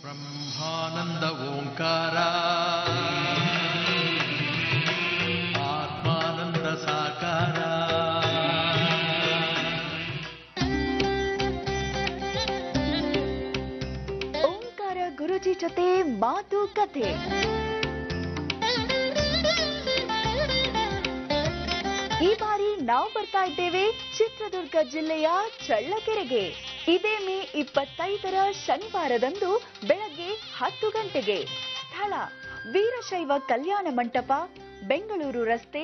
ಬ್ರಹ್ಮಾನಂದ ಓಂಕಾರ ಆತ್ಮಾನಂದ ಸಾಕಾರ. ಓಂಕಾರ ಗುರುಜಿ ಜೊತೆ ಮಾತುಕತೆ. ಈ ಬಾರಿ ನಾವು ಬರ್ತಾ ಇದ್ದೇವೆ ಚಿತ್ರದುರ್ಗ ಜಿಲ್ಲೆಯ ಚಳ್ಳಕೆರೆಗೆ. ಇದೇ ಮೇ 25ರ ಶನಿವಾರದಂದು ಬೆಳಗ್ಗೆ 10 ಗಂಟೆಗೆ. ಸ್ಥಳ ವೀರಶೈವ ಕಲ್ಯಾಣ ಮಂಟಪ, ಬೆಂಗಳೂರು ರಸ್ತೆ,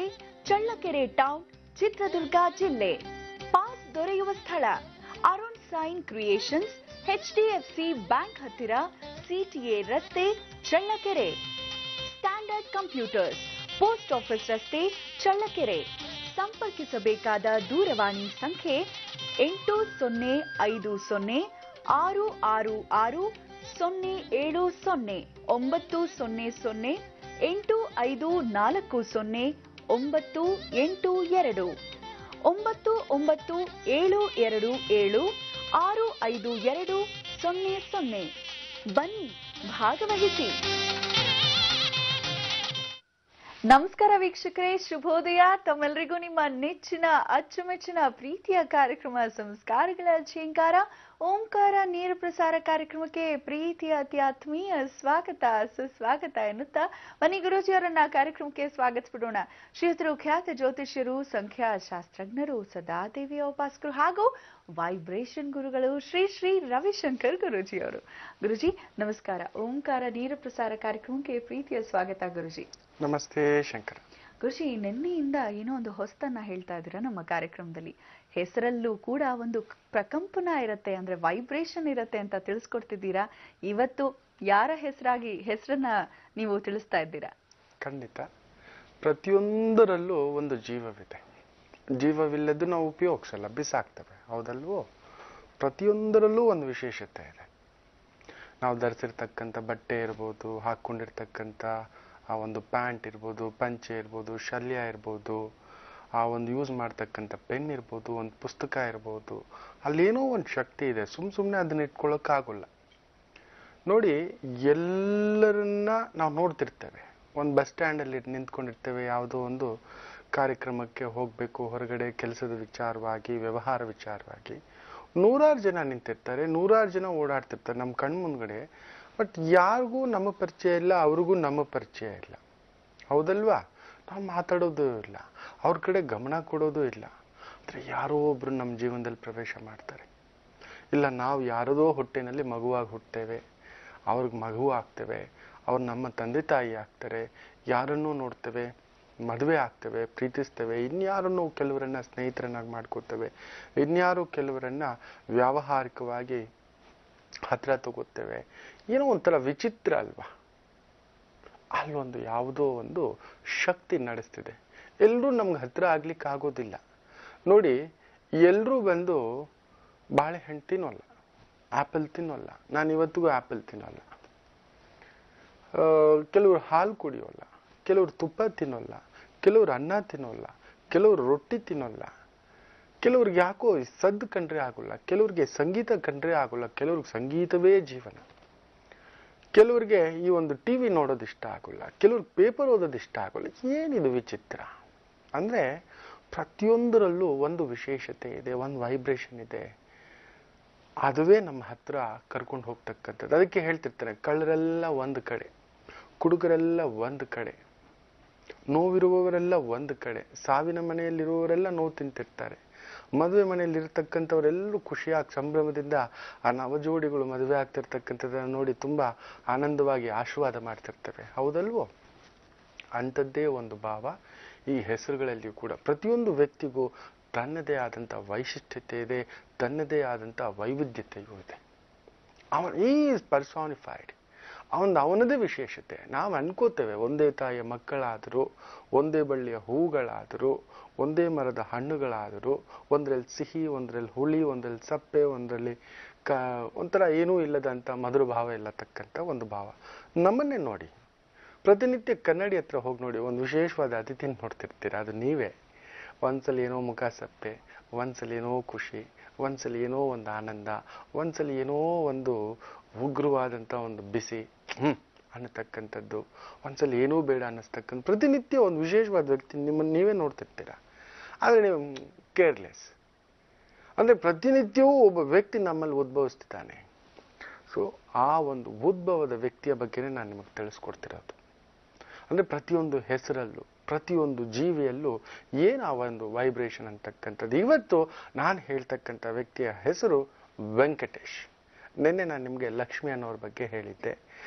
ಚಳ್ಳಕೆರೆ ಟೌನ್, ಚಿತ್ರದುರ್ಗ ಜಿಲ್ಲೆ. ಪಾಸ್ ದೊರೆಯುವ ಸ್ಥಳ Arun sign creations, HDFC bank ಹತ್ತಿರ, CTA ರಸ್ತೆ, Challakere. Standard computers, post office ರಸ್ತೆ, ಚಳ್ಳಕೆರೆ. ಸಂಪರ್ಕಿಸಬೇಕಾದ ದೂರವಾಣಿ ಸಂಖ್ಯೆ 8050 666 070 900 8540 982 9977 65200. ಬನ್ನಿ, ಭಾಗವಹಿಸಿ. ನಮಸ್ಕಾರ ವೀಕ್ಷಕರೇ, ಶುಭೋದಯ. ತಮ್ಮೆಲ್ಲರಿಗೂ ನಿಮ್ಮ ನೆಚ್ಚಿನ ಅಚ್ಚುಮೆಚ್ಚಿನ ಪ್ರೀತಿಯ ಕಾರ್ಯಕ್ರಮ ಸಂಸ್ಕಾರಗಳ ಝೇಂಕಾರ ಓಂಕಾರ ನೇರ ಪ್ರಸಾರ ಕಾರ್ಯಕ್ರಮಕ್ಕೆ ಪ್ರೀತಿಯ ಅತಿ ಆತ್ಮೀಯ ಸ್ವಾಗತ ಸುಸ್ವಾಗತ ಎನ್ನುತ್ತಾ ಬನ್ನಿ ಗುರೂಜಿಯವರನ್ನ ಕಾರ್ಯಕ್ರಮಕ್ಕೆ ಸ್ವಾಗತಿಸ್ಬಿಡೋಣ. ಶ್ರೀಯುತರು ಖ್ಯಾತ ಜ್ಯೋತಿಷ್ಯರು, ಸಂಖ್ಯಾಶಾಸ್ತ್ರಜ್ಞರು, ಸದಾದೇವಿಯ ಉಪಾಸಕರು ಹಾಗೂ ವೈಬ್ರೇಷನ್ ಗುರುಗಳು ಶ್ರೀ ಶ್ರೀ ರವಿಶಂಕರ್ ಗುರೂಜಿಯವರು. ಗುರುಜಿ ನಮಸ್ಕಾರ. ಓಂಕಾರ ನೇರ ಪ್ರಸಾರ ಕಾರ್ಯಕ್ರಮಕ್ಕೆ ಪ್ರೀತಿಯ ಸ್ವಾಗತ ಗುರುಜಿ. ನಮಸ್ತೆ ಶಂಕರ. ಗುರುಜಿ, ನಿನ್ನೆಯಿಂದ ಏನೋ ಒಂದು ಹೊಸತನ್ನ ಹೇಳ್ತಾ ಇದ್ದೀರಾ ನಮ್ಮ ಕಾರ್ಯಕ್ರಮದಲ್ಲಿ. ಹೆಸರಲ್ಲೂ ಕೂಡ ಒಂದು ಪ್ರಕಂಪನ ಇರುತ್ತೆ, ಅಂದ್ರೆ ವೈಬ್ರೇಷನ್ ಇರುತ್ತೆ ಅಂತ ತಿಳಿಸ್ಕೊಡ್ತಿದ್ದೀರಾ. ಇವತ್ತು ಯಾರ ಹೆಸರನ್ನ ನೀವು ತಿಳಿಸ್ತಾ ಇದ್ದೀರಾ? ಖಂಡಿತ. ಪ್ರತಿಯೊಂದರಲ್ಲೂ ಒಂದು ಜೀವವಿದೆ. ಜೀವವಿಲ್ಲದ್ದು ನಾವು ಉಪಯೋಗಿಸಲ್ಲ, ಬಿಸಾಕ್ತವೆ, ಹೌದಲ್ವೋ? ಪ್ರತಿಯೊಂದರಲ್ಲೂ ಒಂದು ವಿಶೇಷತೆ ಇದೆ. ನಾವು ಧರಿಸಿರ್ತಕ್ಕಂಥ ಬಟ್ಟೆ ಇರ್ಬೋದು, ಹಾಕೊಂಡಿರ್ತಕ್ಕಂಥ ಆ ಒಂದು ಪ್ಯಾಂಟ್ ಇರ್ಬೋದು, ಪಂಚೆ ಇರ್ಬೋದು, ಶಲ್ಯ ಇರ್ಬೋದು, ಆ ಒಂದು ಯೂಸ್ ಮಾಡ್ತಕ್ಕಂಥ ಪೆನ್ ಇರ್ಬೋದು, ಒಂದು ಪುಸ್ತಕ ಇರ್ಬೋದು, ಅಲ್ಲೇನೋ ಒಂದು ಶಕ್ತಿ ಇದೆ. ಸುಮ್ಮನೆ ಅದನ್ನ ಇಟ್ಕೊಳ್ಳೋಕ್ಕಾಗಲ್ಲ. ನೋಡಿ, ಎಲ್ಲರನ್ನ ನಾವು ನೋಡ್ತಿರ್ತೇವೆ. ಒಂದು ಬಸ್ ಸ್ಟ್ಯಾಂಡಲ್ಲಿ ನಿಂತ್ಕೊಂಡಿರ್ತೇವೆ, ಯಾವುದೋ ಒಂದು ಕಾರ್ಯಕ್ರಮಕ್ಕೆ ಹೋಗಬೇಕು, ಹೊರಗಡೆ ಕೆಲಸದ ವಿಚಾರವಾಗಿ, ವ್ಯವಹಾರ ವಿಚಾರವಾಗಿ. 100 ಜನ ನಿಂತಿರ್ತಾರೆ, 100 ಜನ ಓಡಾಡ್ತಿರ್ತಾರೆ ನಮ್ಮ ಕಣ್ಮುಂದ್ಗಡೆ. ಬಟ್ ಯಾರಿಗೂ ನಮ್ಮ ಪರಿಚಯ ಇಲ್ಲ, ಅವ್ರಿಗೂ ನಮ್ಮ ಪರಿಚಯ ಇಲ್ಲ, ಹೌದಲ್ವಾ? ನಾವು ಮಾತಾಡೋದು ಇಲ್ಲ, ಅವ್ರ ಕಡೆ ಗಮನ ಕೊಡೋದು ಇಲ್ಲ. ಆದರೆ ಯಾರೋ ಒಬ್ರು ನಮ್ಮ ಜೀವನದಲ್ಲಿ ಪ್ರವೇಶ ಮಾಡ್ತಾರೆ. ಇಲ್ಲ, ನಾವು ಯಾರದೋ ಹೊಟ್ಟೆನಲ್ಲಿ ಮಗುವಾಗಿ ಹುಟ್ಟೇವೆ, ಅವ್ರಿಗೆ ಮಗು ಆಗ್ತೇವೆ, ಅವ್ರು ನಮ್ಮ ತಂದೆ ತಾಯಿ ಆಗ್ತಾರೆ. ಯಾರನ್ನೂ ನೋಡ್ತೇವೆ, ಮದುವೆ ಆಗ್ತೇವೆ, ಪ್ರೀತಿಸ್ತೇವೆ. ಇನ್ಯಾರನ್ನೂ ಕೆಲವರನ್ನ ಸ್ನೇಹಿತರನ್ನಾಗಿ ಮಾಡ್ಕೋತೇವೆ, ಇನ್ಯಾರು ಕೆಲವರನ್ನ ವ್ಯಾವಹಾರಿಕವಾಗಿ ಹತ್ರ ತಗೋತೇವೆ. ಏನೋ ಒಂಥರ ವಿಚಿತ್ರ ಅಲ್ವಾ? ಅಲ್ಲೊಂದು ಯಾವುದೋ ಒಂದು ಶಕ್ತಿ ನಡೆಸ್ತಿದೆ. ಎಲ್ಲರೂ ನಮ್ಗೆ ಹತ್ರ ಆಗ್ಲಿಕ್ಕೆ ಆಗೋದಿಲ್ಲ. ನೋಡಿ, ಎಲ್ಲರೂ ಬಂದು ಬಾಳೆಹಣ್ಣು ತಿನ್ನೋಲ್ಲ, ಆಪಲ್ ತಿನ್ನೋಲ್ಲ. ನಾನು ಇವತ್ತಿಗೂ ಆಪಲ್ ತಿನ್ನೋಲ್ಲ. ಕೆಲವರು ಹಾಲು ಕುಡಿಯೋಲ್ಲ, ಕೆಲವರು ತುಪ್ಪ ತಿನ್ನೋಲ್ಲ, ಕೆಲವರು ಅನ್ನ ತಿನ್ನೋಲ್ಲ, ಕೆಲವರು ರೊಟ್ಟಿ ತಿನ್ನೋಲ್ಲ. ಕೆಲವ್ರಿಗೆ ಯಾಕೋ ಸದ್ದು ಕಂಡ್ರೆ ಆಗೋಲ್ಲ, ಕೆಲವ್ರಿಗೆ ಸಂಗೀತ ಕಂಡ್ರೆ ಆಗೋಲ್ಲ, ಕೆಲವ್ರಿಗೆ ಸಂಗೀತವೇ ಜೀವನ. ಕೆಲವ್ರಿಗೆ ಈ ಒಂದು TV ನೋಡೋದು ಇಷ್ಟ ಆಗೋಲ್ಲ, ಕೆಲವ್ರಿಗೆ ಪೇಪರ್ ಓದೋದು ಇಷ್ಟ ಆಗೋಲ್ಲ. ಏನಿದು ವಿಚಿತ್ರ ಅಂದ್ರೆ, ಪ್ರತಿಯೊಂದರಲ್ಲೂ ಒಂದು ವಿಶೇಷತೆ ಇದೆ, ಒಂದು ವೈಬ್ರೇಷನ್ ಇದೆ. ಅದುವೇ ನಮ್ಮ ಹತ್ರ ಕರ್ಕೊಂಡು ಹೋಗ್ತಕ್ಕಂಥದ್ದು. ಅದಕ್ಕೆ ಹೇಳ್ತಿರ್ತಾರೆ, ಕಳ್ಳರೆಲ್ಲ ಒಂದು ಕಡೆ, ಕುಡುಕರೆಲ್ಲ ಒಂದು ಕಡೆ, ನೋವಿರುವವರೆಲ್ಲ ಒಂದು ಕಡೆ, ಸಾವಿನ ಮನೆಯಲ್ಲಿರುವವರೆಲ್ಲ ನೋವು ತಿಂತಿರ್ತಾರೆ, ಮದುವೆ ಮನೆಯಲ್ಲಿ ಇರ್ತಕ್ಕಂಥವರೆಲ್ಲರೂ ಖುಷಿಯಾಗಿ ಸಂಭ್ರಮದಿಂದ ಆ ನವಜೋಡಿಗಳು ಮದುವೆ ಆಗ್ತಿರ್ತಕ್ಕಂಥದ್ದನ್ನು ನೋಡಿ ತುಂಬಾ ಆನಂದವಾಗಿ ಆಶೀರ್ವಾದ ಮಾಡ್ತಿರ್ತೇವೆ, ಹೌದಲ್ವೋ? ಅಂಥದ್ದೇ ಒಂದು ಭಾವ ಈ ಹೆಸರುಗಳಲ್ಲಿಯೂ ಕೂಡ. ಪ್ರತಿಯೊಂದು ವ್ಯಕ್ತಿಗೂ ತನ್ನದೇ ಆದಂಥ ವೈಶಿಷ್ಟ್ಯತೆ ಇದೆ, ತನ್ನದೇ ಆದಂಥ ವೈವಿಧ್ಯತೆಯೂ ಇದೆ. ಈಸ್ ಪರ್ಸಾನಿಫೈಡ್. ಅವನದೇ ವಿಶೇಷತೆ. ನಾವು ಅನ್ಕೋತೇವೆ, ಒಂದೇ ತಾಯಿಯ ಮಕ್ಕಳಾದರೂ, ಒಂದೇ ಬಳ್ಳಿಯ ಹೂಗಳಾದರೂ, ಒಂದೇ ಮರದ ಹಣ್ಣುಗಳಾದರೂ, ಒಂದರಲ್ಲಿ ಸಿಹಿ, ಒಂದರಲ್ಲಿ ಹುಳಿ, ಒಂದರಲ್ಲಿ ಸಪ್ಪೆ, ಒಂದರಲ್ಲಿ ಒಂಥರ ಏನೂ ಇಲ್ಲದಂಥ ಮಧುರ ಭಾವ ಇಲ್ಲತಕ್ಕಂಥ ಒಂದು ಭಾವ. ನಮ್ಮನ್ನೇ ನೋಡಿ, ಪ್ರತಿನಿತ್ಯ ಕನ್ನಡಿ ಹತ್ರ ಹೋಗಿ ನೋಡಿ, ಒಂದು ವಿಶೇಷವಾದ ಅತಿಥಿನ ನೋಡ್ತಿರ್ತೀರ, ಅದು ನೀವೇ. ಒಂದ್ಸಲ ಏನೋ ಮುಖ ಸಪ್ಪೆ, ಒಂದ್ಸಲ ಏನೋ ಖುಷಿ, ಒಂದ್ಸಲ ಏನೋ ಒಂದು ಆನಂದ, ಒಂದ್ಸಲ ಏನೋ ಒಂದು ಉಗ್ರವಾದಂಥ ಒಂದು ಬಿಸಿ ಅನ್ನತಕ್ಕಂಥದ್ದು, ಒಂದ್ಸಲ ಏನೂ ಬೇಡ ಅನ್ನಿಸ್ತಕ್ಕಂಥ ಪ್ರತಿನಿತ್ಯ ಒಂದು ವಿಶೇಷವಾದ ವ್ಯಕ್ತಿ ನಿಮ್ಮನ್ನು ನೀವೇ ನೋಡ್ತಿರ್ತೀರ. ಆದರೆ ನೀವು ಕೇರ್ಲೆಸ್. ಅಂದರೆ ಪ್ರತಿನಿತ್ಯವೂ ಒಬ್ಬ ವ್ಯಕ್ತಿ ನಮ್ಮಲ್ಲಿ ಉದ್ಭವಿಸ್ತಿದ್ದಾನೆ. ಸೊ ಆ ಒಂದು ಉದ್ಭವದ ವ್ಯಕ್ತಿಯ ಬಗ್ಗೆನೇ ನಾನು ನಿಮಗೆ ತಿಳಿಸ್ಕೊಡ್ತಿರೋದು. ಅಂದರೆ ಪ್ರತಿಯೊಂದು ಹೆಸರಲ್ಲೂ ಪ್ರತಿಯೊಂದು ಜೀವಿಯಲ್ಲೂ ಏನು ಆ ಒಂದು ವೈಬ್ರೇಷನ್ ಅಂತಕ್ಕಂಥದ್ದು. ಇವತ್ತು ನಾನು ಹೇಳ್ತಕ್ಕಂಥ ವ್ಯಕ್ತಿಯ ಹೆಸರು ವೆಂಕಟೇಶ್. ನಿನ್ನೆ ನಾನು ನಿಮಗೆ ಲಕ್ಷ್ಮಿ ಅನ್ನೋರ ಬಗ್ಗೆ ಹೇಳಿದ್ದೆ.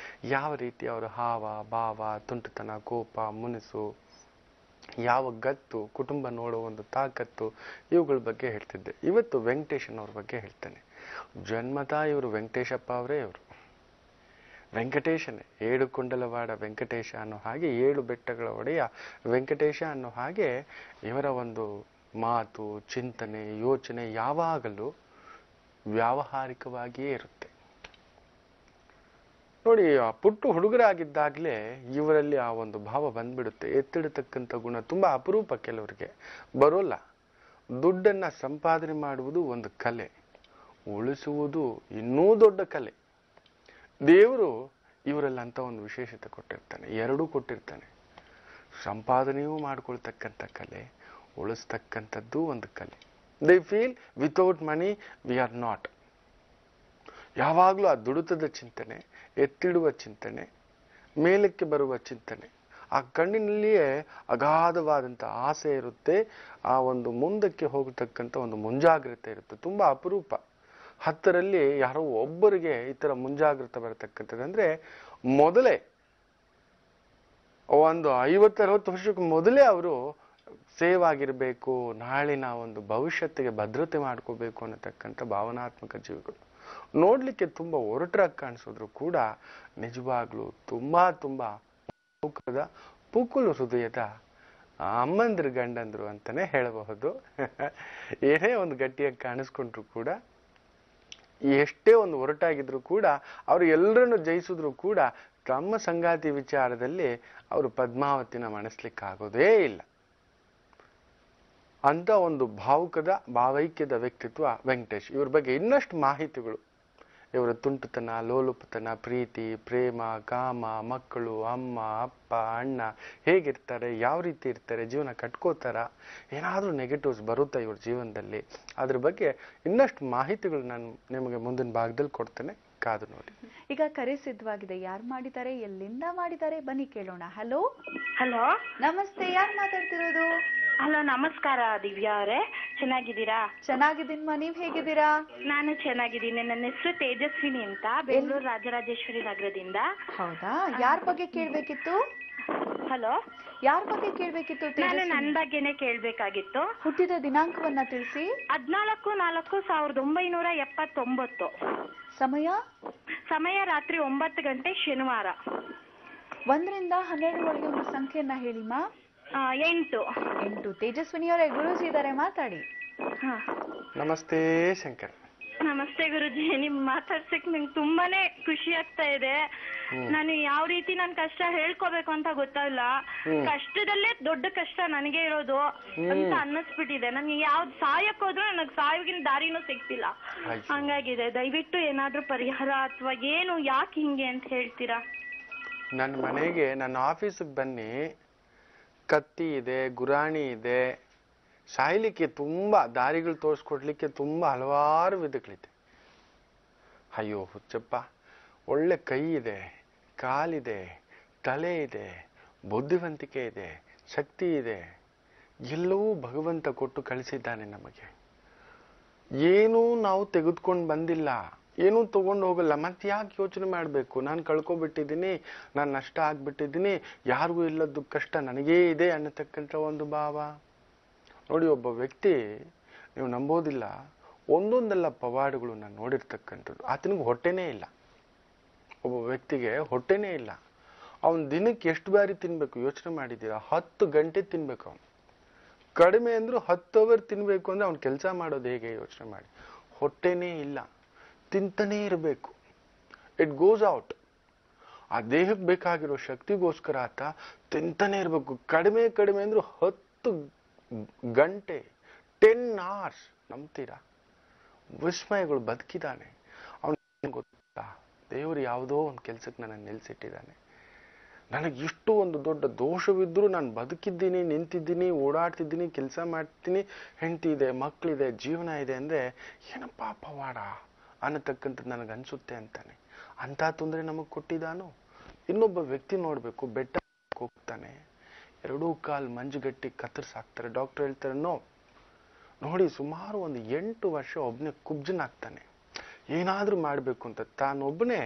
ಯಾವ ರೀತಿ ಅವರ ಹಾವ ಭಾವ, ತುಂಟತನ, ಕೋಪ, ಮುನಿಸು, ಯಾವ ಗತ್ತು, ಕುಟುಂಬ ನೋಡೋ ಒಂದು ತಾಕತ್ತು, ಇವುಗಳ ಬಗ್ಗೆ ಹೇಳ್ತಿದ್ದೆ. ಇವತ್ತು ವೆಂಕಟೇಶ್ ಅನ್ನೋರ ಬಗ್ಗೆ ಹೇಳ್ತೇನೆ. ಜನ್ಮತಾ ಇವರು ವೆಂಕಟೇಶಪ್ಪ ಅವರೇ. ಇವರು ವೆಂಕಟೇಶನೇ, 7 ಕುಂಡಲವಾಡ ವೆಂಕಟೇಶ ಅನ್ನೋ ಹಾಗೆ, 7 ಬೆಟ್ಟಗಳ ಒಡೆಯ ವೆಂಕಟೇಶ ಅನ್ನೋ ಹಾಗೆ ಇವರ ಒಂದು ಮಾತು, ಚಿಂತನೆ, ಯೋಚನೆ ಯಾವಾಗಲೂ ವ್ಯಾವಹಾರಿಕವಾಗಿಯೇ ಇರುತ್ತೆ. ನೋಡಿ, ಆ ಪುಟ್ಟ ಹುಡುಗರಾಗಿದ್ದಾಗಲೇ ಇವರಲ್ಲಿ ಆ ಒಂದು ಭಾವ ಬಂದ್ಬಿಡುತ್ತೆ. ಎತ್ತಿಡತಕ್ಕಂಥ ಗುಣ ತುಂಬಾ ಅಪರೂಪ, ಕೆಲವರಿಗೆ ಬರೋಲ್ಲ. ದುಡ್ಡನ್ನ ಸಂಪಾದನೆ ಮಾಡುವುದು ಒಂದು ಕಲೆ, ಉಳಿಸುವುದು ಇನ್ನೂ ದೊಡ್ಡ ಕಲೆ. ದೇವರು ಇವರಲ್ಲಿ ಅಂತ ಒಂದು ವಿಶೇಷತೆ ಕೊಟ್ಟಿರ್ತಾನೆ, ಎರಡೂ ಕೊಟ್ಟಿರ್ತಾನೆ. ಸಂಪಾದನೆಯೂ ಮಾಡ್ಕೊಳ್ತಕ್ಕಂಥ ಕಲೆ, ಉಳಿಸ್ತಕ್ಕಂಥದ್ದು ಒಂದು ಕಲೆ. They feel without money we are not. ಯಾವಾಗಲೂ ಆ ದುಡಿತದ ಚಿಂತನೆ, ಎತ್ತಿಡುವ ಚಿಂತನೆ, ಮೇಲಕ್ಕೆ ಬರುವ ಚಿಂತನೆ, ಆ ಕಣ್ಣಿನಲ್ಲಿಯೇ ಅಗಾಧವಾದಂಥ ಆಸೆ ಇರುತ್ತೆ. ಆ ಒಂದು ಮುಂದಕ್ಕೆ ಹೋಗತಕ್ಕಂಥ ಒಂದು ಮುಂಜಾಗ್ರತೆ ಇರುತ್ತೆ. ತುಂಬಾ ಅಪರೂಪ. 10ರಲ್ಲಿ ಯಾರೋ ಒಬ್ಬರಿಗೆ ಈ ತರ ಮುಂಜಾಗ್ರತೆ ಬರತಕ್ಕಂಥದ್ದು. ಅಂದ್ರೆ ಮೊದಲೇ ಒಂದು 50-60 ವರ್ಷಕ್ಕೆ ಮೊದಲೇ ಅವರು ಸೇವ್ ಆಗಿರ್ಬೇಕು, ನಾಳಿನ ಒಂದು ಭವಿಷ್ಯತ್ತಿಗೆ ಭದ್ರತೆ ಮಾಡ್ಕೋಬೇಕು ಅನ್ನತಕ್ಕಂಥ ಭಾವನಾತ್ಮಕ ಜೀವಿಗಳು. ನೋಡ್ಲಿಕ್ಕೆ ತುಂಬಾ ಒರಟಾಗಿ ಕಾಣಿಸಿದ್ರು ಕೂಡ ನಿಜವಾಗ್ಲೂ ತುಂಬಾ ತುಂಬಾ ಮುಖದ ಪುಕ್ಕುಲು ಹೃದಯದ ಅಮ್ಮಂದ್ರ ಗಂಡಂದ್ರು ಅಂತಾನೆ ಹೇಳಬಹುದು. ಏನೇ ಒಂದು ಗಟ್ಟಿಯಾಗಿ ಕಾಣಿಸ್ಕೊಂಡ್ರು ಕೂಡ, ಎಷ್ಟೇ ಒಂದು ಒರಟಾಗಿದ್ರು ಕೂಡ, ಅವರು ಎಲ್ಲರನ್ನು ಜಯಿಸಿದ್ರು ಕೂಡ ತಮ್ಮ ಸಂಗಾತಿ ವಿಚಾರದಲ್ಲಿ ಅವರು ಪದ್ಮಾವತಿನ ಮಣಿಸ್ಲಿಕ್ಕಾಗೋದೇ ಇಲ್ಲ. ಅಂತ ಒಂದು ಭಾವೈಕ್ಯದ ವ್ಯಕ್ತಿತ್ವ ವೆಂಕಟೇಶ್. ಇವ್ರ ಬಗ್ಗೆ ಇನ್ನಷ್ಟು ಮಾಹಿತಿಗಳು, ಇವರ ತುಂಟತನ, ಲೋಲುಪತನ, ಪ್ರೀತಿ, ಪ್ರೇಮ, ಕಾಮ, ಮಕ್ಕಳು, ಅಮ್ಮ, ಅಪ್ಪ, ಅಣ್ಣ ಹೇಗಿರ್ತಾರೆ, ಯಾವ ರೀತಿ ಇರ್ತಾರೆ, ಜೀವನ ಕಟ್ಕೋತಾರ, ಏನಾದರೂ ನೆಗೆಟಿವ್ಸ್ ಬರುತ್ತಾ ಇವ್ರ ಜೀವನದಲ್ಲಿ, ಅದ್ರ ಬಗ್ಗೆ ಇನ್ನಷ್ಟು ಮಾಹಿತಿಗಳು ನಾನು ನಿಮಗೆ ಮುಂದಿನ ಭಾಗದಲ್ಲಿ ಕೊಡ್ತೇನೆ, ಕಾದು ನೋಡಿ. ಈಗ ಕರೆ ಸಿದ್ಧವಾಗಿದೆ. ಯಾರು ಮಾಡಿದ್ದಾರೆ, ಎಲ್ಲಿಂದ ಮಾಡಿದ್ದಾರೆ, ಬನ್ನಿ ಕೇಳೋಣ. ಹಲೋ. ಹಲೋ, ನಮಸ್ತೆ. ಯಾರು ಮಾತಾಡ್ತಿರೋದು? ಹಲೋ, ನಮಸ್ಕಾರ ದಿವ್ಯಾ ಅವರೇ, ಚೆನ್ನಾಗಿದ್ದೀರಾ? ಚೆನ್ನಾಗಿದ್ದೀನಮ್ಮ, ನೀವ್ ಹೇಗಿದ್ದೀರಾ? ನಾನು ಚೆನ್ನಾಗಿದ್ದೀನಿ. ನನ್ನ ಹೆಸರು ತೇಜಸ್ವಿನಿ ಅಂತ, ಬೆಂಗಳೂರು ರಾಜರಾಜೇಶ್ವರಿ ನಗರದಿಂದ. ಹೌದಾ? ಯಾರ ಬಗ್ಗೆ ಕೇಳ್ಬೇಕಿತ್ತು? ಹಲೋ, ಯಾರ ಬಗ್ಗೆ ಕೇಳ್ಬೇಕಿತ್ತು? ನಾನು ನನ್ನ ಬಗ್ಗೆನೆ ಕೇಳ್ಬೇಕಾಗಿತ್ತು. ಹುಟ್ಟಿದ ದಿನಾಂಕವನ್ನ ತಿಳಿಸಿ. 14/4/1979. ಸಮಯ ರಾತ್ರಿ 9 ಗಂಟೆ, ಶನಿವಾರ. 1ರಿಂದ 12 ಒಳಗೆ ಒಂದು ಸಂಖ್ಯೆಯನ್ನ ಹೇಳಿಮ್ಮ. 8. ತೇಜಸ್ವಿನಿಯವರೇ, ಗುರೂಜಿ ಇದ್ದಾರೆ, ಮಾತಾಡಿ. ನಮಸ್ತೆ ಶಂಕರ್. ನಮಸ್ತೆ ಗುರುಜಿ. ನಿಮ್ ಮಾತಾಡ್ಸಕ್ ನಂಗೆ ತುಂಬಾನೇ ಖುಷಿ ಆಗ್ತಾ ಇದೆ. ನಾನು ಯಾವ ರೀತಿ ನನ್ ಕಷ್ಟ ಹೇಳ್ಕೋಬೇಕು ಅಂತ ಗೊತ್ತಾಗಿಲ್ಲ. ಕಷ್ಟದಲ್ಲೇ ದೊಡ್ಡ ಕಷ್ಟ ನನಗೆ ಇರೋದು ಅಂತ ಅನ್ನಿಸ್ಬಿಟ್ಟಿದೆ. ನನ್ಗೆ ಯಾವ್ದು ಸಾಯಕ್ ಹೋದ್ರು ನನಗ್ ಸಾಯೋಗಿನ ದಾರಿನೂ ಸಿಗ್ತಿಲ್ಲ, ಹಂಗಾಗಿದೆ. ದಯವಿಟ್ಟು ಏನಾದ್ರೂ ಪರಿಹಾರ ಅಥವಾ ಏನು, ಯಾಕೆ ಹಿಂಗೆ ಅಂತ ಹೇಳ್ತೀರಾ? ನನ್ನ ಮನೆಗೆ, ನನ್ನ ಆಫೀಸಿಗೆ ಬನ್ನಿ. ಕತ್ತಿ ಇದೆ, ಗುರಾಣಿ ಇದೆ, ಸಾಯ್ಲಿಕ್ಕೆ ತುಂಬಾ ದಾರಿಗಳು ತೋರಿಸ್ಕೊಡ್ಲಿಕ್ಕೆ ತುಂಬಾ ಹಲವಾರು ವಿಧಗಳಿದೆ. ಅಯ್ಯೋ ಹುಚ್ಚಪ್ಪ, ಒಳ್ಳೆ ಕೈ ಇದೆ, ಕಾಲಿದೆ, ತಲೆ ಇದೆ, ಬುದ್ಧಿವಂತಿಕೆ ಇದೆ, ಶಕ್ತಿ ಇದೆ, ಎಲ್ಲವೂ ಭಗವಂತ ಕೊಟ್ಟು ಕಳಿಸಿದ್ದಾನೆ ನಮಗೆ. ಏನೂ ನಾವು ತೆಗೆದುಕೊಂಡು ಬಂದಿಲ್ಲ, ಏನೂ ತಗೊಂಡು ಹೋಗಲ್ಲ. ಮತ್ತೆ ಯಾಕೆ ಯೋಚನೆ ಮಾಡಬೇಕು? ನಾನು ಕಳ್ಕೊಬಿಟ್ಟಿದ್ದೀನಿ, ನಾನು ನಷ್ಟ ಆಗ್ಬಿಟ್ಟಿದ್ದೀನಿ, ಯಾರಿಗೂ ಇಲ್ಲದ್ದು ಕಷ್ಟ ನನಗೇ ಇದೆ ಅನ್ನತಕ್ಕಂಥ ಒಂದು ಭಾವ. ನೋಡಿ, ಒಬ್ಬ ವ್ಯಕ್ತಿ, ನೀವು ನಂಬೋದಿಲ್ಲ, ಒಂದೊಂದೆಲ್ಲ ಪವಾಡಗಳು ನಾನು ನೋಡಿರ್ತಕ್ಕಂಥದ್ದು. ಆತನಿಗೆ ಹೊಟ್ಟೆನೇ ಇಲ್ಲ. ಒಬ್ಬ ವ್ಯಕ್ತಿಗೆ ಹೊಟ್ಟೆನೇ ಇಲ್ಲ. ಅವನು ದಿನಕ್ಕೆ ಎಷ್ಟು ಬಾರಿ ತಿನ್ಬೇಕು ಯೋಚನೆ ಮಾಡಿದ್ದೀರಾ? 10 ಗಂಟೆ ತಿನ್ಬೇಕು ಅವನು. ಕಡಿಮೆ ಅಂದ್ರೂ 10 ಅವರ್ ತಿನ್ಬೇಕು ಅಂದ್ರೆ ಅವ್ನು ಕೆಲಸ ಮಾಡೋದು ಹೇಗೆ ಯೋಚನೆ ಮಾಡಿ. ಹೊಟ್ಟೆನೇ ಇಲ್ಲ, ತಿಂತಾನೇ ಇರಬೇಕು. It goes out. ಆ ದೇಹಕ್ಕೆ ಬೇಕಾಗಿರೋ ಶಕ್ತಿಗೋಸ್ಕರ ಆತ ತಿಂತಾನೆ ಇರಬೇಕು. ಕಡಿಮೆ ಅಂದ್ರೂ 10 ಗಂಟೆ, 10 hours. ನಂಬ್ತೀರಾ? ವಿಸ್ಮಯಗಳು ಬದುಕಿದ್ದಾನೆ. ಅವನು ಗೊತ್ತಾ, ದೇವರು ಯಾವುದೋ ಒಂದು ಕೆಲ್ಸಕ್ಕೆ ನನ್ನನ್ನು ನಿಲ್ಸಿಟ್ಟಿದ್ದಾನೆ. ನನಗೆ ಇಷ್ಟು ಒಂದು ದೊಡ್ಡ ದೋಷವಿದ್ರೂ ನಾನು ಬದುಕಿದ್ದೀನಿ, ನಿಂತಿದ್ದೀನಿ, ಓಡಾಡ್ತಿದ್ದೀನಿ, ಕೆಲಸ ಮಾಡ್ತೀನಿ, ಹೆಂಡತಿ ಇದೆ, ಮಕ್ಕಳಿದೆ, ಜೀವನ ಇದೆ ಅಂದರೆ ಏನಪ್ಪ ಪವಾಡ ಅನ್ನತಕ್ಕಂಥದ್ದು ನನಗೆ ಅನಿಸುತ್ತೆ ಅಂತಾನೆ. ಅಂಥ ತೊಂದರೆ ನಮಗೆ ಕೊಟ್ಟಿದ್ದಾನು. ಇನ್ನೊಬ್ಬ ವ್ಯಕ್ತಿ ನೋಡಬೇಕು, ಬೆಟ್ಟ ಹೋಗ್ತಾನೆ, 2 ಕಾಲು ಮಂಜುಗಟ್ಟಿ ಕತ್ತರಿಸಾಕ್ತಾರೆ. ಡಾಕ್ಟರ್ ಹೇಳ್ತಾರೆ ನೋಡಿ ಸುಮಾರು ಒಂದು 8 ವರ್ಷ ಒಬ್ಬನೇ ಕುಬ್ಜನಾಗ್ತಾನೆ. ಏನಾದರೂ ಮಾಡಬೇಕು ಅಂತ ತಾನೊಬ್ಬನೇ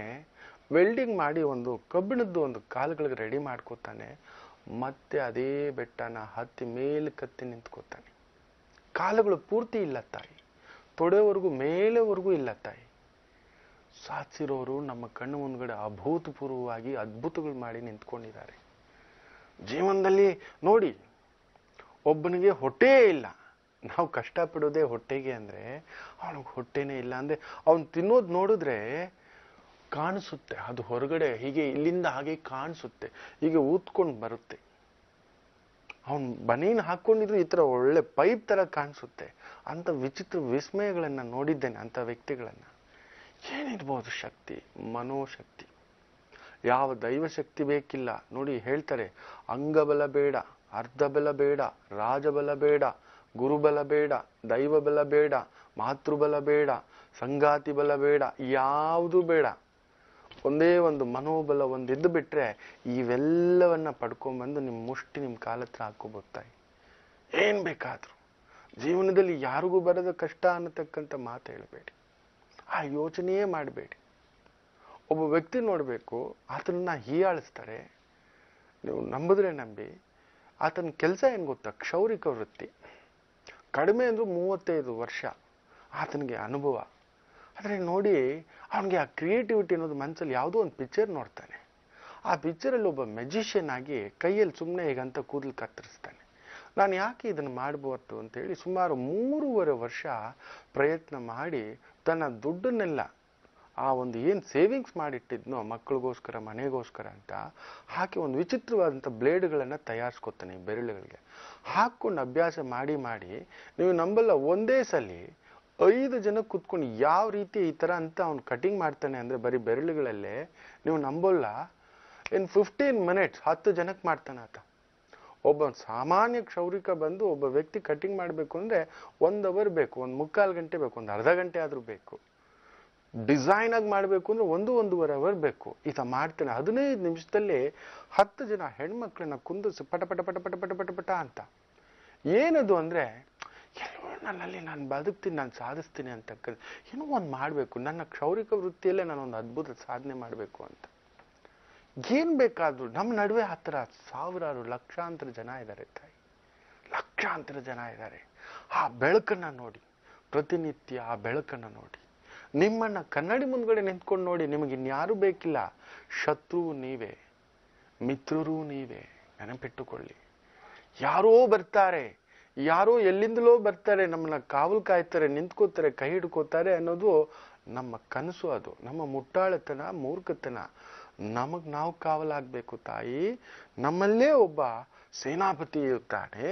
ವೆಲ್ಡಿಂಗ್ ಮಾಡಿ ಒಂದು ಕಬ್ಬಿಣದ್ದು ಒಂದು ಕಾಲುಗಳಿಗೆ ರೆಡಿ ಮಾಡ್ಕೋತಾನೆ. ಮತ್ತೆ ಅದೇ ಬೆಟ್ಟನ ಹತ್ತಿ ಮೇಲೆ ಕತ್ತಿ ನಿಂತ್ಕೋತಾನೆ. ಕಾಲುಗಳು ಪೂರ್ತಿ ಇಲ್ಲ ತಾಯಿ, ತೊಡೆವರೆಗೂ ಮೇಲೆವರೆಗೂ ಇಲ್ಲ ತಾಯಿ. ಸಾಧಿಸಿರೋರು ನಮ್ಮ ಕಣ್ಣು ಮುಂದ್ಗಡೆ ಅಭೂತಪೂರ್ವವಾಗಿ ಅದ್ಭುತಗಳು ಮಾಡಿ ನಿಂತ್ಕೊಂಡಿದ್ದಾರೆ. ಜೀವನದಲ್ಲಿ ನೋಡಿ, ಒಬ್ಬನಿಗೆ ಹೊಟ್ಟೆ ಇಲ್ಲ, ನಾವು ಕಷ್ಟಪಡೋದೇ ಹೊಟ್ಟೆಗೆ ಅಂದ್ರೆ ಅವನಿಗೆ ಹೊಟ್ಟೆನೇ ಇಲ್ಲ ಅಂದ್ರೆ ಅವನು ತಿನ್ನೋದು ನೋಡಿದ್ರೆ ಕಾಣಿಸುತ್ತೆ, ಅದು ಹೊರಗಡೆ ಹೀಗೆ ಇಲ್ಲಿಂದ ಹಾಗೆ ಕಾಣಿಸುತ್ತೆ, ಹೀಗೆ ಊದ್ಕೊಂಡು ಬರುತ್ತೆ. ಅವನು ಬನೀನ್ ಹಾಕೊಂಡಿದ್ರು ಈ ತರ ಒಳ್ಳೆ ಪೈಪ್ ತರ ಕಾಣಿಸುತ್ತೆ. ಅಂತ ವಿಚಿತ್ರ ವಿಸ್ಮಯಗಳನ್ನ ನೋಡಿದ್ದೇನೆ ಅಂತ ವ್ಯಕ್ತಿಗಳನ್ನ. ಏನಿರ್ಬೋದು ಶಕ್ತಿ? ಮನೋಶಕ್ತಿ. ಯಾವ ದೈವ ಶಕ್ತಿ ಬೇಕಿಲ್ಲ. ನೋಡಿ ಹೇಳ್ತಾರೆ, ಅಂಗಬಲ ಬೇಡ, ಅರ್ಧಬಲ ಬೇಡ, ರಾಜಬಲ ಬೇಡ, ಗುರುಬಲ ಬೇಡ, ದೈವ ಬಲ ಬೇಡ, ಮಾತೃಬಲ ಬೇಡ, ಸಂಗಾತಿ ಬಲ ಬೇಡ, ಯಾವುದು ಬೇಡ. ಒಂದೇ ಒಂದು ಮನೋಬಲ ಒಂದಿದ್ದು ಬಿಟ್ರೆ ಇವೆಲ್ಲವನ್ನ ಪಡ್ಕೊಂಡ್ಬಂದು ನಿಮ್ಮ ಮುಷ್ಟಿ ನಿಮ್ಮ ಕಾಲತ್ರ ಹಾಕೋಬಹುದು ತಾಯಿ. ಏನ್ ಬೇಕಾದ್ರೂ ಜೀವನದಲ್ಲಿ ಯಾರಿಗೂ ಬರದ ಕಷ್ಟ ಅನ್ನತಕ್ಕಂಥ ಮಾತು ಹೇಳಬೇಡಿ, ಆ ಯೋಚನೆಯೇ ಮಾಡಬೇಡಿ. ಒಬ್ಬ ವ್ಯಕ್ತಿ ನೋಡಬೇಕು, ಆತನನ್ನ ಹೀಯಾಳಿಸ್ತಾರೆ, ನೀವು ನಂಬಿದ್ರೆ ನಂಬಿ. ಆತನ ಕೆಲಸ ಏನು ಗೊತ್ತಾ? ಕ್ಷೌರಿಕ ವೃತ್ತಿ. ಕಡಿಮೆ ಅಂದ್ರೂ 35 ವರ್ಷ ಆತನಿಗೆ ಅನುಭವ. ಆದರೆ ನೋಡಿ, ಅವನಿಗೆ ಆ ಕ್ರಿಯೇಟಿವಿಟಿ ಅನ್ನೋದು ಮನಸ್ಸಲ್ಲಿ ಯಾವುದೋ ಒಂದು ಪಿಕ್ಚರ್ ನೋಡ್ತಾನೆ. ಆ ಪಿಕ್ಚರಲ್ಲಿ ಒಬ್ಬ ಮೆಜಿಷಿಯನ್ ಆಗಿ ಕೈಯಲ್ಲಿ ಸುಮ್ಮನೆ ಹೇಗಂತ ಕೂದಲು ಕತ್ತರಿಸ್ತಾನೆ. ನಾನು ಯಾಕೆ ಇದನ್ನು ಮಾಡಬಾರ್ದು ಅಂತೇಳಿ ಸುಮಾರು 3.5 ವರ್ಷ ಪ್ರಯತ್ನ ಮಾಡಿ ತನ್ನ ದುಡ್ಡನ್ನೆಲ್ಲ ಆ ಒಂದು ಏನು ಸೇವಿಂಗ್ಸ್ ಮಾಡಿಟ್ಟಿದ್ನೋ ಮಕ್ಕಳಿಗೋಸ್ಕರ, ಮನೆಗೋಸ್ಕರ ಅಂತ ಹಾಕಿ ಒಂದು ವಿಚಿತ್ರವಾದಂಥ ಬ್ಲೇಡ್ಗಳನ್ನು ತಯಾರಿಸ್ಕೊತಾನೆ ಬೆರಳುಗಳಿಗೆ. ಹಾಕ್ಕೊಂಡು ಅಭ್ಯಾಸ ಮಾಡಿ ಮಾಡಿ ನೀವು ನಂಬಲ್ಲ, ಒಂದೇ ಸಲ 5 ಜನ ಕೂತ್ಕೊಂಡು ಯಾವ ರೀತಿ ಈ ಥರ ಅಂತ ಅವ್ನು ಕಟಿಂಗ್ ಮಾಡ್ತಾನೆ ಅಂದರೆ ಬರೀ ಬೆರಳುಗಳಲ್ಲೇ ನೀವು ನಂಬಲ್ಲ. ಇನ್ 15 ಮಿನಿಟ್ಸ್ 10 ಜನಕ್ಕೆ ಮಾಡ್ತಾನೆ ಆತ. ಒಬ್ಬ ಸಾಮಾನ್ಯ ಕ್ಷೌರಿಕ ಬಂದು ಒಬ್ಬ ವ್ಯಕ್ತಿ ಕಟಿಂಗ್ ಮಾಡಬೇಕು ಅಂದರೆ 1 ಅವರ್ ಬೇಕು, 1/4 ಗಂಟೆ ಬೇಕು, 1/2 ಗಂಟೆ ಆದರೂ ಬೇಕು. ಡಿಸೈನ್ ಆಗಿ ಮಾಡಬೇಕು ಅಂದ್ರೆ 1-1.5 ಅವರ್ ಬೇಕು. ಈತ ಮಾಡ್ತಾನೆ. 15 ನಿಮಿಷದಲ್ಲಿ 10 ಜನ ಹೆಣ್ಮಕ್ಳನ್ನ ಕುಂದಿಸಿ ಪಟ ಪಟ ಪಟ ಪಟ ಪಟ ಪಟ ಪಟ ಅಂತ. ಏನದು ಅಂದ್ರೆ ಎಲ್ಲೋ ನನ್ನಲ್ಲಿ ನಾನು ಬದುಕ್ತೀನಿ, ನಾನು ಸಾಧಿಸ್ತೀನಿ ಅಂತಕ್ಕಂಥ ಏನೋ ಒಂದು ಮಾಡಬೇಕು, ನನ್ನ ಕ್ಷೌರಿಕ ವೃತ್ತಿಯಲ್ಲೇ ನಾನೊಂದು ಅದ್ಭುತ ಸಾಧನೆ ಮಾಡಬೇಕು ಅಂತ. ಏನ್ ಬೇಕಾದ್ರೂ ನಮ್ಮ ನಡುವೆ ಆ ಥರ ಸಾವಿರಾರು ಲಕ್ಷಾಂತರ ಜನ ಇದ್ದಾರೆ ತಾಯಿ, ಲಕ್ಷಾಂತರ ಜನ ಇದ್ದಾರೆ. ಆ ಬೆಳಕನ್ನ ನೋಡಿ, ಪ್ರತಿನಿತ್ಯ ಆ ಬೆಳಕನ್ನ ನೋಡಿ, ನಿಮ್ಮನ್ನ ಕನ್ನಡಿ ಮುಂದ್ಗಡೆ ನಿಂತ್ಕೊಂಡು ನೋಡಿ. ನಿಮಗೆ ಇನ್ಯಾರು ಬೇಕಿಲ್ಲ. ಶತ್ರುವು ನೀವೇ, ಮಿತ್ರರು ನೀವೇ. ನೆನಪಿಟ್ಟುಕೊಳ್ಳಿ. ಯಾರೋ ಬರ್ತಾರೆ, ಯಾರೋ ಎಲ್ಲಿಂದಲೋ ಬರ್ತಾರೆ, ನಮ್ಮನ್ನ ಕಾವಲು ಕಾಯ್ತಾರೆ, ನಿಂತ್ಕೋತಾರೆ, ಕೈ ಹಿಡ್ಕೋತಾರೆ ಅನ್ನೋದು ನಮ್ಮ ಕನಸು. ಅದು ನಮ್ಮ ಮುಟ್ಟಾಳತನ, ಮೂರ್ಖತನ. ನಾವು ಕಾವಲಾಗಬೇಕು ತಾಯಿ. ನಮ್ಮಲ್ಲೇ ಒಬ್ಬ ಸೇನಾಪತಿ ಇರ್ತಾನೆ,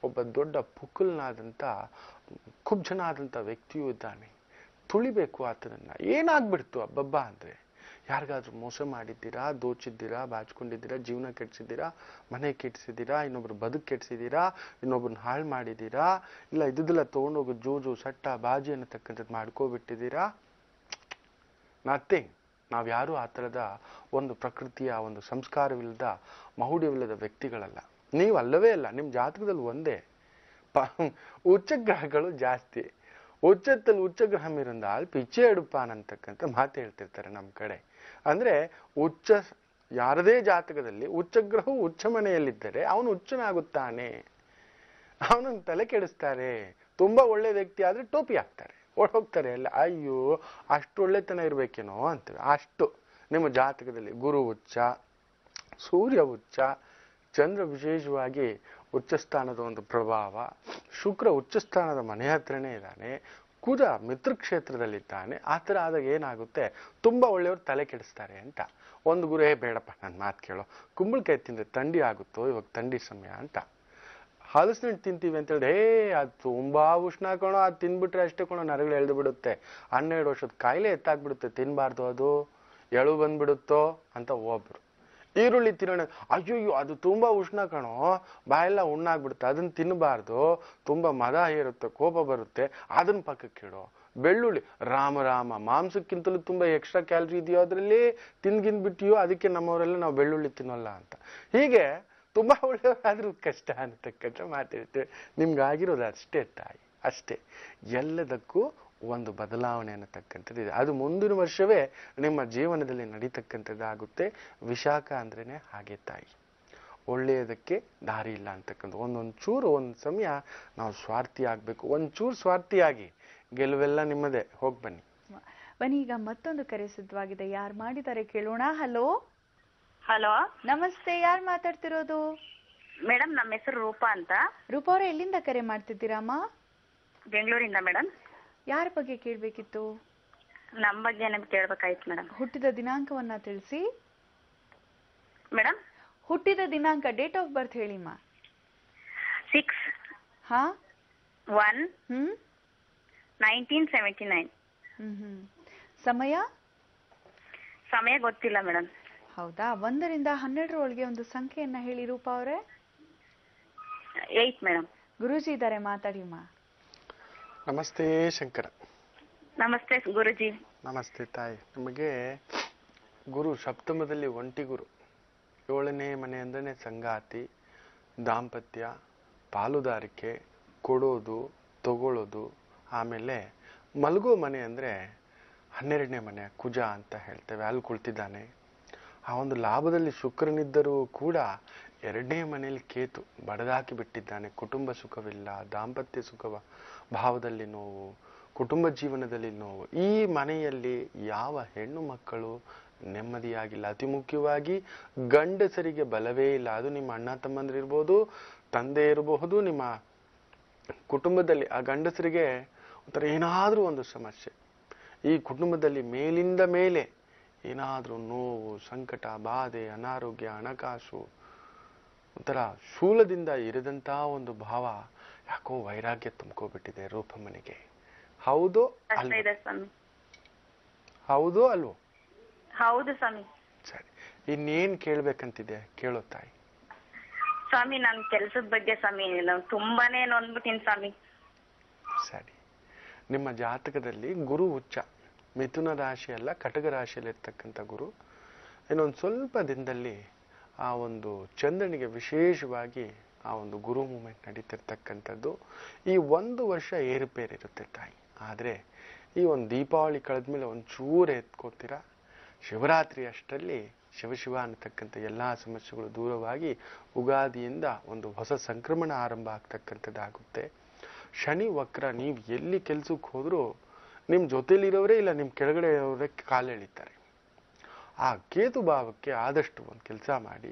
ಒಬ್ಬ ದೊಡ್ಡ ಪುಕ್ಕಲ್ನಾದಂಥ ಕುಬ್ಜನಾದಂಥ ವ್ಯಕ್ತಿಯೂ ಇದ್ದಾನೆ. ತುಳಿಬೇಕು ಆತನನ್ನ. ಏನಾಗ್ಬಿಡ್ತು ಅಬ್ಬಬ್ಬ ಅಂದ್ರೆ? ಯಾರಿಗಾದ್ರೂ ಮೋಸ ಮಾಡಿದ್ದೀರಾ, ದೋಚಿದ್ದೀರಾ, ಬಾಚ್ಕೊಂಡಿದ್ದೀರಾ, ಜೀವನ ಕೆಡ್ಸಿದ್ದೀರಾ, ಮನೆ ಕೆಡ್ಸಿದ್ದೀರಾ, ಇನ್ನೊಬ್ರು ಬದುಕು ಕೆಡ್ಸಿದ್ದೀರಾ, ಇನ್ನೊಬ್ರನ್ನ ಹಾಳು ಮಾಡಿದ್ದೀರಾ, ಇಲ್ಲ ಇದ್ದಿದ್ದೆಲ್ಲ ತೊಗೊಂಡೋಗಿ ಜೂಜು ಸಟ್ಟ ಬಾಜಿ ಅನ್ನತಕ್ಕಂಥದ್ದು ಮಾಡ್ಕೋಬಿಟ್ಟಿದ್ದೀರಾ? ನಥಿಂಗ್. ನಾವ್ಯಾರು ಆ ಥರದ ಒಂದು ಪ್ರಕೃತಿಯ ಒಂದು ಸಂಸ್ಕಾರವಿಲ್ಲದ, ಮಹುಡ್ಯವಿಲ್ಲದ ವ್ಯಕ್ತಿಗಳಲ್ಲ. ನೀವು ಅಲ್ಲವೇ ಅಲ್ಲ. ನಿಮ್ಮ ಜಾತಕದಲ್ಲಿ ಒಂದೇ ಉಚ್ಚಗ್ರಹಗಳು ಜಾಸ್ತಿ. ಉಚ್ಚತ್ತಲ್ಲಿ ಉಚ್ಚಗ್ರಹಂ ಇರಂದಾಲ್ ಪಿಚ್ಚೆ ಅಡುಪಾನ್ ಅಂತಕ್ಕಂಥ ಮಾತು ಹೇಳ್ತಿರ್ತಾರೆ ನಮ್ಮ ಕಡೆ. ಅಂದ್ರೆ ಉಚ್ಚ ಯಾರದೇ ಜಾತಕದಲ್ಲಿ ಉಚ್ಚಗ್ರಹವು ಉಚ್ಚ ಮನೆಯಲ್ಲಿದ್ದರೆ ಅವನು ಹುಚ್ಚನಾಗುತ್ತಾನೆ, ಅವನನ್ನು ತಲೆ ಕೆಡಿಸ್ತಾರೆ. ತುಂಬಾ ಒಳ್ಳೆ ವ್ಯಕ್ತಿ ಆದ್ರೆ ಟೋಪಿ ಹಾಕ್ತಾರೆ, ಓಡೋಗ್ತಾರೆ ಎಲ್ಲ. ಅಯ್ಯೋ, ಅಷ್ಟು ಒಳ್ಳೆತನ ಇರ್ಬೇಕೇನೋ ಅಂತೀವಿ. ಅಷ್ಟು ನಿಮ್ಮ ಜಾತಕದಲ್ಲಿ ಗುರು ಉಚ್ಚ, ಸೂರ್ಯ ಉಚ್ಚ, ಚಂದ್ರ ವಿಶೇಷವಾಗಿ ಉಚ್ಚಸ್ಥಾನದ ಒಂದು ಪ್ರಭಾವ, ಶುಕ್ರ ಉಚ್ಚಸ್ಥಾನದ ಮನೆ ಹತ್ರನೇ ಇದ್ದಾನೆ, ಕುಜ ಮಿತ್ರಕ್ಷೇತ್ರದಲ್ಲಿದ್ದಾನೆ. ಆ ಥರ ಆದಾಗ ಏನಾಗುತ್ತೆ, ತುಂಬಾ ಒಳ್ಳೆಯವರು ತಲೆ ಕೆಡಿಸ್ತಾರೆ ಅಂತ. ಒಂದು ಗುರು, ಬೇಡಪ್ಪ ನನ್ನ ಮಾತು ಕೇಳೋ, ಕುಂಬಳಕಾಯಿ ತಿಂದ್ರೆ ಥಂಡಿ ಆಗುತ್ತೋ, ಇವಾಗ ಥಂಡಿ ಸಮಯ ಅಂತ. ಹಲಸಿನಣ್ಣು ತಿಂತೀವಿ ಅಂತ ಹೇಳಿ, ಅದು ತುಂಬಾ ಉಷ್ಣ ಕಣೋ, ಅದು ತಿನ್ಬಿಟ್ರೆ ಅಷ್ಟೇ ಕಣೋ, ನರಗಳು ಎಳ್ದು ಬಿಡುತ್ತೆ, 12 ವರ್ಷದ ಕಾಯಿಲೆ ಎತ್ತಾಕ್ಬಿಡುತ್ತೆ, ತಿನ್ಬಾರ್ದು ಅದು. ಎಳು ಬಂದ್ಬಿಡುತ್ತೋ ಅಂತ ಒಬ್ರು. ಈರುಳ್ಳಿ ತಿನ್ನೋಣ, ಅಯ್ಯೋ ಅದು ತುಂಬಾ ಉಷ್ಣ ಕಣೋ, ಬಾಯೆಲ್ಲ ಉಣ್ಣಾಗ್ಬಿಡುತ್ತೆ, ಅದನ್ನ ತಿನ್ನಬಾರ್ದು, ತುಂಬಾ ಮದ ಏರುತ್ತೆ, ಕೋಪ ಬರುತ್ತೆ, ಅದನ್ನ ಪಕ್ಕಕ್ಕೆ ಇಡೋ. ಬೆಳ್ಳುಳ್ಳಿ, ರಾಮ ಮಾಂಸಕ್ಕಿಂತಲೂ ತುಂಬಾ ಎಕ್ಸ್ಟ್ರಾ ಕ್ಯಾಲರಿ ಇದೆಯೋ ಅದ್ರಲ್ಲಿ, ತಿಂದ್ಗಿನ್ಬಿಟ್ಟಿಯೋ, ಅದಕ್ಕೆ ನಮ್ಮವರೆಲ್ಲ ನಾವು ಬೆಳ್ಳುಳ್ಳಿ ತಿನ್ನೋಲ್ಲ ಅಂತ. ಹೀಗೆ ತುಂಬಾ ಒಳ್ಳೆಯವ್ರಾದ್ರೂ ಕಷ್ಟ ಅನ್ನತಕ್ಕಂಥ ಮಾತಿರುತ್ತೆ. ನಿಮ್ಗಾಗಿರೋದು ಅಷ್ಟೇ ತಾಯಿ, ಅಷ್ಟೇ. ಎಲ್ಲದಕ್ಕೂ ಒಂದು ಬದಲಾವಣೆ ಅನ್ನತಕ್ಕಂಥದ್ದು ಇದೆ. ಅದು ಮುಂದಿನ ವರ್ಷವೇ ನಿಮ್ಮ ಜೀವನದಲ್ಲಿ ನಡೀತಕ್ಕಂಥದ್ದಾಗುತ್ತೆ. ವಿಶಾಖ ಅಂದ್ರೇನೆ ಹಾಗೆ ತಾಯಿ, ಒಳ್ಳೆಯದಕ್ಕೆ ದಾರಿ ಇಲ್ಲ ಅಂತಕ್ಕಂಥ. ಒಂದೊಂಚೂರು ಒಂದು ಸಮಯ ನಾವು ಸ್ವಾರ್ಥಿ ಆಗ್ಬೇಕು. ಒಂಚೂರು ಸ್ವಾರ್ಥಿಯಾಗಿ ಗೆಲುವೆಲ್ಲ ನಿಮ್ಮದೇ. ಹೋಗಿ ಬನ್ನಿ. ಬನ್ನಿ, ಈಗ ಮತ್ತೊಂದು ಕರೆ ಸಿದ್ಧವಾಗಿದೆ. ಯಾರು ಮಾಡಿದ್ದಾರೆ ಕೇಳೋಣ. ಹಲೋ ಹಲೋ, ನಮಸ್ತೆ, ಯಾರು ಮಾತಾಡ್ತಿರೋದು? ಮೇಡಮ್ ನಮ್ಮ ಹೆಸರು ರೂಪಾ ಅಂತ. ರೂಪಾ ಅವರೇ, ಎಲ್ಲಿಂದ ಕರೆ ಮಾಡ್ತಿದ್ದೀರಮ್ಮ? ಬೆಂಗಳೂರಿಂದ ಮೇಡಮ್. ಯಾರ ಬಗ್ಗೆ ಕೇಳ್ಬೇಕಿತ್ತು? ನಮ್ಮ ಬಗ್ಗೆ ನಮ್ಗೆ ಕೇಳ್ಬೇಕಾಯ್ತು ಮೇಡಮ್. ಹುಟ್ಟಿದ ದಿನಾಂಕವನ್ನ ತಿಳಿಸಿ ಮೇಡಮ್. ಹುಟ್ಟಿದ ದಿನಾಂಕ, ಡೇಟ್ ಆಫ್ ಬರ್ತ್ ಹೇಳಿಮ್ಮ. 6/1/1979. ಸಮಯ ಸಮಯ ಗೊತ್ತಿಲ್ಲ ಮೇಡಮ್. ಹೌದಾ? 1ರಿಂದ 12 ಒಳಗೆ ಒಂದು ಸಂಖ್ಯೆಯನ್ನ ಹೇಳಿ ರೂಪಾ ಅವರೇ. 8 ಮೇಡಮ್. ಗುರೂಜಿ ಇದ್ದಾರೆ, ಮಾತಾಡಿಮ್ಮ. ನಮಸ್ತೆ ಶಂಕರ. ನಮಸ್ತೆ ಗುರುಜಿ. ನಮಸ್ತೆ ತಾಯಿ. ನಮಗೆ ಗುರು ಸಪ್ತಮದಲ್ಲಿ ಒಂಟಿ ಗುರು. 7ನೇ ಮನೆ ಅಂದ್ರೆ ಸಂಗಾತಿ, ದಾಂಪತ್ಯ, ಪಾಲುದಾರಿಕೆ, ಕೊಡೋದು ತಗೊಳ್ಳೋದು. ಆಮೇಲೆ ಮಲಗೋ ಮನೆ ಅಂದ್ರೆ 12ನೇ ಮನೆ, ಕುಜ ಅಂತ ಹೇಳ್ತೇವೆ. ಅಲ್ಲಿ ಕುಳಿತಿದ್ದಾನೆ. ಆ ಒಂದು ಲಾಭದಲ್ಲಿ ಶುಕ್ರನಿದ್ದರೂ ಕೂಡ 2ನೇ ಮನೆಯಲ್ಲಿ ಕೇತು ಬಡದಾಕಿ ಬಿಟ್ಟಿದ್ದಾನೆ. ಕುಟುಂಬ ಸುಖವಿಲ್ಲ, ದಾಂಪತ್ಯ ಸುಖ ಭಾವದಲ್ಲಿ ನೋವು, ಕುಟುಂಬ ಜೀವನದಲ್ಲಿ ನೋವು. ಈ ಮನೆಯಲ್ಲಿ ಯಾವ ಹೆಣ್ಣು ಮಕ್ಕಳು ನೆಮ್ಮದಿಯಾಗಿಲ್ಲ. ಅತಿ ಮುಖ್ಯವಾಗಿ ಗಂಡಸರಿಗೆ ಬಲವೇ ಇಲ್ಲ. ಅದು ನಿಮ್ಮ ಅಣ್ಣ ತಮ್ಮಂದಿರಿರ್ಬೋದು, ತಂದೆ ಇರಬಹುದು, ನಿಮ್ಮ ಕುಟುಂಬದಲ್ಲಿ ಆ ಗಂಡಸರಿಗೆ ಒಂಥರ ಏನಾದ್ರೂ ಒಂದು ಸಮಸ್ಯೆ. ಈ ಕುಟುಂಬದಲ್ಲಿ ಮೇಲಿಂದ ಮೇಲೆ ಏನಾದ್ರೂ ನೋವು, ಸಂಕಟ, ಬಾಧೆ, ಅನಾರೋಗ್ಯ, ಹಣಕಾಸು, ಒಂಥರ ಶೂಲದಿಂದ ಇರದಂತ ಒಂದು ಭಾವ, ಯಾಕೋ ವೈರಾಗ್ಯ ತುಂಬ್ಕೋಬಿಟ್ಟಿದೆ ರೂಪಮ್ಮನಿಗೆ. ಹೌದು ಹೌದು ಅಲ್ವೋ? ಹೌದು ಸ್ವಾಮಿ. ಸರಿ, ಇನ್ನೇನ್ ಕೇಳ್ಬೇಕಂತಿದೆ ಕೇಳೋ ತಾಯಿ. ಸ್ವಾಮಿ, ನನ್ ಕೆಲ್ಸದ ಬಗ್ಗೆ ಸ್ವಾಮಿ ತುಂಬಾನೇ ನೊಂದ್ಬಿಟ್ಟಿನಿ ಸ್ವಾಮಿ. ಸರಿ, ನಿಮ್ಮ ಜಾತಕದಲ್ಲಿ ಗುರು ಉಚ್ಚ, ಮಿಥುನ ರಾಶಿ ಅಲ್ಲ ಕಟಕ ರಾಶಿಯಲ್ಲಿ ಇರ್ತಕ್ಕಂಥ ಗುರು. ಇನ್ನೊಂದು ಸ್ವಲ್ಪ ದಿನದಲ್ಲಿ ಆ ಒಂದು ಚಂದ್ರನಿಗೆ ವಿಶೇಷವಾಗಿ ಆ ಒಂದು ಗುರು ಮೂಮೆಂಟ್ ನಡೀತಿರ್ತಕ್ಕಂಥದ್ದು. ಈ 1 ವರ್ಷ ಏರುಪೇರಿರುತ್ತೆ ತಾಯಿ. ಆದ್ರೆ ಈ ಒಂದು ದೀಪಾವಳಿ ಕಳೆದ್ಮೇಲೆ ಒಂಚೂರು ಎತ್ಕೋತೀರಾ. ಶಿವರಾತ್ರಿ ಅಷ್ಟರಲ್ಲಿ ಶಿವ ಅನ್ನತಕ್ಕಂಥ ಎಲ್ಲಾ ಸಮಸ್ಯೆಗಳು ದೂರವಾಗಿ ಉಗಾದಿಯಿಂದ ಒಂದು ಹೊಸ ಸಂಕ್ರಮಣ ಆರಂಭ ಆಗ್ತಕ್ಕಂಥದ್ದಾಗುತ್ತೆ. ಶನಿ ವಕ್ರ, ನೀವು ಎಲ್ಲಿ ಕೆಲ್ಸಕ್ಕೆ ಹೋದ್ರೂ ನಿಮ್ ಜೊತೆಲಿರೋರೇ ಇಲ್ಲ, ನಿಮ್ ಕೆಳಗಡೆ ಇರೋರೇ ಕಾಲೆಳಿತಾರೆ. ಆ ಕೇತು ಭಾವಕ್ಕೆ ಆದಷ್ಟು ಒಂದು ಕೆಲಸ ಮಾಡಿ,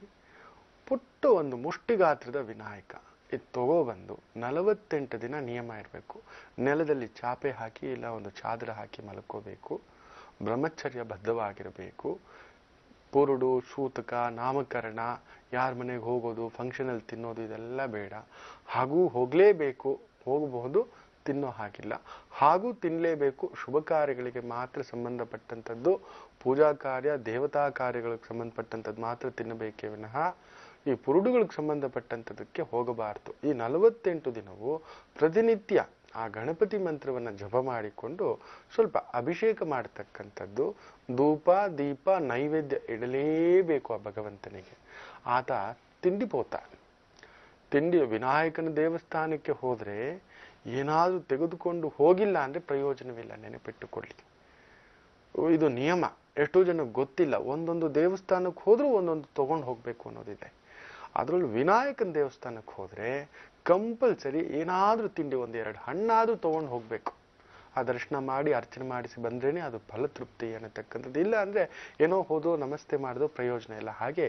ಪುಟ್ಟ ಒಂದು ಮುಷ್ಟಿಗಾತ್ರದ ವಿನಾಯಕ ಇದು ತಗೋಬಂದು 48 ದಿನ ನಿಯಮ ಇರಬೇಕು. ನೆಲದಲ್ಲಿ ಚಾಪೆ ಹಾಕಿ ಇಲ್ಲ ಒಂದು ಚಾದರ ಹಾಕಿ ಮಲ್ಕೋಬೇಕು. ಬ್ರಹ್ಮಚರ್ಯ ಬದ್ಧವಾಗಿರಬೇಕು. ಪುರುಡು, ಸೂತಕ, ನಾಮಕರಣ, ಯಾರ ಮನೆಗೆ ಹೋಗೋದು, ಫಂಕ್ಷನಲ್ಲಿ ತಿನ್ನೋದು ಇದೆಲ್ಲ ಬೇಡ. ಹಾಗೂ ಹೋಗ್ಲೇಬೇಕು, ಹೋಗಬಹುದು, ತಿನ್ನೋ ಹಾಗಿಲ್ಲ. ಹಾಗೂ ತಿನ್ನಲೇಬೇಕು. ಶುಭ ಕಾರ್ಯಗಳಿಗೆ ಮಾತ್ರ ಸಂಬಂಧಪಟ್ಟಂಥದ್ದು, ಪೂಜಾ ಕಾರ್ಯ, ದೇವತಾ ಕಾರ್ಯಗಳಿಗೆ ಸಂಬಂಧಪಟ್ಟಂಥದ್ದು ಮಾತ್ರ ತಿನ್ನಬೇಕೇ ವಿನಃ ಈ ಪುರುಡುಗಳಿಗೆ ಸಂಬಂಧಪಟ್ಟಂಥದಕ್ಕೆ ಹೋಗಬಾರದು. ಈ 48 ದಿನವೂ ಪ್ರತಿನಿತ್ಯ ಆ ಗಣಪತಿ ಮಂತ್ರವನ್ನ ಜಪ ಮಾಡಿಕೊಂಡು ಸ್ವಲ್ಪ ಅಭಿಷೇಕ ಮಾಡತಕ್ಕಂಥದ್ದು. ಧೂಪ ದೀಪ ನೈವೇದ್ಯ ಇಡಲೇಬೇಕು ಆ ಭಗವಂತನಿಗೆ. ಆತ ತಿಂಡಿ ಪೋತ. ತಿಂಡಿ ವಿನಾಯಕನ ದೇವಸ್ಥಾನಕ್ಕೆ ಹೋದ್ರೆ ಏನಾದ್ರೂ ತೆಗೆದುಕೊಂಡು ಹೋಗಿಲ್ಲ ಅಂದ್ರೆ ಪ್ರಯೋಜನವಿಲ್ಲ, ನೆನಪಿಟ್ಟುಕೊಳ್ಳಿ. ಇದು ನಿಯಮ. ಎಷ್ಟೋ ಜನಕ್ಕೆ ಗೊತ್ತಿಲ್ಲ. ಒಂದೊಂದು ದೇವಸ್ಥಾನಕ್ಕೆ ಹೋದ್ರೂ ಒಂದೊಂದು ತಗೊಂಡು ಹೋಗ್ಬೇಕು ಅನ್ನೋದಿದೆ. ಅದ್ರಲ್ಲೂ ವಿನಾಯಕನ ದೇವಸ್ಥಾನಕ್ಕೆ ಹೋದ್ರೆ ಕಂಪಲ್ಸರಿ ಏನಾದ್ರೂ ತಿಂಡಿ, 1-2 ಹಣ್ಣಾದ್ರೂ ತಗೊಂಡು ಹೋಗ್ಬೇಕು. ಆ ದರ್ಶನ ಮಾಡಿ ಅರ್ಚನೆ ಮಾಡಿಸಿ ಬಂದ್ರೇನೆ ಅದು ಫಲತೃಪ್ತಿ ಅನ್ನತಕ್ಕಂಥದ್ದು. ಇಲ್ಲ ಅಂದ್ರೆ ಏನೋ ಹೋದೋ ನಮಸ್ತೆ ಮಾಡಿದೋ ಪ್ರಯೋಜನ ಇಲ್ಲ. ಹಾಗೆ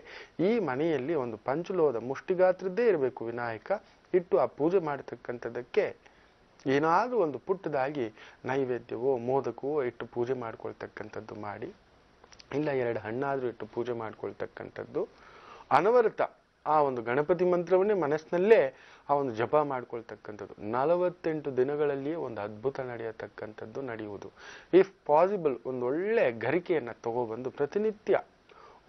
ಈ ಮನೆಯಲ್ಲಿ ಒಂದು ಪಂಚಲೋಹದ ಮುಷ್ಟಿಗಾತ್ರದ್ದೇ ಇರಬೇಕು ವಿನಾಯಕ. ಇಟ್ಟು ಆ ಪೂಜೆ ಮಾಡತಕ್ಕಂಥದ್ದಕ್ಕೆ ಏನಾದ್ರೂ ಒಂದು ಪುಟ್ಟದಾಗಿ ನೈವೇದ್ಯವೋ ಮೋದಕವೋ ಇಟ್ಟು ಪೂಜೆ ಮಾಡ್ಕೊಳ್ತಕ್ಕಂಥದ್ದು ಮಾಡಿ. ಇಲ್ಲ 2 ಹಣ್ಣಾದ್ರೂ ಇಟ್ಟು ಪೂಜೆ ಮಾಡ್ಕೊಳ್ತಕ್ಕಂಥದ್ದು. ಅನವರತ ಆ ಒಂದು ಗಣಪತಿ ಮಂತ್ರವನ್ನೇ ಮನಸ್ಸಿನಲ್ಲೇ ಆ ಒಂದು ಜಪ ಮಾಡ್ಕೊಳ್ತಕ್ಕಂಥದ್ದು 48 ದಿನಗಳಲ್ಲಿಯೇ ಒಂದು ಅದ್ಭುತ ನಡೆಯತಕ್ಕಂಥದ್ದು ನಡೆಯುವುದು. ಇಫ್ ಪಾಸಿಬಲ್ ಒಂದು ಒಳ್ಳೆ ಗರಿಕೆಯನ್ನ ತಗೊಬಂದು ಪ್ರತಿನಿತ್ಯ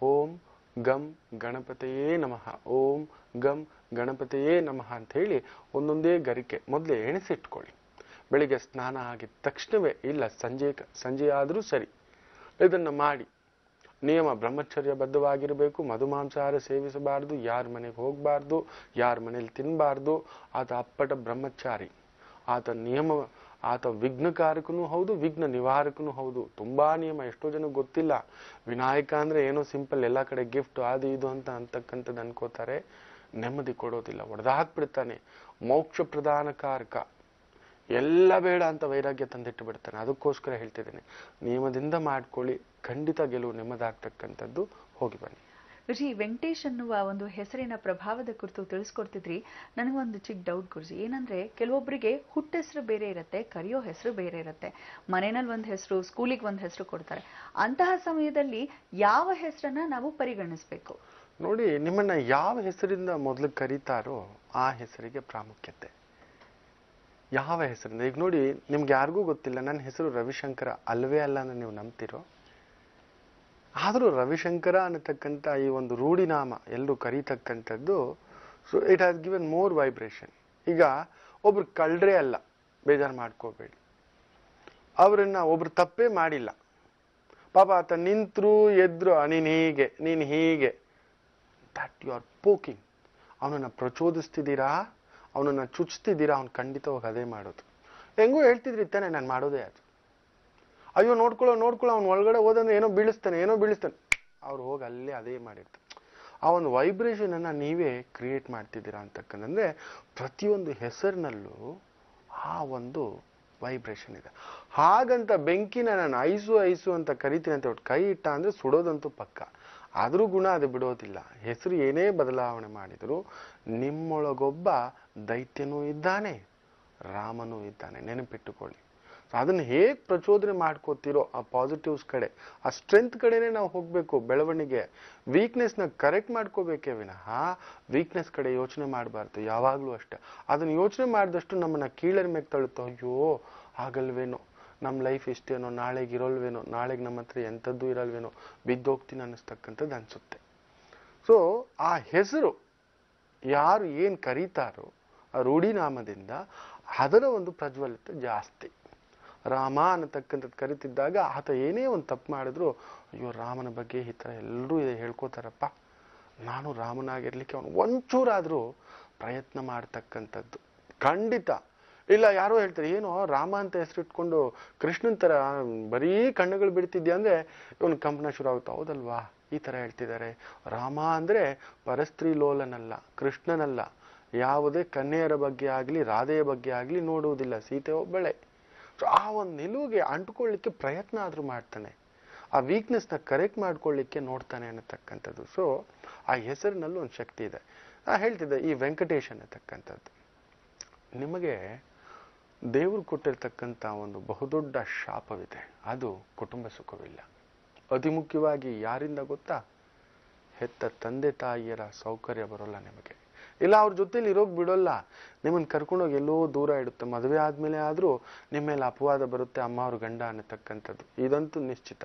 ಓಂ ಗಂ ಗಣಪತಿಯೇ ನಮಃ, ಓಂ ಗಂ ಗಣಪತಿಯೇ ನಮಃ ಅಂತ ಹೇಳಿ ಒಂದೊಂದೇ ಗರಿಕೆ ಮೊದಲೇ ಎಣಿಸಿಟ್ಕೊಳ್ಳಿ. ಬೆಳಿಗ್ಗೆ ಸ್ನಾನ ಆಗಿದ ತಕ್ಷಣವೇ, ಇಲ್ಲ ಸಂಜೆ ಆದರೂ ಸರಿ, ಇದನ್ನ ಮಾಡಿ. ನಿಯಮ ಬ್ರಹ್ಮಚರ್ಯಬದ್ಧವಾಗಿರಬೇಕು. ಮಧುಮಾಂಸಾಹಾರ ಸೇವಿಸಬಾರ್ದು, ಯಾರ ಮನೆಗೆ ಹೋಗಬಾರ್ದು, ಯಾರ ಮನೇಲಿ ತಿನ್ನಬಾರ್ದು. ಆತ ಅಪ್ಪಟ ಬ್ರಹ್ಮಚಾರಿ. ಆತ ವಿಘ್ನಕಾರಕನೂ ಹೌದು, ವಿಘ್ನ ನಿವಾರಕನೂ ಹೌದು. ತುಂಬಾ ನಿಯಮ, ಎಷ್ಟೋ ಜನ ಗೊತ್ತಿಲ್ಲ. ವಿನಾಯಕ ಅಂದ್ರೆ ಏನೋ ಸಿಂಪಲ್, ಎಲ್ಲಾ ಕಡೆ ಗಿಫ್ಟ್ ಅದು ಇದು ಅಂತ ಅಂತಕ್ಕಂಥದ್ದು ಅನ್ಕೋತಾರೆ. ನೆಮ್ಮದಿ ಕೊಡೋದಿಲ್ಲ, ಒಡೆದಾಕ್ಬಿಡ್ತಾನೆ. ಮೋಕ್ಷ ಪ್ರಧಾನಕಾರಕ, ಎಲ್ಲ ಬೇಡ ಅಂತ ವೈರಾಗ್ಯ ತಂದಿಟ್ಟು ಬಿಡ್ತಾನೆ. ಅದಕ್ಕೋಸ್ಕರ ಹೇಳ್ತಿದ್ದೇನೆ, ನಿಯಮದಿಂದ ಮಾಡ್ಕೊಳ್ಳಿ, ಖಂಡಿತ ಗೆಲುವು ನಿಮ್ಮದಾಗ್ತಕ್ಕಂಥದ್ದು. ಹೋಗಿ ಬನ್ನಿ. ಗುರುಜಿ, ವೆಂಕಟೇಶ್ ಅನ್ನುವ ಒಂದು ಹೆಸರಿನ ಪ್ರಭಾವದ ಕುರಿತು ತಿಳಿಸ್ಕೊಡ್ತಿದ್ರಿ. ನನಗೊಂದು ಚಿಕ್ಕ ಡೌಟ್ ಗುರುಜಿ, ಏನಂದ್ರೆ ಕೆಲವೊಬ್ಬರಿಗೆ ಹುಟ್ಟೆಸರು ಬೇರೆ ಇರುತ್ತೆ, ಕರೆಯೋ ಹೆಸರು ಬೇರೆ ಇರುತ್ತೆ. ಮನೆಯಲ್ಲಿ ಒಂದು ಹೆಸರು, ಸ್ಕೂಲಿಗೆ ಒಂದು ಹೆಸರು ಕೊಡ್ತಾರೆ. ಅಂತಹ ಸಮಯದಲ್ಲಿ ಯಾವ ಹೆಸರನ್ನ ನಾವು ಪರಿಗಣಿಸ್ಬೇಕು? ನೋಡಿ, ನಿಮ್ಮನ್ನ ಯಾವ ಹೆಸರಿಂದ ಮೊದಲು ಕರೀತಾರೋ ಆ ಹೆಸರಿಗೆ ಪ್ರಾಮುಖ್ಯತೆ. ಯಾವ ಹೆಸರಿಂದ, ಈಗ ನೋಡಿ, ನಿಮ್ಗೆ ಯಾರಿಗೂ ಗೊತ್ತಿಲ್ಲ ನನ್ನ ಹೆಸರು ರವಿಶಂಕರ ಅಲ್ವೇ ಅಲ್ಲ ಅಂತ ನೀವು ನಂಬ್ತಿರೋ? ಆದರೂ ರವಿಶಂಕರ ಅನ್ನತಕ್ಕಂಥ ಈ ಒಂದು ರೂಢಿನಾಮ ಎಲ್ಲರೂ ಕರೀತಕ್ಕಂಥದ್ದು, so it has given more vibration. ಈಗ ಒಬ್ರು ಕಳ್ರೆ ಅಲ್ಲ, ಬೇಜಾರು ಮಾಡ್ಕೋಬೇಡಿ. ಅವರನ್ನ ಒಬ್ರು ತಪ್ಪೇ ಮಾಡಿಲ್ಲ, ಪಾಪ ಆತ ನಿಂತ್ರು ಎದ್ರು, ನೀನು ಹೀಗೆ ದಟ್ ಯು ಆರ್ ಪೋಕಿಂಗ್. ಅವನನ್ನ ಪ್ರಚೋದಿಸ್ತಿದ್ದೀರಾ, ಅವನನ್ನ ಚುಚ್ತಿದ್ದೀರಾ, ಅವ್ನು ಖಂಡಿತವಾಗಿ ಅದೇ ಮಾಡೋದು. ಹೆಂಗೂ ಹೇಳ್ತಿದ್ರಿ ತಾನೆ, ನಾನು ಮಾಡೋದೇ ಅದು. ಅಯ್ಯೋ ನೋಡ್ಕೊಳ್ಳೋ ಅವ್ನು ಒಳಗಡೆ ಹೋದಂದ್ರೆ ಏನೋ ಬೀಳಿಸ್ತಾನೆ. ಅವ್ರು ಹೋಗಿ ಅಲ್ಲೇ ಅದೇ ಮಾಡಿರ್ತಾರೆ. ಆ ಒಂದು ವೈಬ್ರೇಷನ್ ಅನ್ನ ನೀವೇ ಕ್ರಿಯೇಟ್ ಮಾಡ್ತಿದ್ದೀರಾ ಅಂತಕ್ಕಂದ್ರೆ, ಪ್ರತಿಯೊಂದು ಹೆಸರಿನಲ್ಲೂ ಆ ಒಂದು ವೈಬ್ರೇಷನ್ ಇದೆ. ಹಾಗಂತ ಬೆಂಕಿನ ನಾನು ಐಸು ಅಂತ ಕರಿತೀನಿ ಅಂತ ಕೈ ಇಟ್ಟ ಅಂದ್ರೆ ಸುಡೋದಂತೂ ಪಕ್ಕ. ಆದ್ರೂ ಗುಣ ಅದು ಬಿಡೋದಿಲ್ಲ. ಹೆಸರು ಏನೇ ಬದಲಾವಣೆ ಮಾಡಿದ್ರು ನಿಮ್ಮೊಳಗೊಬ್ಬ ದೈತ್ಯನೂ ಇದ್ದಾನೆ, ರಾಮನೂ ಇದ್ದಾನೆ, ನೆನಪಿಟ್ಟುಕೊಳ್ಳಿ. ಅದನ್ನ ಹೇಗೆ ಪ್ರಚೋದನೆ ಮಾಡ್ಕೋತಿರೋ ಆ ಪಾಸಿಟಿವ್ಸ್ ಕಡೆ, ಆ ಸ್ಟ್ರೆಂತ್ ಕಡೆನೆ ನಾವು ಹೋಗ್ಬೇಕು. ಬೆಳವಣಿಗೆ ವೀಕ್ನೆಸ್ನ ಕರೆಕ್ಟ್ ಮಾಡ್ಕೋಬೇಕೇ ವಿನಃ ವೀಕ್ನೆಸ್ ಕಡೆ ಯೋಚನೆ ಮಾಡಬಾರ್ದು ಯಾವಾಗ್ಲೂ ಅಷ್ಟೇ. ಅದನ್ನ ಯೋಚನೆ ಮಾಡಿದಷ್ಟು ನಮ್ಮನ್ನ ಕೀಳರ ಮೇಲೆ ತಳ್ಳುತ್ತೋ, ಅಯ್ಯೋ ಆಗಲ್ವೇನೋ, ನಮ್ಮ ಲೈಫ್ ಇಷ್ಟೇನೋ, ನಾಳೆಗೆ ಇರೋಲ್ವೇನೋ, ನಾಳೆಗೆ ನಮ್ಮ ಹತ್ರ ಎಂಥದ್ದು ಇರಲ್ವೇನೋ, ಬಿದ್ದೋಗ್ತೀನಿ ಅನ್ನಿಸ್ತಕ್ಕಂಥದ್ದು ಅನ್ಸುತ್ತೆ. ಸೊ ಆ ಹೆಸರು ಯಾರು ಏನ್ ಕರೀತಾರೋ ಆ ರೂಢಿನಾಮದಿಂದ ಅದರ ಒಂದು ಪ್ರಜ್ವಲಿತ ಜಾಸ್ತಿ. ರಾಮ ಅನ್ನತಕ್ಕಂಥದ್ದು ಕರಿತಿದ್ದಾಗ ಆತ ಏನೇ ಒಂದು ತಪ್ಪು ಮಾಡಿದ್ರು, ಅಯ್ಯೋ ರಾಮನ ಬಗ್ಗೆ ಈ ಥರ ಎಲ್ಲರೂ ಹೇಳ್ಕೋತಾರಪ್ಪ, ನಾನು ರಾಮನಾಗಿರ್ಲಿಕ್ಕೆ ಅವನು ಒಂಚೂರಾದ್ರೂ ಪ್ರಯತ್ನ ಮಾಡ್ತಕ್ಕಂಥದ್ದು ಖಂಡಿತ ಇಲ್ಲ. ಯಾರೋ ಹೇಳ್ತಾರೆ, ಏನೋ ರಾಮ ಅಂತ ಹೆಸರಿಟ್ಕೊಂಡು ಕೃಷ್ಣನ್ ತರ ಬರೀ ಕಣ್ಣುಗಳು ಬಿಡ್ತಿದ್ಯಾ ಅಂದ್ರೆ ಇವನು ಕಂಪನ ಶುರು ಆಗುತ್ತೆ. ಹೌದಲ್ವಾ? ಈ ತರ ಹೇಳ್ತಿದ್ದಾರೆ. ರಾಮ ಅಂದ್ರೆ ಪರಸ್ತ್ರೀ ಲೋಲನಲ್ಲ, ಕೃಷ್ಣನಲ್ಲ, ಯಾವುದೇ ಕನ್ಯೆಯರ ಬಗ್ಗೆ ಆಗ್ಲಿ ರಾಧೆಯ ಬಗ್ಗೆ ಆಗ್ಲಿ ನೋಡುವುದಿಲ್ಲ, ಸೀತೆ ಒಬ್ಬಳೆ. ಆ ಒಂದು ನಿಲುವಿಗೆ ಅಂಟ್ಕೊಳ್ಳಿಕ್ಕೆ ಪ್ರಯತ್ನ ಆದ್ರೂ ಮಾಡ್ತಾನೆ, ಆ ವೀಕ್ನೆಸ್ನ ಕರೆಕ್ಟ್ ಮಾಡ್ಕೊಳ್ಳಿಕ್ಕೆ ನೋಡ್ತಾನೆ ಅನ್ನತಕ್ಕಂಥದ್ದು. ಸೊ ಆ ಹೆಸರಿನಲ್ಲೂ ಒಂದು ಶಕ್ತಿ ಇದೆ. ನಾ ಹೇಳ್ತಿದ್ದೆ, ಈ ವೆಂಕಟೇಶ್ ಅನ್ನತಕ್ಕಂಥದ್ದು ನಿಮಗೆ ದೇವರು ಕೊಟ್ಟಿರ್ತಕ್ಕಂಥ ಒಂದು ಬಹುದೊಡ್ಡ ಶಾಪವಿದೆ. ಅದು ಕುಟುಂಬ ಸುಖವಿಲ್ಲ. ಅತಿ ಮುಖ್ಯವಾಗಿ ಯಾರಿಂದ ಗೊತ್ತಾ? ಹೆತ್ತ ತಂದೆ ತಾಯಿಯರ ಸೌಕರ್ಯ ಬರೋಲ್ಲ ನಿಮಗೆ, ಇಲ್ಲ ಅವ್ರ ಜೊತೆಲಿ ಇರೋಕ್ ಬಿಡೋಲ್ಲ, ನಿಮ್ಮನ್ನ ಕರ್ಕೊಂಡೋಗಿ ಎಲ್ಲೋ ದೂರ ಇಡುತ್ತೆ. ಮದುವೆ ಆದ್ಮೇಲೆ ಆದ್ರೂ ನಿಮ್ಮ ಮೇಲೆ ಅಪವಾದ ಬರುತ್ತೆ, ಅಮ್ಮ ಅವ್ರ ಗಂಡ ಅನ್ನತಕ್ಕಂಥದ್ದು, ಇದಂತೂ ನಿಶ್ಚಿತ.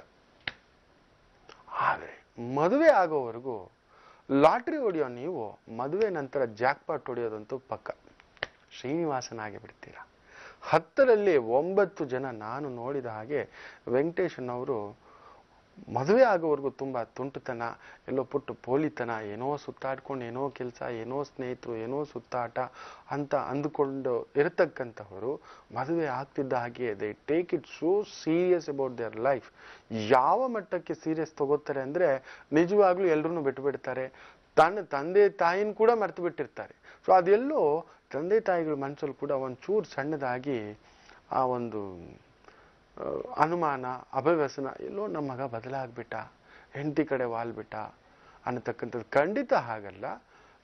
ಆದ್ರೆ ಮದುವೆ ಆಗೋವರೆಗೂ ಲಾಟ್ರಿ ಹೊಡೆಯೋ ನೀವು ಮದುವೆ ನಂತರ ಜಾಕ್ಪಾಟ್ ಹೊಡೆಯೋದಂತೂ ಪಕ್ಕ, ಶ್ರೀನಿವಾಸನಾಗಿ ಬಿಡ್ತೀರಾ. 10ರಲ್ಲಿ 9 ಜನ ನಾನು ನೋಡಿದ ಹಾಗೆ ವೆಂಕಟೇಶನವರು ಮದುವೆ ಆಗೋವರೆಗೂ ತುಂಬಾ ತುಂಟತನ, ಎಲ್ಲೋ ಪುಟ್ಟು ಪೋಲಿತನ, ಏನೋ ಸುತ್ತಾಡ್ಕೊಂಡು ಏನೋ ಕೆಲಸ, ಏನೋ ಸ್ನೇಹಿತರು, ಏನೋ ಸುತ್ತಾಟ ಅಂತ ಅಂದುಕೊಂಡು ಇರತಕ್ಕಂಥವರು ಮದುವೆ ಆಗ್ತಿದ್ದ ಹಾಗೆ they take it so serious about their life. ಯಾವ ಮಟ್ಟಕ್ಕೆ ಸೀರಿಯಸ್ ತಗೋತಾರೆ ಅಂದ್ರೆ ನಿಜವಾಗ್ಲೂ ಎಲ್ರೂ ಬಿಟ್ಟು ಬಿಡ್ತಾರೆ, ತನ್ನ ತಂದೆ ತಾಯಿನ ಕೂಡ ಮರ್ತು ಬಿಟ್ಟಿರ್ತಾರೆ. ಸೊ ಅದೆಲ್ಲೋ ತಂದೆ ತಾಯಿಗಳ ಮನಸ್ಸಲ್ಲಿ ಕೂಡ ಒಂಚೂರು ಸಣ್ಣದಾಗಿ ಆ ಒಂದು ಅನುಮಾನ, ಅಭವ್ಯಸನ, ಎಲ್ಲೋ ನಮ್ಮ ಮಗ ಬದಲಾಗ್ಬಿಟ್ಟ, ಹೆಂಡತಿ ಕಡೆ ವಾಲ್ಬಿಟ್ಟ ಅನ್ನತಕ್ಕಂಥದ್ದು ಖಂಡಿತ ಹಾಗಲ್ಲ.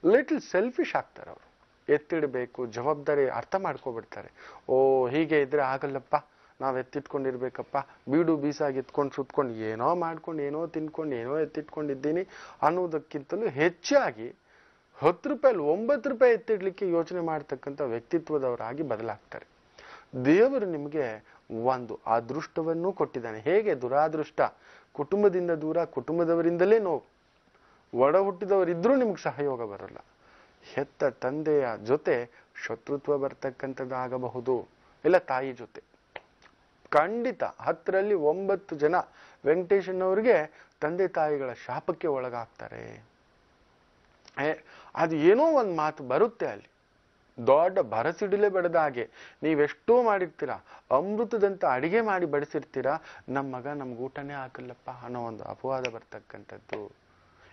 ಲಿಟಲ್ ಸೆಲ್ಫಿಶ್ ಆಗ್ತಾರೆ ಅವರು. ಎತ್ತಿಡಬೇಕು, ಜವಾಬ್ದಾರಿ ಅರ್ಥ ಮಾಡ್ಕೊಬಿಡ್ತಾರೆ. ಓ ಹೀಗೆ ಇದ್ರೆ ಆಗಲ್ಲಪ್ಪ, ನಾವು ಎತ್ತಿಟ್ಕೊಂಡಿರ್ಬೇಕಪ್ಪ, ಬೀಡು ಬೀಸಾಗಿ ಎತ್ಕೊಂಡು ಸುತ್ಕೊಂಡು ಏನೋ ಮಾಡ್ಕೊಂಡು ಏನೋ ತಿನ್ಕೊಂಡು ಏನೋ ಎತ್ತಿಟ್ಕೊಂಡಿದ್ದೀನಿ ಅನ್ನೋದಕ್ಕಿಂತಲೂ ಹೆಚ್ಚಾಗಿ 10 ರೂಪಾಯಲ್ಲಿ 9 ರೂಪಾಯಿ ಎತ್ತಿಡ್ಲಿಕ್ಕೆ ಯೋಚನೆ ಮಾಡ್ತಕ್ಕಂಥ ವ್ಯಕ್ತಿತ್ವದವರಾಗಿ ಬದಲಾಗ್ತಾರೆ. ದೇವರು ನಿಮಗೆ ಒಂದು ಅದೃಷ್ಟವನ್ನು ಕೊಟ್ಟಿದ್ದಾನೆ. ಹೇಗೆ ದುರಾದೃಷ್ಟ, ಕುಟುಂಬದಿಂದ ದೂರ, ಕುಟುಂಬದವರಿಂದಲೇ ನೋವು, ಒಡ ಹುಟ್ಟಿದವರಿದ್ರೂ ನಿಮ್ಗೆ ಸಹಯೋಗ ಬರಲ್ಲ, ಹೆತ್ತ ತಂದೆಯ ಜೊತೆ ಶತ್ರುತ್ವ ಬರ್ತಕ್ಕಂಥದ್ದಾಗಬಹುದು, ಇಲ್ಲ ತಾಯಿ ಜೊತೆ. ಖಂಡಿತ 10ರಲ್ಲಿ 9 ಜನ ವೆಂಕಟೇಶನ್ ಅವ್ರಿಗೆ ತಂದೆ ತಾಯಿಗಳ ಶಾಪಕ್ಕೆ ಒಳಗಾಗ್ತಾರೆ. ಅದು ಏನೋ ಒಂದು ಮಾತು ಬರುತ್ತೆ ಅಲ್ಲಿ, ದೊಡ್ಡ ಭರಸಿಡಿಲೆ ಬಡದ ಹಾಗೆ. ನೀವೆಷ್ಟೋ ಮಾಡಿರ್ತೀರಾ, ಅಮೃತದಂತ ಅಡಿಗೆ ಮಾಡಿ ಬಡಿಸಿರ್ತೀರಾ, ನಮ್ಮ ಮಗ ನಮ್ಗೆ ಊಟನೇ ಹಾಕಲ್ಲಪ್ಪ ಅನ್ನೋ ಒಂದು ಅಪವಾದ ಬರ್ತಕ್ಕಂಥದ್ದು.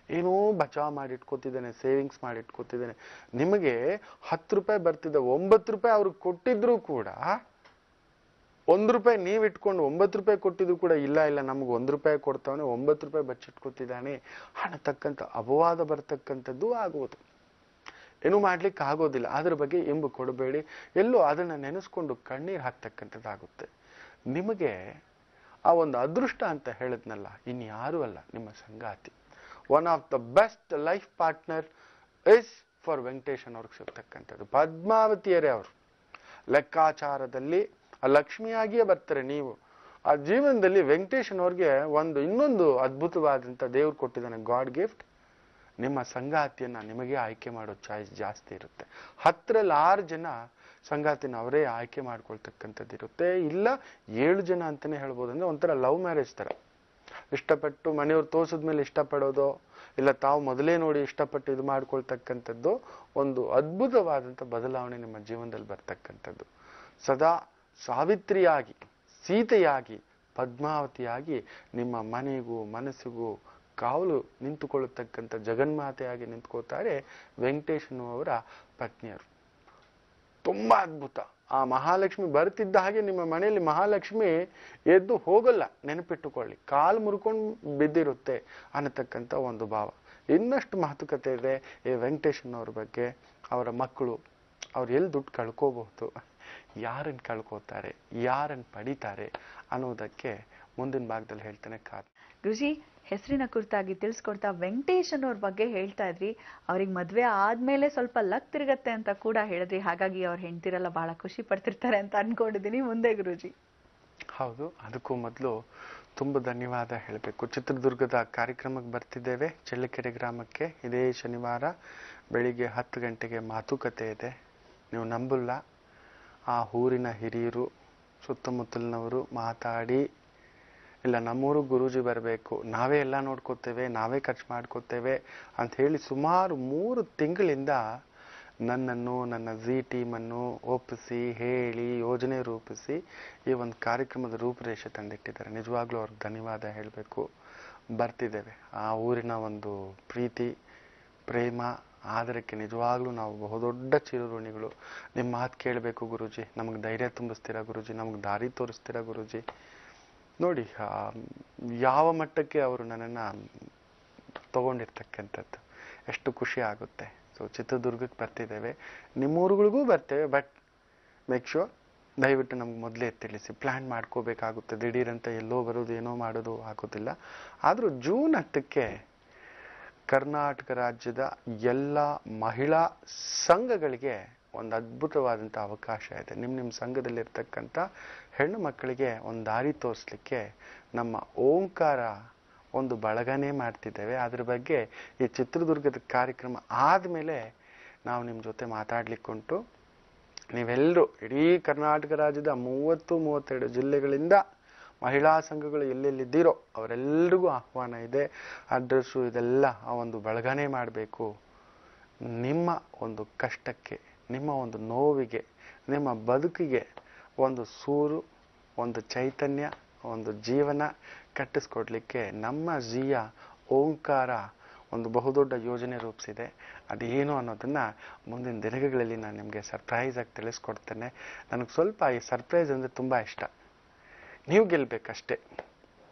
ಏನೋ ಬಚಾವ್ ಮಾಡಿ ಇಟ್ಕೋತಿದ್ದಾನೆ, ಸೇವಿಂಗ್ಸ್ ಮಾಡಿ ಇಟ್ಕೋತಿದ್ದಾನೆ. ನಿಮಗೆ 10 ರೂಪಾಯಿ ಬರ್ತಿದ್ದ 9 ರೂಪಾಯಿ ಅವ್ರಿಗೆ ಕೊಟ್ಟಿದ್ರು ಕೂಡ, 1 ರೂಪಾಯಿ ನೀವು ಇಟ್ಕೊಂಡು 9 ರೂಪಾಯಿ ಕೊಟ್ಟಿದ್ರು ಕೂಡ, ಇಲ್ಲ ಇಲ್ಲ ನಮ್ಗೆ 1 ರೂಪಾಯಿ ಕೊಡ್ತಾವನೆ, 9 ರೂಪಾಯಿ ಬಚ್ಚಿಟ್ಕೋತಿದ್ದಾನೆ ಅನ್ನತಕ್ಕಂಥ ಅಪವಾದ ಬರ್ತಕ್ಕಂಥದ್ದು ಆಗುವುದು. ಏನೂ ಮಾಡ್ಲಿಕ್ಕೆ ಆಗೋದಿಲ್ಲ. ಅದ್ರ ಬಗ್ಗೆ ಎಂಬು ಕೊಡಬೇಡಿ. ಎಲ್ಲೋ ಅದನ್ನ ನೆನೆಸ್ಕೊಂಡು ಕಣ್ಣೀರು ಹಾಕ್ತಕ್ಕಂಥದ್ದಾಗುತ್ತೆ. ನಿಮಗೆ ಆ ಒಂದು ಅದೃಷ್ಟ ಅಂತ ಹೇಳಿದ್ನಲ್ಲ, ಇನ್ಯಾರೂ ಅಲ್ಲ, ನಿಮ್ಮ ಸಂಗಾತಿ. One of the best life partner is for Venkatesan ಅವ್ರಿಗೆ ಸಿಗ್ತಕ್ಕಂಥದ್ದು. ಪದ್ಮಾವತಿಯರೇ ಅವರು ಲೆಕ್ಕಾಚಾರದಲ್ಲಿ ಲಕ್ಷ್ಮಿಯಾಗಿಯೇ ಬರ್ತಾರೆ. ನೀವು ಆ ಜೀವನದಲ್ಲಿ ವೆಂಕಟೇಶನ್ ಅವ್ರಿಗೆ ಇನ್ನೊಂದು ಅದ್ಭುತವಾದಂಥ ದೇವ್ರು ಕೊಟ್ಟಿದ್ದಾನೆ ಗಾಡ್ ಗಿಫ್ಟ್. ನಿಮ್ಮ ಸಂಗಾತಿಯನ್ನ ನಿಮಗೆ ಆಯ್ಕೆ ಮಾಡೋ ಚಾಯ್ಸ್ ಜಾಸ್ತಿ ಇರುತ್ತೆ. 10ರಲ್ಲಿ 6 ಜನ ಸಂಗಾತಿನ ಅವರೇ ಆಯ್ಕೆ ಮಾಡ್ಕೊಳ್ತಕ್ಕಂಥದ್ದು ಇರುತ್ತೆ. ಇಲ್ಲ 7 ಜನ ಅಂತಾನೆ ಹೇಳ್ಬೋದು. ಅಂದ್ರೆ ಒಂಥರ ಲವ್ ಮ್ಯಾರೇಜ್ ತರ, ಇಷ್ಟಪಟ್ಟು ಮನೆಯವ್ರು ತೋರ್ಸಿದ್ಮೇಲೆ ಇಷ್ಟಪಡೋದು, ಇಲ್ಲ ತಾವು ಮೊದಲೇ ನೋಡಿ ಇಷ್ಟಪಟ್ಟು ಇದು ಮಾಡ್ಕೊಳ್ತಕ್ಕಂಥದ್ದು ಒಂದು ಅದ್ಭುತವಾದಂಥ ಬದಲಾವಣೆ ನಿಮ್ಮ ಜೀವನದಲ್ಲಿ ಬರ್ತಕ್ಕಂಥದ್ದು. ಸದಾ ಸಾವಿತ್ರಿಯಾಗಿ, ಸೀತೆಯಾಗಿ, ಪದ್ಮಾವತಿಯಾಗಿ ನಿಮ್ಮ ಮನೆಗೂ ಮನಸ್ಸಿಗೂ ಕಾವಲು ನಿಂತುಕೊಳ್ಳತಕ್ಕಂಥ ಜಗನ್ಮಾತೆಯಾಗಿ ನಿಂತ್ಕೋತಾರೆ ವೆಂಕಟೇಶನ್ ಅವರ ಪತ್ನಿಯರು. ತುಂಬಾ ಅದ್ಭುತ. ಆ ಮಹಾಲಕ್ಷ್ಮಿ ಬರ್ತಿದ್ದ ಹಾಗೆ ನಿಮ್ಮ ಮನೆಯಲ್ಲಿ ಮಹಾಲಕ್ಷ್ಮಿ ಎದ್ದು ಹೋಗಲ್ಲ, ನೆನಪಿಟ್ಟುಕೊಳ್ಳಿ. ಕಾಲು ಮುರ್ಕೊಂಡು ಬಿದ್ದಿರುತ್ತೆ ಅನ್ನತಕ್ಕಂಥ ಒಂದು ಭಾವ. ಇನ್ನಷ್ಟು ಮಾತುಕತೆ ಇದೆ ಈ ವೆಂಕಟೇಶನ್ ಅವ್ರ ಬಗ್ಗೆ. ಅವರ ಮಕ್ಕಳು, ಅವ್ರು ಎಲ್ಲಿ ದುಡ್ಡು ಕಳ್ಕೋಬಹುದು, ಯಾರನ್ನು ಕಳ್ಕೋತಾರೆ, ಯಾರನ್ನು ಪಡಿತಾರೆ ಅನ್ನೋದಕ್ಕೆ ಮುಂದಿನ ಭಾಗದಲ್ಲಿ ಹೇಳ್ತೇನೆ. ಗುರುಜಿ, ಹೆಸರಿನ ಕುರಿತಾಗಿ ತಿಳಿಸ್ಕೊಡ್ತಾ ವೆಂಕಟೇಶನ್ ಅವ್ರ ಬಗ್ಗೆ ಹೇಳ್ತಾ ಇದ್ರಿ. ಅವ್ರಿಗೆ ಮದ್ವೆ ಆದ್ಮೇಲೆ ಸ್ವಲ್ಪ ಲಕ್ ತಿರುಗತ್ತೆ ಅಂತ ಕೂಡ ಹೇಳಿದ್ರಿ. ಹಾಗಾಗಿ ಅವ್ರ ಹೆಂಡ್ತಿರೆಲ್ಲ ಬಹಳ ಖುಷಿ ಪಡ್ತಿರ್ತಾರೆ ಅಂತ ಅನ್ಕೊಂಡಿದ್ದೀನಿ. ಮುಂದೆ ಗುರುಜಿ. ಹೌದು, ಅದಕ್ಕೂ ಮೊದಲು ತುಂಬ ಧನ್ಯವಾದ ಹೇಳಬೇಕು. ಚಿತ್ರದುರ್ಗದ ಕಾರ್ಯಕ್ರಮಕ್ಕೆ ಬರ್ತಿದ್ದೇವೆ, ಚಳ್ಳಕೆರೆ ಗ್ರಾಮಕ್ಕೆ. ಇದೇ ಶನಿವಾರ ಬೆಳಿಗ್ಗೆ 10 ಗಂಟೆಗೆ ಮಾತುಕತೆ ಇದೆ. ನೀವು ನಂಬಲ್ಲ, ಆ ಊರಿನ ಹಿರಿಯರು, ಸುತ್ತಮುತ್ತಲಿನವರು ಮಾತಾಡಿ, ಇಲ್ಲ ನಮ್ಮೂರು ಗುರೂಜಿ ಬರಬೇಕು, ನಾವೇ ಎಲ್ಲ ನೋಡ್ಕೋತೇವೆ, ನಾವೇ ಖರ್ಚು ಮಾಡ್ಕೋತೇವೆ ಅಂತ ಹೇಳಿ ಸುಮಾರು 3 ತಿಂಗಳಿಂದ ನನ್ನನ್ನು, ನನ್ನ ಜಿ ಟೀಮನ್ನು ಒಪ್ಪಿಸಿ, ಹೇಳಿ, ಯೋಜನೆ ರೂಪಿಸಿ ಈ ಒಂದು ಕಾರ್ಯಕ್ರಮದ ರೂಪುರೇಷೆ ತಂದಿಟ್ಟಿದ್ದಾರೆ. ನಿಜವಾಗ್ಲೂ ಅವ್ರಿಗೆ ಧನ್ಯವಾದ ಹೇಳಬೇಕು. ಬರ್ತಿದ್ದೇವೆ. ಆ ಊರಿನ ಒಂದು ಪ್ರೀತಿ, ಪ್ರೇಮ, ಆದರಕ್ಕೆ ನಿಜವಾಗ್ಲೂ ನಾವು ಬಹುದೊಡ್ಡ ಚಿರಋಣಿಗಳು. ನಿಮ್ಮ ಮಾತು ಕೇಳಬೇಕು ಗುರೂಜಿ, ನಮಗೆ ಧೈರ್ಯ ತುಂಬಿಸ್ತೀರಾ ಗುರೂಜಿ, ನಮಗೆ ದಾರಿ ತೋರಿಸ್ತೀರಾ ಗುರೂಜಿ. ನೋಡಿ ಯಾವ ಮಟ್ಟಕ್ಕೆ ಅವರು ನನ್ನನ್ನು ತಗೊಂಡಿರ್ತಕ್ಕಂಥದ್ದು, ಎಷ್ಟು ಖುಷಿ ಆಗುತ್ತೆ. ಸೊ ಚಿತ್ರದುರ್ಗಕ್ಕೆ ಬರ್ತಿದ್ದೇವೆ, ನಿಮ್ಮೂರುಗಳಿಗೂ ಬರ್ತೇವೆ. ಬಟ್ ಮೇಕ್ ಶೋರ್ ದಯವಿಟ್ಟು ನಮ್ಗೆ ಮೊದಲೇ ತಿಳಿಸಿ, ಪ್ಲ್ಯಾನ್ ಮಾಡ್ಕೋಬೇಕಾಗುತ್ತೆ. ದಿಢೀರಂತ ಎಲ್ಲೋ ಬರೋದು, ಏನೋ ಮಾಡೋದು ಆಗೋದಿಲ್ಲ. ಆದರೂ ಜೂನ್ 10ಕ್ಕೆ ಕರ್ನಾಟಕ ರಾಜ್ಯದ ಎಲ್ಲ ಮಹಿಳಾ ಸಂಘಗಳಿಗೆ ಒಂದು ಅದ್ಭುತವಾದಂಥ ಅವಕಾಶ ಇದೆ. ನಿಮ್ಮ ಸಂಘದಲ್ಲಿರ್ತಕ್ಕಂಥ ಹೆಣ್ಣು ಮಕ್ಕಳಿಗೆ ಒಂದು ದಾರಿ ತೋರಿಸ್ಲಿಕ್ಕೆ ನಮ್ಮ ಓಂಕಾರ ಒಂದು ಬಳಗನೇ ಮಾಡ್ತಿದ್ದೇವೆ. ಅದ್ರ ಬಗ್ಗೆ ಈ ಚಿತ್ರದುರ್ಗದ ಕಾರ್ಯಕ್ರಮ ಆದಮೇಲೆ ನಾವು ನಿಮ್ಮ ಜೊತೆ ಮಾತಾಡ್ಲಿಕ್ಕುಂಟು. ನೀವೆಲ್ಲರೂ ಇಡೀ ಕರ್ನಾಟಕ ರಾಜ್ಯದ 30-32 ಜಿಲ್ಲೆಗಳಿಂದ ಮಹಿಳಾ ಸಂಘಗಳು ಎಲ್ಲೆಲ್ಲಿದ್ದೀರೋ ಅವರೆಲ್ಲರಿಗೂ ಆಹ್ವಾನ ಇದೆ. ಅಡ್ರೆಸ್ಸು ಇದೆಲ್ಲ ಆ ಒಂದು ಬಳಗನೇ ಮಾಡಬೇಕು. ನಿಮ್ಮ ಒಂದು ಕಷ್ಟಕ್ಕೆ, ನಿಮ್ಮ ಒಂದು ನೋವಿಗೆ, ನಿಮ್ಮ ಬದುಕಿಗೆ ಒಂದು ಸೂರು, ಒಂದು ಚೈತನ್ಯ, ಒಂದು ಜೀವನ ಕಟ್ಟಿಸ್ಕೊಡ್ಲಿಕ್ಕೆ ನಮ್ಮ ಜಿಯ ಓಂಕಾರ ಒಂದು ಬಹುದೊಡ್ಡ ಯೋಜನೆ ರೂಪಿಸಿದೆ. ಅದೇನು ಅನ್ನೋದನ್ನು ಮುಂದಿನ ದಿನಗಳಲ್ಲಿ ನಾನು ನಿಮಗೆ ಸರ್ಪ್ರೈಸ್ ಆಗಿ ತಿಳಿಸ್ಕೊಡ್ತೇನೆ. ನನಗೆ ಸ್ವಲ್ಪ ಈ ಸರ್ಪ್ರೈಸ್ ಅಂದರೆ ತುಂಬ ಇಷ್ಟ. ನೀವು ಗೆಲ್ಲಬೇಕಷ್ಟೇ.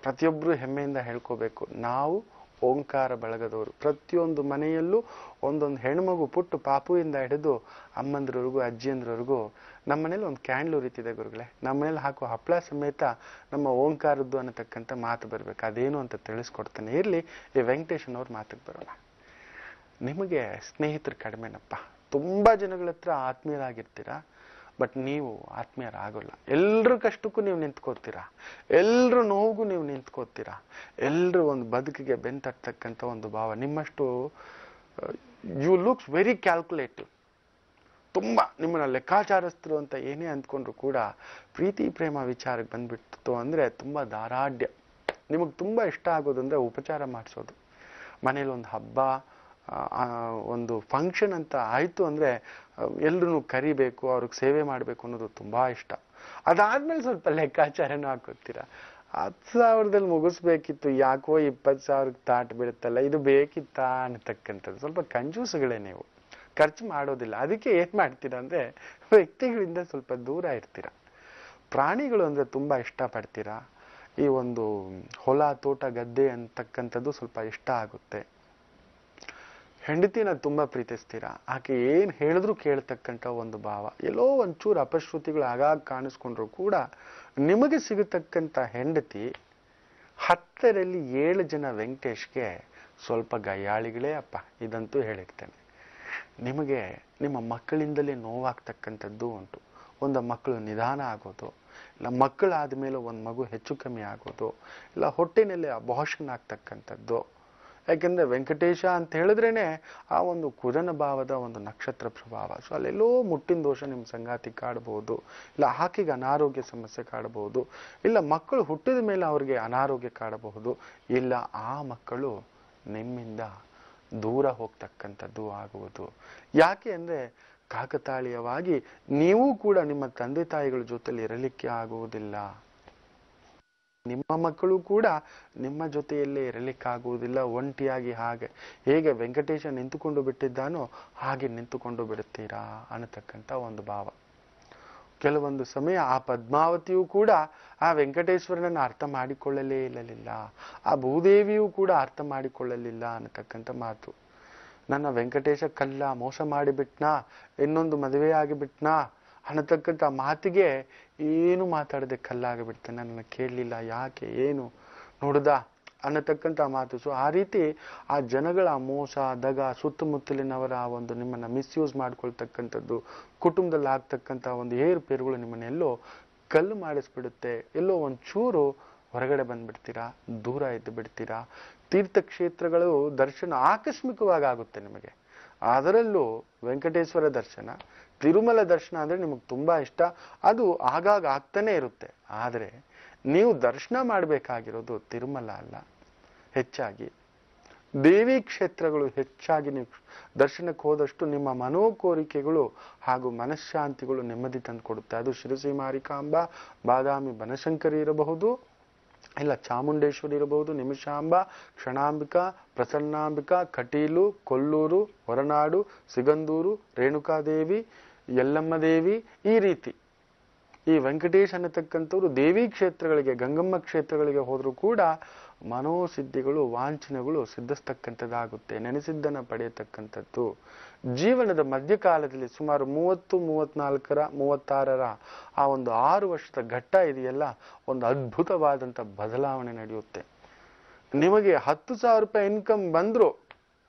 ಪ್ರತಿಯೊಬ್ಬರು ಹೆಮ್ಮೆಯಿಂದ ಹೇಳ್ಕೋಬೇಕು, ನಾವು ಓಂಕಾರ ಬಳಗದವರು. ಪ್ರತಿಯೊಂದು ಮನೆಯಲ್ಲೂ ಒಂದೊಂದು ಹೆಣ್ಮಗು ಪುಟ್ಟು ಪಾಪುವಿಂದ ಹಿಡಿದು ಅಮ್ಮಂದ್ರವರೆಗೂ, ಅಜ್ಜಿಯಂದ್ರವರೆಗೂ ನಮ್ಮ ಮನೇಲಿ ಒಂದು ಕ್ಯಾಂಡ್ಲ್ ಉರಿತಿದೆ ಗುರುಗಳೇ. ನಮ್ಮ ಮನೇಲಿ ಹಾಕೋ ಹಪ್ಪಳ ಸಮೇತ ನಮ್ಮ ಓಂಕಾರದ್ದು ಅನ್ನತಕ್ಕಂಥ ಮಾತು ಬರಬೇಕು. ಅದೇನು ಅಂತ ತಿಳಿಸ್ಕೊಡ್ತಾನೆ. ಇರಲಿ, ಈ ವೆಂಕಟೇಶನ್ ಅವ್ರ ಮಾತಿಗೆ ಬರೋಣ. ನಿಮಗೆ ಸ್ನೇಹಿತರು ಕಡಿಮೆನಪ್ಪ. ತುಂಬಾ ಜನಗಳ ಹತ್ರ ಆತ್ಮೀಯರಾಗಿರ್ತೀರಾ, ಬಟ್ ನೀವು ಆತ್ಮೀಯರಾಗೋಲ್ಲ. ಎಲ್ರ ಕಷ್ಟಕ್ಕೂ ನೀವು ನಿಂತ್ಕೋತೀರಾ, ಎಲ್ರ ನೋವಿಗೂ ನೀವು ನಿಂತ್ಕೋತೀರಾ, ಎಲ್ರು ಒಂದು ಬದುಕಿಗೆ ಬೆಂತರ್ತಕ್ಕಂಥ ಒಂದು ಭಾವ. ನಿಮ್ಮಷ್ಟು ಯು ಲುಕ್ಸ್ ವೆರಿ ಕ್ಯಾಲ್ಕುಲೇಟಿವ್. ತುಂಬ ನಿಮ್ಮನ್ನ ಲೆಕ್ಕಾಚಾರಸ್ಥರು ಅಂತ ಏನೇ ಅಂದ್ಕೊಂಡ್ರು ಕೂಡ ಪ್ರೀತಿ ಪ್ರೇಮ ವಿಚಾರಕ್ಕೆ ಬಂದ್ಬಿಡ್ತು ಅಂದರೆ ತುಂಬ ಧಾರಾಢ್ಯ. ನಿಮಗೆ ತುಂಬ ಇಷ್ಟ ಆಗೋದಂದ್ರೆ ಉಪಚಾರ ಮಾಡಿಸೋದು. ಮನೇಲಿ ಒಂದು ಹಬ್ಬ, ಒಂದು ಫಂಕ್ಷನ್ ಅಂತ ಆಯಿತು ಅಂದರೆ ಎಲ್ರೂ ಕರಿಬೇಕು, ಅವ್ರಿಗೆ ಸೇವೆ ಮಾಡಬೇಕು ಅನ್ನೋದು ತುಂಬ ಇಷ್ಟ. ಅದಾದ್ಮೇಲೆ ಸ್ವಲ್ಪ ಲೆಕ್ಕಾಚಾರನೂ ಹಾಕೋತೀರಾ. 10,000ದಲ್ಲಿ ಮುಗಿಸ್ಬೇಕಿತ್ತು, ಯಾಕೋ 20,000ಕ್ಕೆ ತಾಟ್ ಬಿಡುತ್ತಲ್ಲ, ಇದು ಬೇಕಿತ್ತಾ ಅನ್ನತಕ್ಕಂಥದ್ದು. ಸ್ವಲ್ಪ ಕಂಜೂಸುಗಳೇ ನೀವು, ಖರ್ಚು ಮಾಡೋದಿಲ್ಲ. ಅದಕ್ಕೆ ಏನ್ ಮಾಡ್ತೀರಾ ಅಂದ್ರೆ ವ್ಯಕ್ತಿಗಳಿಂದ ಸ್ವಲ್ಪ ದೂರ ಇರ್ತೀರ. ಪ್ರಾಣಿಗಳು ಅಂದ್ರೆ ತುಂಬಾ ಇಷ್ಟಪಡ್ತೀರಾ. ಈ ಒಂದು ಹೊಲ ತೋಟ ಗದ್ದೆ ಅಂತಕ್ಕಂಥದ್ದು ಸ್ವಲ್ಪ ಇಷ್ಟ ಆಗುತ್ತೆ. ಹೆಂಡತಿನ ತುಂಬಾ ಪ್ರೀತಿಸ್ತೀರಾ. ಆಕೆ ಏನ್ ಹೇಳಿದ್ರು ಕೇಳ್ತಕ್ಕಂಥ ಒಂದು ಭಾವ. ಎಲ್ಲೋ ಒಂಚೂರು ಅಪಶ್ರುತಿಗಳು ಆಗಾಗ ಕಾಣಿಸ್ಕೊಂಡ್ರು ಕೂಡ ನಿಮಗೆ ಸಿಗತಕ್ಕಂಥ ಹೆಂಡತಿ 10ರಲ್ಲಿ 7 ಜನ ವೆಂಕಟೇಶ್ಗೆ ಸ್ವಲ್ಪ ಗಯ್ಯಾಳಿಗಳೇ ಅಪ್ಪ, ಇದಂತೂ ಹೇಳಿರ್ತೇನೆ. ನಿಮಗೆ ನಿಮ್ಮ ಮಕ್ಕಳಿಂದಲೇ ನೋವಾಗ್ತಕ್ಕಂಥದ್ದು ಉಂಟು. ಒಂದು ಮಕ್ಕಳು ನಿಧಾನ ಆಗೋದು, ಇಲ್ಲ ಮಕ್ಕಳಾದ ಮೇಲೆ ಒಂದು ಮಗು ಹೆಚ್ಚು ಕಮ್ಮಿ ಆಗೋದು, ಇಲ್ಲ ಹೊಟ್ಟೆನಲ್ಲಿ ಅಬಾರ್ಷನ್ ಆಗ್ತಕ್ಕಂಥದ್ದು. ಯಾಕೆಂದ್ರೆ ವೆಂಕಟೇಶ ಅಂತ ಹೇಳಿದ್ರೇನೆ ಆ ಒಂದು ಕುಜನ ಭಾವದ ಒಂದು ನಕ್ಷತ್ರ ಪ್ರಭಾವ. ಸೊ ಅಲ್ಲೆಲ್ಲೋ ಮುಟ್ಟಿನ ದೋಷ ನಿಮ್ಮ ಸಂಗಾತಿ ಕಾಡಬಹುದು, ಇಲ್ಲ ಆಕೆಗೆ ಅನಾರೋಗ್ಯ ಸಮಸ್ಯೆ ಕಾಡಬಹುದು, ಇಲ್ಲ ಮಕ್ಕಳು ಹುಟ್ಟಿದ ಮೇಲೆ ಅವ್ರಿಗೆ ಅನಾರೋಗ್ಯ ಕಾಡಬಹುದು, ಇಲ್ಲ ಆ ಮಕ್ಕಳು ನಿಮ್ಮಿಂದ ದೂರ ಹೋಗ್ತಕ್ಕಂಥದ್ದು ಆಗುವುದು. ಯಾಕೆ ಅಂದ್ರೆ ಕಾಕತಾಳೀಯವಾಗಿ ನೀವು ಕೂಡ ನಿಮ್ಮ ತಂದೆ ತಾಯಿಗಳ ಜೊತೆಲಿ ಇರಲಿಕ್ಕೆ ಆಗುವುದಿಲ್ಲ. ನಿಮ್ಮ ಮಕ್ಕಳು ಕೂಡ ನಿಮ್ಮ ಜೊತೆಯಲ್ಲೇ ಇರಲಿಕ್ಕಾಗುವುದಿಲ್ಲ. ಒಂಟಿಯಾಗಿ ಹೇಗೆ ವೆಂಕಟೇಶ ನಿಂತುಕೊಂಡು ಬಿಟ್ಟಿದ್ದಾನೋ ಹಾಗೆ ನಿಂತುಕೊಂಡು ಬಿಡುತ್ತೀರಾ ಅನ್ನತಕ್ಕಂಥ ಒಂದು ಭಾವ. ಕೆಲವೊಂದು ಸಮಯ ಆ ಪದ್ಮಾವತಿಯೂ ಕೂಡ ಆ ವೆಂಕಟೇಶ್ವರನನ್ನು ಅರ್ಥ ಮಾಡಿಕೊಳ್ಳಲೇ ಇಲ್ಲಲಿಲ್ಲ, ಆ ಭೂದೇವಿಯೂ ಕೂಡ ಅರ್ಥ ಮಾಡಿಕೊಳ್ಳಲಿಲ್ಲ ಅನ್ನತಕ್ಕಂಥ ಮಾತು. ನನ್ನ ವೆಂಕಟೇಶ ಕಲ್ಲ ಮೋಸ ಮಾಡಿಬಿಟ್ನಾ, ಇನ್ನೊಂದು ಮದುವೆ ಆಗಿಬಿಟ್ನಾ ಅನ್ನತಕ್ಕಂಥ ಮಾತಿಗೆ ಏನು ಮಾತಾಡದೆ ಕಲ್ಲಾಗಿಬಿಡ್ತೇನೆ. ನನ್ನ ಕೇಳಲಿಲ್ಲ, ಯಾಕೆ ಏನು ನೋಡುದ ಅನ್ನತಕ್ಕಂಥ ಮಾತು. ಸೊ ಆ ರೀತಿ ಆ ಜನಗಳ ಮೋಸ ದಗ, ಸುತ್ತಮುತ್ತಲಿನವರ ಒಂದು ನಿಮ್ಮನ್ನ ಮಿಸ್ಯೂಸ್ ಮಾಡ್ಕೊಳ್ತಕ್ಕಂಥದ್ದು, ಕುಟುಂಬದಲ್ಲಿ ಆಗ್ತಕ್ಕಂಥ ಒಂದು ಏರುಪೇರುಗಳು ನಿಮ್ಮನ್ನ ಎಲ್ಲೋ ಕಲ್ಲು ಮಾಡಿಸ್ಬಿಡುತ್ತೆ. ಎಲ್ಲೋ ಒಂಚೂರು ಹೊರಗಡೆ ಬಂದ್ಬಿಡ್ತೀರಾ, ದೂರ ಇದ್ದು ಬಿಡ್ತೀರಾ. ತೀರ್ಥಕ್ಷೇತ್ರಗಳು ದರ್ಶನ ಆಕಸ್ಮಿಕವಾಗಿ ಆಗುತ್ತೆ ನಿಮಗೆ. ಅದರಲ್ಲೂ ವೆಂಕಟೇಶ್ವರ ದರ್ಶನ, ತಿರುಮಲ ದರ್ಶನ ಅಂದ್ರೆ ನಿಮಗೆ ತುಂಬಾ ಇಷ್ಟ. ಅದು ಆಗಾಗ ಆಗ್ತಾನೆ ಇರುತ್ತೆ. ಆದರೆ ನೀವು ದರ್ಶನ ಮಾಡಬೇಕಾಗಿರೋದು ತಿರುಮಲ ಅಲ್ಲ, ಹೆಚ್ಚಾಗಿ ದೇವಿ ಕ್ಷೇತ್ರಗಳು. ಹೆಚ್ಚಾಗಿ ನೀವು ದರ್ಶನಕ್ಕೆ ಹೋದಷ್ಟು ನಿಮ್ಮ ಮನೋಕೋರಿಕೆಗಳು ಹಾಗೂ ಮನಃಶಾಂತಿಗಳು ನೆಮ್ಮದಿ ತಂದು ಕೊಡುತ್ತೆ. ಅದು ಶಿರಸಿ ಮಾರಿಕಾಂಬ, ಬಾದಾಮಿ ಬನಶಂಕರಿ ಇರಬಹುದು, ಇಲ್ಲ ಚಾಮುಂಡೇಶ್ವರಿ ಇರಬಹುದು, ನಿಮಿಷಾಂಬ, ಕ್ಷಣಾಂಬಿಕಾ, ಪ್ರಸನ್ನಾಂಬಿಕಾ, ಕಟೀಲು, ಕೊಲ್ಲೂರು, ಹೊರನಾಡು, ಸಿಗಂದೂರು, ರೇಣುಕಾದೇವಿ, ಯಲ್ಲಮ್ಮ ದೇವಿ. ಈ ರೀತಿ ಈ ವೆಂಕಟೇಶ್ ಅನ್ನತಕ್ಕಂಥವ್ರು ದೇವಿ ಕ್ಷೇತ್ರಗಳಿಗೆ, ಗಂಗಮ್ಮ ಕ್ಷೇತ್ರಗಳಿಗೆ ಹೋದರೂ ಕೂಡ ಮನೋಸಿದ್ಧಿಗಳು, ವಾಂಛನೆಗಳು ಸಿದ್ಧಿಸ್ತಕ್ಕಂಥದ್ದಾಗುತ್ತೆ. ನೆನೆಸಿದ್ದನ್ನು ಪಡೆಯತಕ್ಕಂಥದ್ದು. ಜೀವನದ ಮಧ್ಯಕಾಲದಲ್ಲಿ ಸುಮಾರು 30, 34, 36 ಆ ಒಂದು 6 ವರ್ಷದ ಘಟ್ಟ ಇದೆಯಲ್ಲ, ಒಂದು ಅದ್ಭುತವಾದಂಥ ಬದಲಾವಣೆ ನಡೆಯುತ್ತೆ. ನಿಮಗೆ 10,000 ರೂಪಾಯಿ ಇನ್ಕಮ್ ಬಂದ್ರು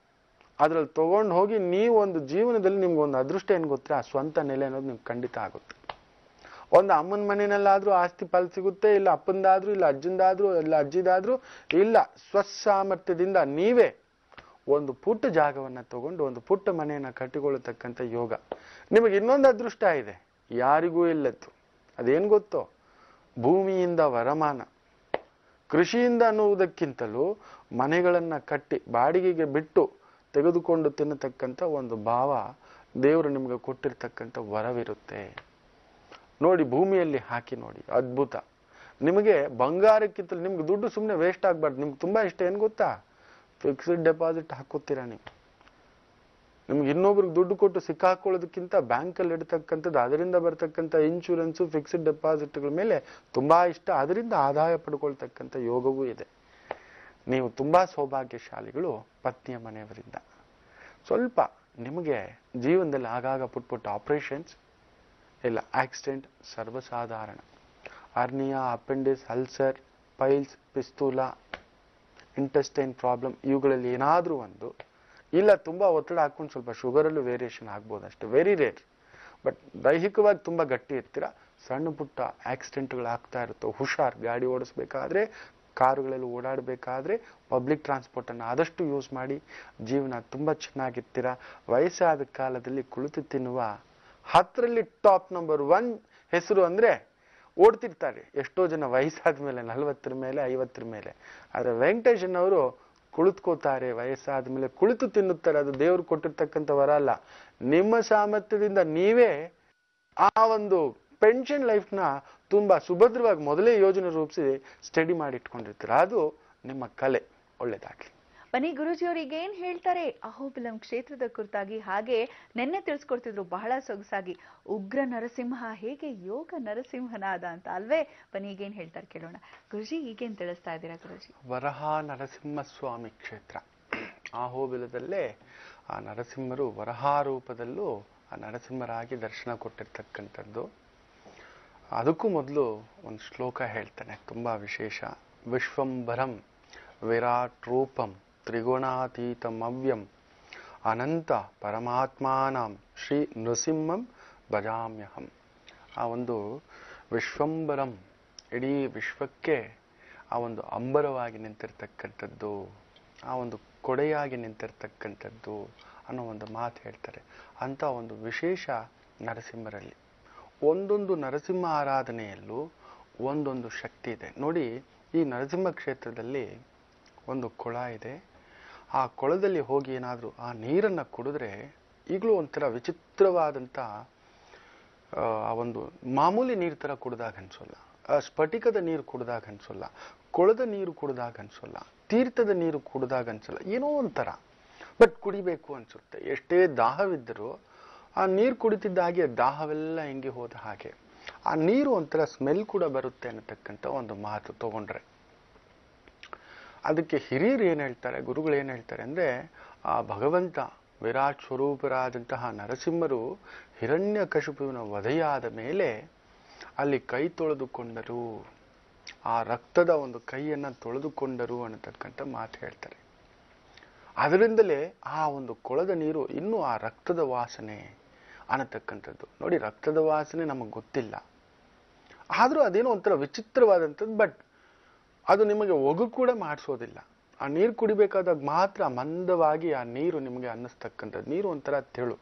ಅದ್ರಲ್ಲಿ ತಗೊಂಡು ಹೋಗಿ ನೀವು ಒಂದು ಜೀವನದಲ್ಲಿ ನಿಮ್ಗೆ ಒಂದು ಅದೃಷ್ಟ ಏನ್ ಗೊತ್ತಾ, ಆ ಸ್ವಂತ ನೆಲೆ ಅನ್ನೋದು ನಿಮ್ಗೆ ಖಂಡಿತ ಆಗುತ್ತೆ. ಒಂದು ಅಮ್ಮನ ಮನೆಯಲ್ಲಾದ್ರೂ ಆಸ್ತಿ ಪಾಲು ಸಿಗುತ್ತೆ, ಇಲ್ಲ ಅಪ್ಪಂದಾದ್ರೂ, ಇಲ್ಲ ಅಜ್ಜಂದಾದ್ರೂ, ಇಲ್ಲ ಅಜ್ಜಿದಾದ್ರೂ, ಇಲ್ಲ ಸ್ವಸಾಮರ್ಥ್ಯದಿಂದ ನೀವೇ ಒಂದು ಪುಟ್ಟ ಜಾಗವನ್ನ ತಗೊಂಡು ಒಂದು ಪುಟ್ಟ ಮನೆಯನ್ನ ಕಟ್ಟಿಕೊಳ್ಳತಕ್ಕಂಥ ಯೋಗ. ನಿಮಗೆ ಇನ್ನೊಂದು ಅದೃಷ್ಟ ಇದೆ, ಯಾರಿಗೂ ಇಲ್ಲದ್ದು. ಅದೇನ್ ಗೊತ್ತೋ, ಭೂಮಿಯಿಂದ ವರಮಾನ. ಕೃಷಿಯಿಂದ ಅನ್ನುವುದಕ್ಕಿಂತಲೂ ಮನೆಗಳನ್ನ ಕಟ್ಟಿ ಬಾಡಿಗೆಗೆ ಬಿಟ್ಟು ತೆಗೆದುಕೊಂಡು ತಿನ್ನತಕ್ಕಂಥ ಒಂದು ಭಾವ ದೇವರು ನಿಮಗೆ ಕೊಟ್ಟಿರ್ತಕ್ಕಂಥ ವರವಿರುತ್ತೆ. ನೋಡಿ, ಭೂಮಿಯಲ್ಲಿ ಹಾಕಿ ನೋಡಿ, ಅದ್ಭುತ. ನಿಮಗೆ ಬಂಗಾರಕ್ಕಿಂತ ನಿಮ್ಗೆ ದುಡ್ಡು ಸುಮ್ಮನೆ ವೇಸ್ಟ್ ಆಗ್ಬಾರ್ದು. ನಿಮ್ಗೆ ತುಂಬಾ ಇಷ್ಟ ಏನ್ ಗೊತ್ತಾ, ಫಿಕ್ಸ್ಡ್ ಡೆಪಾಸಿಟ್ ಹಾಕೋತೀರಾ ನೀವು. ನಿಮ್ಗೆ ಇನ್ನೊಬ್ರಿಗೆ ದುಡ್ಡು ಕೊಟ್ಟು ಸಿಕ್ಕಾಕೊಳ್ಳೋದಕ್ಕಿಂತ ಬ್ಯಾಂಕಲ್ಲಿ ಇಡ್ತಕ್ಕಂಥದ್ದು, ಅದರಿಂದ ಬರ್ತಕ್ಕಂಥ ಇನ್ಶೂರೆನ್ಸು, ಫಿಕ್ಸ್ಡ್ ಡೆಪಾಸಿಟ್ಗಳ ಮೇಲೆ ತುಂಬಾ ಇಷ್ಟ. ಅದರಿಂದ ಆದಾಯ ಪಡ್ಕೊಳ್ತಕ್ಕಂಥ ಯೋಗವೂ ಇದೆ. ನೀವು ತುಂಬಾ ಸೌಭಾಗ್ಯಶಾಲಿಗಳು ಪತ್ನಿಯ ಮನೆಯವರಿಂದ. ಸ್ವಲ್ಪ ನಿಮಗೆ ಜೀವನದಲ್ಲಿ ಆಗಾಗ ಪುಟ್ಟ ಆಪರೇಷನ್ಸ್, ಇಲ್ಲ ಆಕ್ಸಿಡೆಂಟ್ ಸರ್ವಸಾಧಾರಣ. Hernia, appendix, ulcer, piles, fistula, intestine problem, ಇವುಗಳಲ್ಲಿ ಏನಾದ್ರೂ ಒಂದು ಇಲ್ಲ ತುಂಬಾ ಒತ್ತಡ ಹಾಕೊಂಡು ಸ್ವಲ್ಪ ಶುಗರಲ್ಲೂ ವೇರಿಯೇಷನ್ ಆಗ್ಬೋದು ಅಷ್ಟೇ, ವೆರಿ ರೇರ್. ಬಟ್ ದೈಹಿಕವಾಗಿ ತುಂಬಾ ಗಟ್ಟಿ ಇರ್ತೀರಾ, ಸಣ್ಣ ಪುಟ್ಟ ಆಕ್ಸಿಡೆಂಟ್ಗಳು ಆಗ್ತಾ ಇರುತ್ತೋ, ಹುಷಾರ್. ಗಾಡಿ ಓಡಿಸ್ಬೇಕಾದ್ರೆ, ಕಾರುಗಳಲ್ಲಿ ಓಡಾಡಬೇಕಾದ್ರೆ ಪಬ್ಲಿಕ್ ಟ್ರಾನ್ಸ್ಪೋರ್ಟ್ ಅನ್ನು ಆದಷ್ಟು ಯೂಸ್ ಮಾಡಿ. ಜೀವನ ತುಂಬಾ ಚೆನ್ನಾಗಿರ್ತೀರಾ. ವಯಸ್ಸಾದ ಕಾಲದಲ್ಲಿ ಕುಳಿತು ತಿನ್ನುವ 10ರಲ್ಲಿ ಟಾಪ್ ನಂಬರ್ 1 ಹೆಸರು ಅಂದ್ರೆ ಓಡ್ತಿರ್ತಾರೆ ಎಷ್ಟೋ ಜನ ವಯಸ್ಸಾದ ಮೇಲೆ, 40ರ ಮೇಲೆ, 50ರ ಮೇಲೆ. ಆದ್ರೆ ವೆಂಕಟೇಶನ್ ಕುಳಿತುಕೋತಾರೆ, ವಯಸ್ಸಾದ ಮೇಲೆ ಕುಳಿತು ತಿನ್ನುತ್ತಾರೆ. ಅದು ದೇವರು ಕೊಟ್ಟಿರ್ತಕ್ಕಂಥ ವರ ಅಲ್ಲ, ನಿಮ್ಮ ಸಾಮರ್ಥ್ಯದಿಂದ ನೀವೇ ಆ ಒಂದು ಪೆನ್ಷನ್ ಲೈಫ್ನ ತುಂಬಾ ಸುಭದ್ರವಾಗಿ ಮೊದಲೇ ಯೋಜನೆ ರೂಪಿಸಿ ಸ್ಟಡಿ ಮಾಡಿ ಇಟ್ಕೊಂಡಿರ್ತೀರ. ಅದು ನಿಮ್ಮ ಕಲೆ. ಒಳ್ಳೇದಾಗ್ಲಿ. ಬನ್ನಿ ಗುರೂಜಿಯವರು ಈಗ ಏನ್ ಹೇಳ್ತಾರೆ ಅಹೋಬಿಲಂ ಕ್ಷೇತ್ರದ ಕುರಿತಾಗಿ, ಹಾಗೆ ನೆನ್ನೆ ತಿಳಿಸ್ಕೊಡ್ತಿದ್ರು ಬಹಳ ಸೊಗಸಾಗಿ ಉಗ್ರ ನರಸಿಂಹ ಹೇಗೆ ಯೋಗ ನರಸಿಂಹನಾದ ಅಂತ ಅಲ್ವೇ. ಬನ್ನಿ ಈಗೇನ್ ಹೇಳ್ತಾರೆ ಕೇಳೋಣ. ಗುರುಜಿ ಈಗೇನ್ ತಿಳಿಸ್ತಾ ಇದ್ದೀರಾ ಗುರುಜಿ? ವರಹ ನರಸಿಂಹಸ್ವಾಮಿ ಕ್ಷೇತ್ರ ಅಹೋಬಿಲದಲ್ಲೇ ಆ ನರಸಿಂಹರು ವರಹ ರೂಪದಲ್ಲೂ ಆ ನರಸಿಂಹರಾಗಿ ದರ್ಶನ ಕೊಟ್ಟಿರ್ತಕ್ಕಂಥದ್ದು. ಅದಕ್ಕೂ ಮೊದಲು ಒಂದು ಶ್ಲೋಕ ಹೇಳ್ತಾನೆ, ತುಂಬಾ ವಿಶೇಷ. ವಿಶ್ವಂಬರಂ ವಿರಾಟ್ ರೂಪಂ ತ್ರಿಗುಣಾತೀತಂ ಅವ್ಯಂ ಅನಂತ ಪರಮಾತ್ಮಾನಂ ಶ್ರೀ ನೃಸಿಂಹಂ ಭಜಾಮ್ಯಹಂ. ಆ ಒಂದು ವಿಶ್ವಂಬರಂ, ಇಡೀ ವಿಶ್ವಕ್ಕೆ ಆ ಒಂದು ಅಂಬರವಾಗಿ ನಿಂತಿರ್ತಕ್ಕಂಥದ್ದು, ಆ ಒಂದು ಕೊಡೆಯಾಗಿ ನಿಂತಿರ್ತಕ್ಕಂಥದ್ದು ಅನ್ನೋ ಒಂದು ಮಾತು ಹೇಳ್ತಾರೆ. ಅಂತ ಒಂದು ವಿಶೇಷ ನರಸಿಂಹರಲ್ಲಿ. ಒಂದೊಂದು ನರಸಿಂಹ ಆರಾಧನೆಯಲ್ಲೂ ಒಂದೊಂದು ಶಕ್ತಿ ಇದೆ ನೋಡಿ. ಈ ನರಸಿಂಹ ಕ್ಷೇತ್ರದಲ್ಲಿ ಒಂದು ಕೊಳ ಇದೆ. ಆ ಕೊಳದಲ್ಲಿ ಹೋಗಿ ಏನಾದರೂ ಆ ನೀರನ್ನು ಕುಡಿದ್ರೆ ಈಗಲೂ ಒಂಥರ ವಿಚಿತ್ರವಾದಂಥ ಆ ಒಂದು ಮಾಮೂಲಿ ನೀರು ಥರ ಕುಡ್ದಾಗ ಅನ್ಸೋಲ್ಲ, ಸ್ಫಟಿಕದ ನೀರು ಕುಡ್ದಾಗ ಅನ್ಸೋಲ್ಲ, ಕೊಳದ ನೀರು ಕುಡ್ದಾಗ ಅನ್ಸೋಲ್ಲ, ತೀರ್ಥದ ನೀರು ಕುಡ್ದಾಗ ಅನ್ಸೋಲ್ಲ, ಏನೋ ಒಂಥರ. ಬಟ್ ಕುಡಿಬೇಕು ಅನ್ಸುತ್ತೆ. ಎಷ್ಟೇ ದಾಹವಿದ್ದರೂ ಆ ನೀರು ಕುಡಿತಿದ್ದ ಹಾಗೆ ದಾಹವೆಲ್ಲ ಹಿಂಗೆ ಹೋದ ಹಾಗೆ. ಆ ನೀರು ಒಂಥರ ಸ್ಮೆಲ್ ಕೂಡ ಬರುತ್ತೆ ಅನ್ನತಕ್ಕಂಥ ಒಂದು ಮಾತು ತಗೊಂಡ್ರೆ. ಅದಕ್ಕೆ ಹಿರಿಯರು ಏನ್ ಹೇಳ್ತಾರೆ, ಗುರುಗಳು ಏನ್ ಹೇಳ್ತಾರೆ ಅಂದ್ರೆ, ಆ ಭಗವಂತ ವಿರಾಟ್ ಸ್ವರೂಪರಾದಂತಹ ನರಸಿಂಹರು ಹಿರಣ್ಯಕಶಿಪುವಿನ ವಧೆಯಾದ ಮೇಲೆ ಅಲ್ಲಿ ಕೈ ತೊಳೆದುಕೊಂಡರು, ಆ ರಕ್ತದ ಒಂದು ಕೈಯನ್ನ ತೊಳೆದುಕೊಂಡರು ಅನ್ನತಕ್ಕಂಥ ಮಾತು ಹೇಳ್ತಾರೆ. ಅದರಿಂದಲೇ ಆ ಒಂದು ಕೊಳದ ನೀರು ಇನ್ನೂ ಆ ರಕ್ತದ ವಾಸನೆ ಅನ್ನತಕ್ಕಂಥದ್ದು. ನೋಡಿ, ರಕ್ತದ ವಾಸನೆ ನಮಗೆ ಗೊತ್ತಿಲ್ಲ, ಆದ್ರೂ ಅದೇನೋ ಒಂಥರ ವಿಚಿತ್ರವಾದಂಥದ್ದು. ಬಟ್ ಅದು ನಿಮಗೆ ಒಗು ಕೂಡ ಮಾಡಿಸೋದಿಲ್ಲ. ಆ ನೀರು ಕುಡಿಬೇಕಾದಾಗ ಮಾತ್ರ ಮಂದವಾಗಿ ಆ ನೀರು ನಿಮಗೆ ಅನ್ನಿಸ್ತಕ್ಕಂಥದ್ದು. ನೀರು ಒಂಥರ ತೆಳು,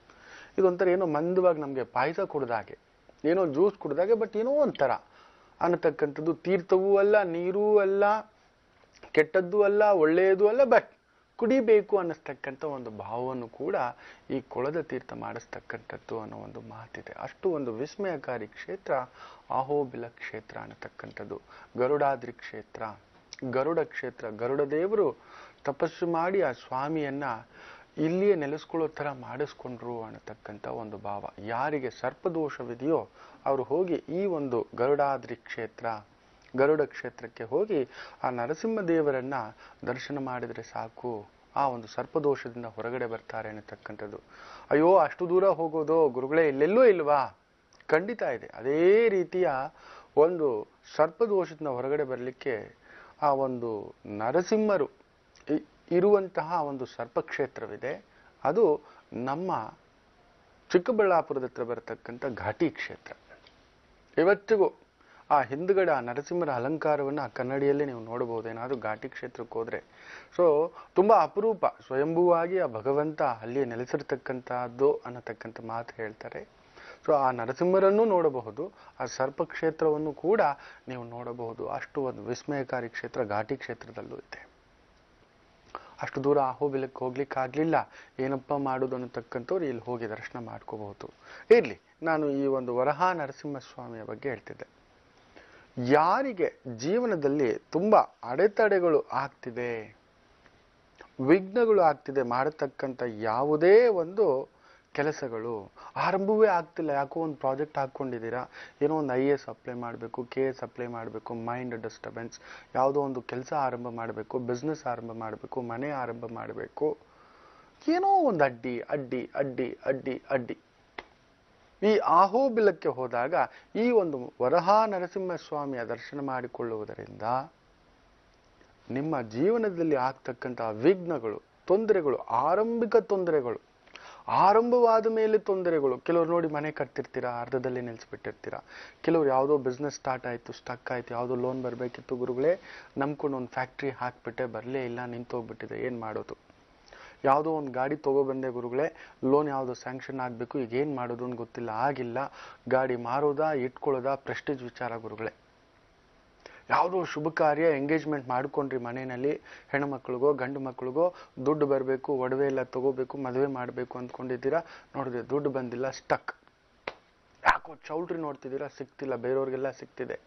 ಇದೊಂಥರ ಏನೋ ಮಂದವಾಗಿ ನಮಗೆ ಪಾಯಸ ಕುಡ್ದಾಗೆ, ಏನೋ ಜ್ಯೂಸ್ ಕುಡ್ದಾಗೆ, ಬಟ್ ಏನೋ ಒಂಥರ ಅನ್ನತಕ್ಕಂಥದ್ದು. ತೀರ್ಥವೂ ಅಲ್ಲ, ನೀರೂ ಅಲ್ಲ, ಕೆಟ್ಟದ್ದೂ ಅಲ್ಲ, ಒಳ್ಳೆಯದೂ ಅಲ್ಲ, ಬಟ್ ಕುಡಿಬೇಕು ಅನ್ನಿಸ್ತಕ್ಕಂಥ ಒಂದು ಭಾವವನ್ನು ಕೂಡ ಈ ಕೊಳದ ತೀರ್ಥ ಮಾಡಿಸ್ತಕ್ಕಂಥದ್ದು ಅನ್ನೋ ಒಂದು ಮಾತಿದೆ. ಅಷ್ಟು ಒಂದು ವಿಸ್ಮಯಕಾರಿ ಕ್ಷೇತ್ರ ಅಹೋಬಿಲ ಕ್ಷೇತ್ರ ಅನ್ನತಕ್ಕಂಥದ್ದು. ಗರುಡಾದ್ರಿ ಕ್ಷೇತ್ರ, ಗರುಡ ಕ್ಷೇತ್ರ. ಗರುಡ ದೇವರು ತಪಸ್ಸು ಮಾಡಿ ಆ ಸ್ವಾಮಿಯನ್ನ ಇಲ್ಲಿಯೇ ನೆಲೆಸ್ಕೊಳ್ಳೋ ಥರ ಮಾಡಿಸ್ಕೊಂಡ್ರು ಅನ್ನತಕ್ಕಂಥ ಒಂದು ಭಾವ. ಯಾರಿಗೆ ಸರ್ಪದೋಷವಿದೆಯೋ ಅವರು ಹೋಗಿ ಈ ಒಂದು ಗರುಡಾದ್ರಿ ಕ್ಷೇತ್ರ, ಗರುಡ ಕ್ಷೇತ್ರಕ್ಕೆ ಹೋಗಿ ಆ ನರಸಿಂಹ ದೇವರನ್ನ ದರ್ಶನ ಮಾಡಿದ್ರೆ ಸಾಕು, ಆ ಒಂದು ಸರ್ಪದೋಷದಿಂದ ಹೊರಗಡೆ ಬರ್ತಾರೆ ಅನ್ನತಕ್ಕಂಥದ್ದು. ಅಯ್ಯೋ ಅಷ್ಟು ದೂರ ಹೋಗೋದು ಗುರುಗಳೇ, ಇಲ್ಲೆಲ್ಲೂ ಇಲ್ವಾ? ಖಂಡಿತ ಇದೆ. ಅದೇ ರೀತಿಯ ಒಂದು ಸರ್ಪದೋಷದಿಂದ ಹೊರಗಡೆ ಬರಲಿಕ್ಕೆ ಆ ಒಂದು ನರಸಿಂಹರು ಇರುವಂತಹ ಒಂದು ಸರ್ಪಕ್ಷೇತ್ರವಿದೆ. ಅದು ನಮ್ಮ ಚಿಕ್ಕಬಳ್ಳಾಪುರದ ಹತ್ರ ಬರತಕ್ಕಂಥ ಘಾಟಿ ಕ್ಷೇತ್ರ. ಇವತ್ತಿಗೂ ಆ ಹಿಂದ್ಗಡೆ ಆ ನರಸಿಂಹರ ಅಲಂಕಾರವನ್ನು ಆ ಕನ್ನಡಿಯಲ್ಲಿ ನೀವು ನೋಡಬಹುದು ಏನಾದರೂ ಘಾಟಿ ಕ್ಷೇತ್ರಕ್ಕೆ ಹೋದ್ರೆ. ಸೊ ತುಂಬಾ ಅಪರೂಪ, ಸ್ವಯಂಭೂವಾಗಿ ಆ ಭಗವಂತ ಅಲ್ಲಿಯೇ ನೆಲೆಸಿರ್ತಕ್ಕಂಥದ್ದು ಅನ್ನತಕ್ಕಂಥ ಮಾತು ಹೇಳ್ತಾರೆ. ಸೊ ಆ ನರಸಿಂಹರನ್ನು ನೋಡಬಹುದು, ಆ ಸರ್ಪ ಕ್ಷೇತ್ರವನ್ನು ಕೂಡ ನೀವು ನೋಡಬಹುದು. ಅಷ್ಟು ಒಂದು ವಿಸ್ಮಯಕಾರಿ ಕ್ಷೇತ್ರ ಘಾಟಿ ಕ್ಷೇತ್ರದಲ್ಲೂ ಇದೆ. ಅಷ್ಟು ದೂರ ಅಹೋಬಿಲಕ್ಕೆ ಹೋಗ್ಲಿಕ್ಕೆ ಆಗ್ಲಿಲ್ಲ, ಏನಪ್ಪ ಮಾಡೋದು ಅನ್ನತಕ್ಕಂಥವ್ರು ಇಲ್ಲಿ ಹೋಗಿ ದರ್ಶನ ಮಾಡ್ಕೋಬಹುದು. ಇರ್ಲಿ, ನಾನು ಈ ಒಂದು ವರಹ ನರಸಿಂಹಸ್ವಾಮಿಯ ಬಗ್ಗೆ ಹೇಳ್ತಿದ್ದೆ. ಯಾರಿಗೆ ಜೀವನದಲ್ಲಿ ತುಂಬಾ ಅಡೆತಡೆಗಳು ಆಗ್ತಿದೆ, ವಿಘ್ನಗಳು ಆಗ್ತಿದೆ, ಮಾಡತಕ್ಕಂಥ ಯಾವುದೇ ಒಂದು ಕೆಲಸಗಳು ಆರಂಭವೇ ಆಗ್ತಿಲ್ಲ, ಯಾಕೋ ಒಂದು ಪ್ರಾಜೆಕ್ಟ್ ಹಾಕ್ಕೊಂಡಿದ್ದೀರಾ, ಏನೋ ಒಂದು IAS ಅಪ್ಲೈ ಮಾಡಬೇಕು, KS ಅಪ್ಲೈ ಮಾಡಬೇಕು, ಮೈಂಡ್ ಡಿಸ್ಟರ್ಬೆನ್ಸ್, ಯಾವುದೋ ಒಂದು ಕೆಲಸ ಆರಂಭ ಮಾಡಬೇಕು, ಬಿಸ್ನೆಸ್ ಆರಂಭ ಮಾಡಬೇಕು, ಮನೆ ಆರಂಭ ಮಾಡಬೇಕು, ಏನೋ ಒಂದು ಅಡ್ಡಿ ಅಡ್ಡಿ ಅಡ್ಡಿ ಅಡ್ಡಿ ಅಡ್ಡಿ. ಈ ಅಹೋಬಿಲಕ್ಕೆ ಹೋದಾಗ ಈ ಒಂದು ವರಹ ನರಸಿಂಹಸ್ವಾಮಿಯ ದರ್ಶನ ಮಾಡಿಕೊಳ್ಳುವುದರಿಂದ ನಿಮ್ಮ ಜೀವನದಲ್ಲಿ ಆಗ್ತಕ್ಕಂತಹ ವಿಘ್ನಗಳು ತೊಂದರೆಗಳು, ಆರಂಭಿಕ ತೊಂದರೆಗಳು, ಆರಂಭವಾದ ಮೇಲೆ ತೊಂದರೆಗಳು. ಕೆಲವರು ನೋಡಿ ಮನೆ ಕಟ್ತಿರ್ತೀರಾ, ಅರ್ಧದಲ್ಲಿ ನಿಲ್ಲಿಸ್ಬಿಟ್ಟಿರ್ತೀರಾ. ಕೆಲವರು ಯಾವುದೋ ಬಿಸ್ನೆಸ್ ಸ್ಟಾರ್ಟ್ ಆಯಿತು, ಸ್ಟಕ್ ಆಯಿತು, ಯಾವುದೋ ಲೋನ್ ಬರಬೇಕಿತ್ತು, ಗುರುಗಳೇ ನಂಬ್ಕೊಂಡು ಒಂದು ಫ್ಯಾಕ್ಟ್ರಿ ಹಾಕ್ಬಿಟ್ಟೆ, ಬರಲೇ ಇಲ್ಲ, ನಿಂತೋಗ್ಬಿಟ್ಟಿದೆ, ಏನು ಮಾಡೋದು? ಯಾವುದೋ ಒಂದು ಗಾಡಿ ತಗೊಬಂದೆ ಗುರುಗಳೇ, ಲೋನ್ ಯಾವುದೋ ಸ್ಯಾಂಕ್ಷನ್ ಆಗಬೇಕು, ಈಗ ಏನು ಮಾಡೋದು ಅಂತ ಗೊತ್ತಿಲ್ಲ, ಆಗಿಲ್ಲ, ಗಾಡಿ ಮಾರೋದಾ ಇಟ್ಕೊಳ್ಳೋದಾ ಪ್ರೆಸ್ಟೀಜ್ ವಿಚಾರ ಗುರುಗಳೇ. ಯಾವುದೋ ಶುಭ ಕಾರ್ಯ ಎಂಗೇಜ್ಮೆಂಟ್ ಮಾಡ್ಕೊಂಡ್ರಿ ಮನೆಯಲ್ಲಿ, ಹೆಣ್ಮಕ್ಳಿಗೋ ಗಂಡು ಮಕ್ಳಿಗೋ ದುಡ್ಡು ಬರಬೇಕು, ಒಡವೆ ಎಲ್ಲ ತಗೋಬೇಕು, ಮದುವೆ ಮಾಡಬೇಕು ಅಂದ್ಕೊಂಡಿದ್ದೀರಾ, ನೋಡಿದ್ರೆ ದುಡ್ಡು ಬಂದಿಲ್ಲ, ಸ್ಟಕ್. ಯಾಕೋ ಚೌಲ್ಟ್ರಿ ನೋಡ್ತಿದ್ದೀರಾ, ಸಿಗ್ತಿಲ್ಲ, ಬೇರೆಯವ್ರಿಗೆಲ್ಲ ಸಿಗ್ತಿದೆ.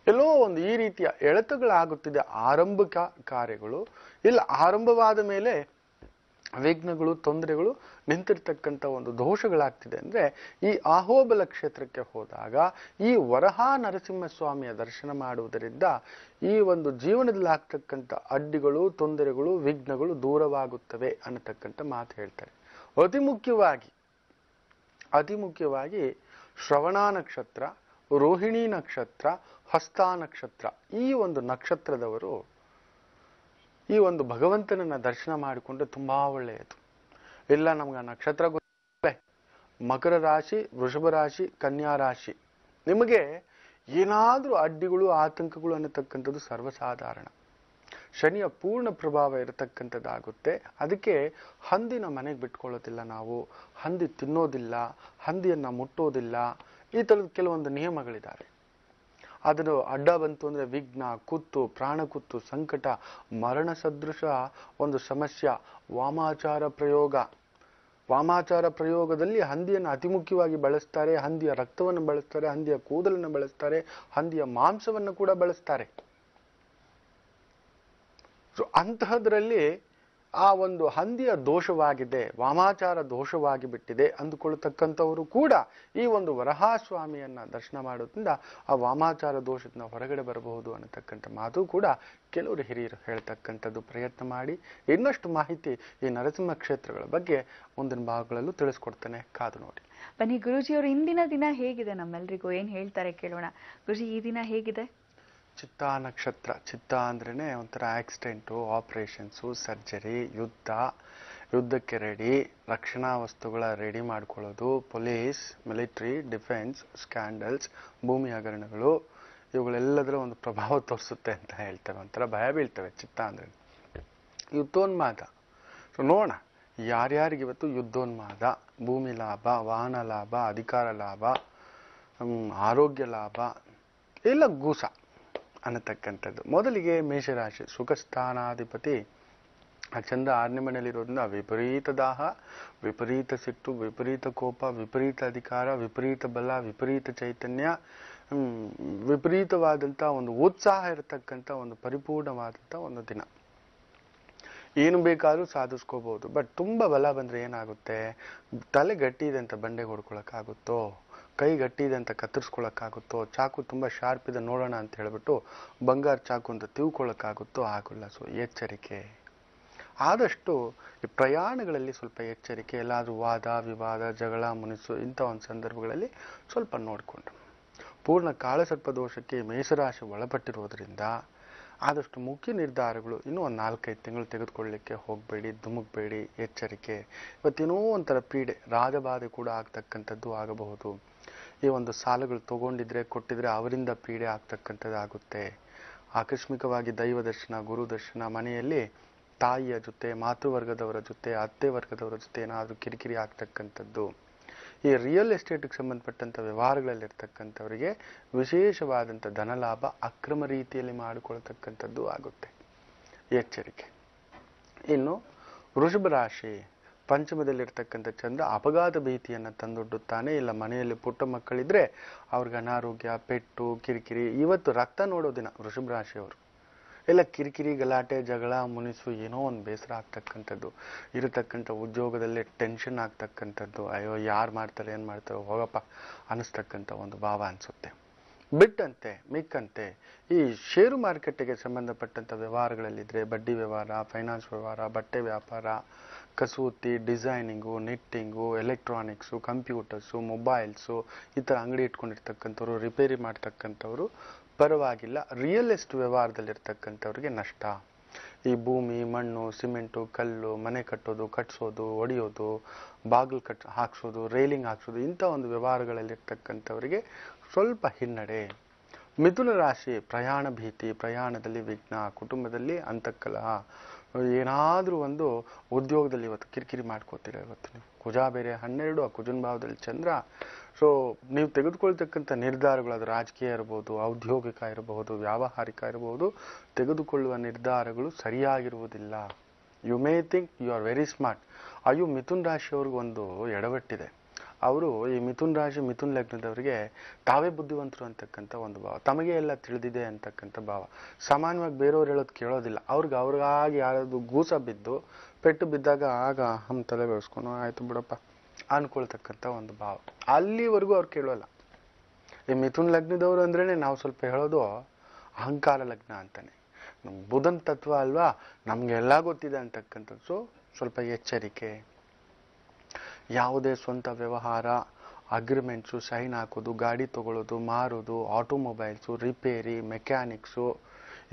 ಎಲ್ಲೋ ಒಂದು ಈ ರೀತಿಯ ಎಳೆತಗಳಾಗುತ್ತಿದೆ. ಆರಂಭಿಕ ಕಾರ್ಯಗಳು ಇಲ್ಲ, ಆರಂಭವಾದ ಮೇಲೆ ವಿಘ್ನಗಳು, ತೊಂದರೆಗಳು, ನಿಂತಿರ್ತಕ್ಕಂಥ ಒಂದು ದೋಷಗಳಾಗ್ತಿದೆ. ಅಂದ್ರೆ ಈ ಅಹೋಬಲ ಕ್ಷೇತ್ರಕ್ಕೆ ಹೋದಾಗ ಈ ವರಹ ನರಸಿಂಹಸ್ವಾಮಿಯ ದರ್ಶನ ಮಾಡುವುದರಿಂದ ಈ ಒಂದು ಜೀವನದಲ್ಲಿ ಆಗ್ತಕ್ಕಂಥ ಅಡ್ಡಿಗಳು, ತೊಂದರೆಗಳು, ವಿಘ್ನಗಳು ದೂರವಾಗುತ್ತವೆ ಅನ್ನತಕ್ಕಂಥ ಮಾತು ಹೇಳ್ತಾರೆ. ಅತಿ ಮುಖ್ಯವಾಗಿ ಶ್ರವಣ ನಕ್ಷತ್ರ, ರೋಹಿಣಿ ನಕ್ಷತ್ರ, ಹಸ್ತ ನಕ್ಷತ್ರ, ಈ ಒಂದು ನಕ್ಷತ್ರದವರು ಈ ಒಂದು ಭಗವಂತನನ್ನ ದರ್ಶನ ಮಾಡಿಕೊಂಡ್ರೆ ತುಂಬಾ ಒಳ್ಳೆಯದು. ಇಲ್ಲ ನಮ್ಗೆ ನಕ್ಷತ್ರ ಗೊತ್ತಿಲ್ಲ, ಮಕರ ರಾಶಿ, ವೃಷಭ ರಾಶಿ, ಕನ್ಯಾ ರಾಶಿ, ನಿಮಗೆ ಏನಾದ್ರೂ ಅಡ್ಡಿಗಳು, ಆತಂಕಗಳು ಅನ್ನತಕ್ಕಂಥದ್ದು ಸರ್ವಸಾಧಾರಣ. ಶನಿಯ ಪೂರ್ಣ ಪ್ರಭಾವ ಇರತಕ್ಕಂಥದ್ದಾಗುತ್ತೆ. ಅದಕ್ಕೆ ಹಂದಿನ ಮನೆಗೆ ಬಿಟ್ಕೊಳ್ಳೋದಿಲ್ಲ ನಾವು, ಹಂದಿ ತಿನ್ನೋದಿಲ್ಲ, ಹಂದಿಯನ್ನ ಮುಟ್ಟೋದಿಲ್ಲ, ಈ ತರದ ಕೆಲವೊಂದು ನಿಯಮಗಳಿದ್ದಾವೆ. ಅದನ್ನು ಅಡ್ಡ ಬಂತು ಅಂದ್ರೆ ವಿಘ್ನ, ಕುತ್ತು, ಪ್ರಾಣ ಕುತ್ತು, ಸಂಕಟ, ಮರಣ ಸದೃಶ ಒಂದು ಸಮಸ್ಯೆ. ವಾಮಾಚಾರ ಪ್ರಯೋಗದಲ್ಲಿ ಹಂದಿಯನ್ನು ಅತಿ ಮುಖ್ಯವಾಗಿ ಬಳಸ್ತಾರೆ, ಹಂದಿಯ ರಕ್ತವನ್ನು ಬಳಸ್ತಾರೆ, ಹಂದಿಯ ಕೂದಲನ್ನು ಬಳಸ್ತಾರೆ, ಹಂದಿಯ ಮಾಂಸವನ್ನು ಕೂಡ ಬಳಸ್ತಾರೆ. ಸೊ ಅಂತಹದ್ರಲ್ಲಿ ಆ ಒಂದು ಹಂದಿಯ ದೋಷವಾಗಿದೆ, ವಾಮಾಚಾರ ದೋಷವಾಗಿ ಬಿಟ್ಟಿದೆ ಅಂದುಕೊಳ್ಳತಕ್ಕಂಥವರು ಕೂಡ ಈ ಒಂದು ವರಹಾಸ್ವಾಮಿಯನ್ನ ದರ್ಶನ ಮಾಡೋದ್ರಿಂದ ಆ ವಾಮಾಚಾರ ದೋಷದಿಂದ ಹೊರಗಡೆ ಬರಬಹುದು ಅನ್ನತಕ್ಕಂಥ ಮಾತು ಕೂಡ ಕೆಲವರು ಹಿರಿಯರು ಹೇಳ್ತಕ್ಕಂಥದ್ದು. ಪ್ರಯತ್ನ ಮಾಡಿ. ಇನ್ನಷ್ಟು ಮಾಹಿತಿ ಈ ನರಸಿಂಹ ಕ್ಷೇತ್ರಗಳ ಬಗ್ಗೆ ಮುಂದಿನ ಭಾಗಗಳಲ್ಲೂ ತಿಳಿಸ್ಕೊಡ್ತಾನೆ, ಕಾದು ನೋಡಿ. ಬನ್ನಿ ಗುರುಜಿಯವರು, ಇಂದಿನ ದಿನ ಹೇಗಿದೆ ನಮ್ಮೆಲ್ರಿಗೂ ಏನ್ ಹೇಳ್ತಾರೆ ಕೇಳೋಣ. ಗುರುಜಿ, ಈ ದಿನ ಹೇಗಿದೆ? ಚಿತ್ತಾ ನಕ್ಷತ್ರ. ಚಿತ್ತ ಅಂದ್ರೇನೆ ಒಂಥರ ಆಕ್ಸಿಡೆಂಟು, ಆಪರೇಷನ್ಸು, ಸರ್ಜರಿ, ಯುದ್ಧಕ್ಕೆ ರೆಡಿ, ರಕ್ಷಣಾ ವಸ್ತುಗಳ ರೆಡಿ ಮಾಡ್ಕೊಳ್ಳೋದು, ಪೊಲೀಸ್, ಮಿಲಿಟರಿ, ಡಿಫೆನ್ಸ್, ಸ್ಕ್ಯಾಂಡಲ್ಸ್, ಭೂಮಿ ಹಗರಣಗಳು, ಇವುಗಳೆಲ್ಲದರ ಒಂದು ಪ್ರಭಾವ ತೋರಿಸುತ್ತೆ ಅಂತ ಹೇಳ್ತೇವೆ. ಒಂಥರ ಭಯ ಬೀಳ್ತವೆ ಚಿತ್ತ ಅಂದ್ರೆ. ಯುದ್ಧೋನ್ಮಾದ. ಸೊ ನೋಡೋಣ ಯಾರ್ಯಾರಿಗೆ ಇವತ್ತು ಯುದ್ಧೋನ್ಮಾದ, ಭೂಮಿ ಲಾಭ, ವಾಹನ ಲಾಭ, ಅಧಿಕಾರ ಲಾಭ, ಆರೋಗ್ಯ ಲಾಭ, ಇಲ್ಲ ಗೂಸ ಅನ್ನತಕ್ಕಂಥದ್ದು. ಮೊದಲಿಗೆ ಮೇಷರಾಶಿ, ಸುಖಸ್ಥಾನಾಧಿಪತಿ ಆ ಚಂದ್ರ 6ನೇ ಮನೆಯಲ್ಲಿರೋದ್ರಿಂದ ವಿಪರೀತ ದಾಹ, ವಿಪರೀತ ಸಿಟ್ಟು, ವಿಪರೀತ ಕೋಪ, ವಿಪರೀತ ಅಧಿಕಾರ, ವಿಪರೀತ ಬಲ, ವಿಪರೀತ ಚೈತನ್ಯ, ವಿಪರೀತವಾದಂಥ ಒಂದು ಉತ್ಸಾಹ ಇರತಕ್ಕಂಥ ಒಂದು ಪರಿಪೂರ್ಣವಾದಂಥ ಒಂದು ದಿನ. ಏನು ಬೇಕಾದ್ರೂ ಸಾಧಿಸ್ಕೋಬಹುದು. ಬಟ್ ತುಂಬಾ ಬಲ ಬಂದ್ರೆ ಏನಾಗುತ್ತೆ, ತಲೆ ಗಟ್ಟಿ ಇದೆ ಅಂತ ಬಂಡೆಗೆ ಹೊಡ್ಕೊಳಕ್ಕಾಗುತ್ತೋ, ಕೈ ಗಟ್ಟಿ ಇದೆ ಅಂತ ಕತ್ತರಿಸ್ಕೊಳಕ್ಕಾಗುತ್ತೋ, ಚಾಕು ತುಂಬಾ ಶಾರ್ಪ್ ಇದೆ ನೋಡೋಣ ಅಂತ ಹೇಳ್ಬಿಟ್ಟು ಬಂಗಾರ ಚಾಕು ಅಂತ ತಿಳ್ಕೊಳಕ್ಕಾಗುತ್ತೋ, ಆಗೋಲ್ಲ. ಸೊ ಎಚ್ಚರಿಕೆ. ಆದಷ್ಟು ಈ ಪ್ರಯಾಣಗಳಲ್ಲಿ ಸ್ವಲ್ಪ ಎಚ್ಚರಿಕೆ. ಎಲ್ಲಾದ್ರೂ ವಾದ ವಿವಾದ, ಜಗಳ, ಮುನಿಸು ಇಂಥ ಒಂದು ಸಂದರ್ಭಗಳಲ್ಲಿ ಸ್ವಲ್ಪ ನೋಡಿಕೊಂಡು. ಪೂರ್ಣ ಕಾಳಸರ್ಪ ದೋಷಕ್ಕೆ ಮೇಷರಾಶಿ ಒಳಪಟ್ಟಿರೋದ್ರಿಂದ ಆದಷ್ಟು ಮುಖ್ಯ ನಿರ್ಧಾರಗಳು ಇನ್ನೂ ಒಂದು 4-5 ತಿಂಗಳು ತೆಗೆದುಕೊಳ್ಳಲಿಕ್ಕೆ ಹೋಗಬೇಡಿ, ಧುಮುಕ್ಬೇಡಿ, ಎಚ್ಚರಿಕೆ. ಇವತ್ತೇನೋ ಒಂಥರ ಪೀಡೆ, ರಾಜಬಾಧೆ ಕೂಡ ಆಗ್ತಕ್ಕಂಥದ್ದು ಆಗಬಹುದು. ಈ ಒಂದು ಸಾಲಗಳು ತಗೊಂಡಿದ್ರೆ ಕೊಟ್ಟಿದ್ರೆ ಅವರಿಂದ ಪೀಡೆ ಆಗ್ತಕ್ಕಂಥದ್ದಾಗುತ್ತೆ. ಆಕಸ್ಮಿಕವಾಗಿ ದೈವ ದರ್ಶನ, ಗುರು ದರ್ಶನ, ಮನೆಯಲ್ಲಿ ತಾಯಿಯ ಜೊತೆ, ಮಾತೃವರ್ಗದವರ ಜೊತೆ, ಅತ್ತೆ ವರ್ಗದವರ ಜೊತೆ ಏನಾದರೂ ಕಿರಿಕಿರಿ ಆಗ್ತಕ್ಕಂಥದ್ದು. ಈ ರಿಯಲ್ ಎಸ್ಟೇಟ್ಗೆ ಸಂಬಂಧಪಟ್ಟಂಥ ವ್ಯವಹಾರಗಳಲ್ಲಿರ್ತಕ್ಕಂಥವರಿಗೆ ವಿಶೇಷವಾದಂಥ ಧನಲಾಭ ಅಕ್ರಮ ರೀತಿಯಲ್ಲಿ ಮಾಡಿಕೊಳ್ತಕ್ಕಂಥದ್ದು ಆಗುತ್ತೆ. ಎಚ್ಚರಿಕೆ. ಇನ್ನು ವೃಷಭ ರಾಶಿ, ಪಂಚಮದಲ್ಲಿರ್ತಕ್ಕಂಥ ಚಂದ್ರ ಅಪಘಾತ ಭೀತಿಯನ್ನು ತಂದೊಡ್ಡುತ್ತಾನೆ. ಇಲ್ಲ ಮನೆಯಲ್ಲಿ ಪುಟ್ಟ ಮಕ್ಕಳಿದ್ರೆ ಅವ್ರಿಗೆ ಅನಾರೋಗ್ಯ, ಪೆಟ್ಟು, ಕಿರಿಕಿರಿ. ಇವತ್ತು ರಕ್ತ ನೋಡೋ ದಿನ ವೃಷಭ ರಾಶಿಯವರು. ಎಲ್ಲ ಕಿರಿಕಿರಿ, ಗಲಾಟೆ, ಜಗಳ, ಮುನಿಸು, ಏನೋ ಒಂದು ಬೇಸರ ಆಗ್ತಕ್ಕಂಥದ್ದು ಇರತಕ್ಕಂಥ. ಉದ್ಯೋಗದಲ್ಲಿ ಟೆನ್ಷನ್ ಆಗ್ತಕ್ಕಂಥದ್ದು. ಅಯ್ಯೋ ಯಾರು ಮಾಡ್ತಾರೆ, ಏನು ಮಾಡ್ತಾರೆ, ಹೋಗಪ್ಪ ಅನ್ನಿಸ್ತಕ್ಕಂಥ ಒಂದು ಭಾವ ಅನಿಸುತ್ತೆ. ಬಿಟ್ಟಂತೆ ಮಿಕ್ಕಂತೆ ಈ ಷೇರು ಮಾರುಕಟ್ಟೆಗೆ ಸಂಬಂಧಪಟ್ಟಂಥ ವ್ಯವಹಾರಗಳಲ್ಲಿದ್ದರೆ, ಬಡ್ಡಿ ವ್ಯವಹಾರ, ಫೈನಾನ್ಸ್ ವ್ಯವಹಾರ, ಬಟ್ಟೆ ವ್ಯಾಪಾರ, ಕಸೂತಿ, ಡಿಸೈನಿಂಗು, ನಿಟ್ಟಿಂಗು, ಎಲೆಕ್ಟ್ರಾನಿಕ್ಸು, ಕಂಪ್ಯೂಟರ್ಸು, ಮೊಬೈಲ್ಸು, ಈ ಥರ ಅಂಗಡಿ ಇಟ್ಕೊಂಡಿರ್ತಕ್ಕಂಥವ್ರು, ರಿಪೇರಿ ಮಾಡ್ತಕ್ಕಂಥವ್ರು ಪರವಾಗಿಲ್ಲ. ರಿಯಲ್ ಎಸ್ಟೇಟ್ ವ್ಯವಹಾರದಲ್ಲಿರ್ತಕ್ಕಂಥವ್ರಿಗೆ ನಷ್ಟ. ಈ ಭೂಮಿ, ಮಣ್ಣು, ಸಿಮೆಂಟು, ಕಲ್ಲು, ಮನೆ ಕಟ್ಟೋದು, ಕಟ್ಸೋದು, ಒಡೆಯೋದು, ಬಾಗಿಲು ಹಾಕ್ಸೋದು, ರೈಲಿಂಗ್ ಹಾಕ್ಸೋದು, ಇಂಥ ಒಂದು ವ್ಯವಹಾರಗಳಲ್ಲಿರ್ತಕ್ಕಂಥವರಿಗೆ ಸ್ವಲ್ಪ ಹಿನ್ನಡೆ. ಮಿಥುನ ರಾಶಿ ಪ್ರಯಾಣ ಭೀತಿ, ಪ್ರಯಾಣದಲ್ಲಿ ವಿಘ್ನ, ಕುಟುಂಬದಲ್ಲಿ ಅಂತಃಕಲಹ, ಏನಾದರೂ ಒಂದು ಉದ್ಯೋಗದಲ್ಲಿ ಇವತ್ತು ಕಿರಿಕಿರಿ ಮಾಡ್ಕೋತೀರ. ಇವತ್ತು ನೀವು ಕುಜ ಬೇರೆ 12, ಆ ಕುಜನ ಭಾವದಲ್ಲಿ ಚಂದ್ರ. ಸೊ ನೀವು ತೆಗೆದುಕೊಳ್ತಕ್ಕಂಥ ನಿರ್ಧಾರಗಳು, ಅದು ರಾಜಕೀಯ ಇರಬಹುದು, ಔದ್ಯೋಗಿಕ ಇರಬಹುದು, ವ್ಯಾವಹಾರಿಕ ಇರಬಹುದು, ತೆಗೆದುಕೊಳ್ಳುವ ನಿರ್ಧಾರಗಳು ಸರಿಯಾಗಿರುವುದಿಲ್ಲ. You may think you are very smart. ಅಯ್ಯೋ, ಮಿಥುನ್ ರಾಶಿಯವ್ರಿಗೆ ಒಂದು ಎಡವಟ್ಟಿದೆ. ಅವರು ಈ ಮಿಥುನ್ ರಾಶಿ, ಮಿಥುನ್ ಲಗ್ನದವರಿಗೆ ತಾವೇ ಬುದ್ಧಿವಂತರು ಅಂತಕ್ಕಂಥ ಒಂದು ಭಾವ, ತಮಗೆ ಎಲ್ಲ ತಿಳಿದಿದೆ ಅಂತಕ್ಕಂಥ ಭಾವ. ಸಾಮಾನ್ಯವಾಗಿ ಬೇರೆಯವ್ರು ಹೇಳೋದು ಕೇಳೋದಿಲ್ಲ. ಅವ್ರಿಗಾಗಿ ಯಾರಾದ್ರು ಗೂಸ ಬಿದ್ದು ಪೆಟ್ಟು ಬಿದ್ದಾಗ ಆಗ ತಲೆ ಬೆಳೆಸ್ಕೊಂಡು ಆಯ್ತು ಬಿಡಪ್ಪ ಅನ್ಕೊಳ್ತಕ್ಕಂಥ ಒಂದು ಭಾವ. ಅಲ್ಲಿವರೆಗೂ ಅವ್ರು ಕೇಳೋಲ್ಲ. ಈ ಮಿಥುನ್ ಲಗ್ನದವರು ಅಂದ್ರೇನೆ ನಾವು ಸ್ವಲ್ಪ ಹೇಳೋದು ಅಹಂಕಾರ ಲಗ್ನ ಅಂತಾನೆ. ಬುಧನ್ ತತ್ವ ಅಲ್ವಾ, ನಮ್ಗೆಲ್ಲ ಗೊತ್ತಿದೆ ಅಂತಕ್ಕಂಥದ್ದು. ಸೊ ಸ್ವಲ್ಪ ಎಚ್ಚರಿಕೆ. ಯಾವುದೇ ಸ್ವಂತ ವ್ಯವಹಾರ, ಅಗ್ರಿಮೆಂಟ್ಸು, ಸೈನ್ ಹಾಕೋದು, ಗಾಡಿ ತಗೊಳ್ಳೋದು, ಮಾರೋದು, ಆಟೋಮೊಬೈಲ್ಸು, ರಿಪೇರಿ, ಮೆಕ್ಯಾನಿಕ್ಸು,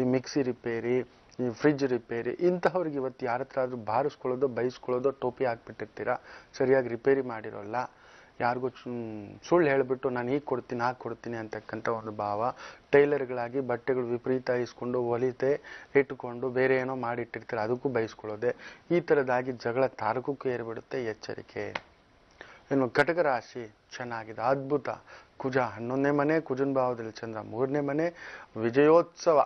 ಈ ಮಿಕ್ಸಿ ರಿಪೇರಿ, ಈ ಫ್ರಿಜ್ ರಿಪೇರಿ, ಇಂತಹವ್ರಿಗೆ ಇವತ್ತು ಯಾರ ಹತ್ರ ಆದ್ರೂ ಬಾರಿಸ್ಕೊಳ್ಳೋದು, ಬೈಸ್ಕೊಳ್ಳೋದು, ಟೋಪಿ ಹಾಕ್ಬಿಟ್ಟಿರ್ತೀರ, ಸರಿಯಾಗಿ ರಿಪೇರಿ ಮಾಡಿರೋಲ್ಲ, ಯಾರಿಗೂ ಸುಳ್ಳು ಹೇಳಿಬಿಟ್ಟು ನಾನು ಹೀಗೆ ಕೊಡ್ತೀನಿ ಹಾಗೆ ಕೊಡ್ತೀನಿ ಅಂತಕ್ಕಂಥ ಒಂದು ಭಾವ. ಟೈಲರ್ಗಳಾಗಿ ಬಟ್ಟೆಗಳು ವಿಪರೀತ ಇಸ್ಕೊಂಡು ಹೊಲಿತೆ ಇಟ್ಟುಕೊಂಡು ಬೇರೆ ಏನೋ ಮಾಡಿಟ್ಟಿರ್ತಾರೆ, ಅದಕ್ಕೂ ಬೈಸ್ಕೊಳ್ಳೋದೆ. ಈ ಥರದಾಗಿ ಜಗಳ ತಾರಕಕ್ಕೂ ಏರ್ಬಿಡುತ್ತೆ. ಎಚ್ಚರಿಕೆ. ಇನ್ನು ಕಟಕ ರಾಶಿ ಚೆನ್ನಾಗಿದೆ, ಅದ್ಭುತ. ಕುಜ 11ನೇ ಮನೆ, ಕುಜನ್ ಭಾವದಲ್ಲಿ ಚಂದ್ರ 3ನೇ ಮನೆ, ವಿಜಯೋತ್ಸವ.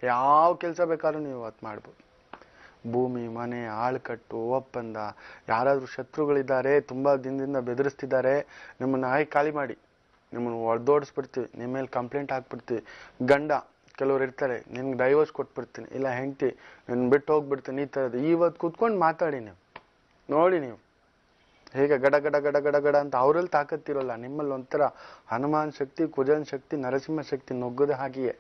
ಯಾವ ಕೆಲಸ ಬೇಕಾದ್ರೂ ನೀವು ಇವತ್ತು ಮಾಡ್ಬೋದು. ಭೂಮಿ, ಮನೆ, ಆಳ್ಕಟ್ಟು, ಒಪ್ಪಂದ, ಯಾರಾದ್ರೂ ಶತ್ರುಗಳಿದ್ದಾರೆ, ತುಂಬಾ ದಿನದಿಂದ ಬೆದರಿಸ್ತಿದ್ದಾರೆ, ನಿಮ್ಮನ್ನ ಖಾಲಿ ಮಾಡಿ ನಿಮ್ಮನ್ನು ಒಡೆದೋಡಿಸ್ಬಿಡ್ತೀವಿ, ನಿಮ್ಮ ಮೇಲೆ ಕಂಪ್ಲೇಂಟ್ ಹಾಕ್ಬಿಡ್ತೀವಿ. ಗಂಡ ಕೆಲವ್ರು ಇರ್ತಾರೆ, ನಿನ್ಗೆ ಡೈವರ್ಸ್ ಕೊಟ್ಬಿಡ್ತೀನಿ, ಇಲ್ಲ ಹೆಂಡತಿ ನಿನ್ನ ಬಿಟ್ಟು ಹೋಗ್ಬಿಡ್ತೀನಿ, ಈ ಥರದ್ದು. ಇವತ್ತು ಕೂತ್ಕೊಂಡು ಮಾತಾಡಿ ನೀವು, ನೋಡಿ ನೀವು ಹೇಗೆ ಗಡ ಗಡ ಗಡ ಗಡ ಗಡ ಅಂತ. ಅವರಲ್ಲಿ ತಾಕತ್ತಿರೋಲ್ಲ, ನಿಮ್ಮಲ್ಲಿ ಒಂಥರ ಹನುಮಾನ್ ಶಕ್ತಿ, ಕುಜನ್ ಶಕ್ತಿ, ನರಸಿಂಹ ಶಕ್ತಿ ನುಗ್ಗದ ಹಾಗೆಯೇ.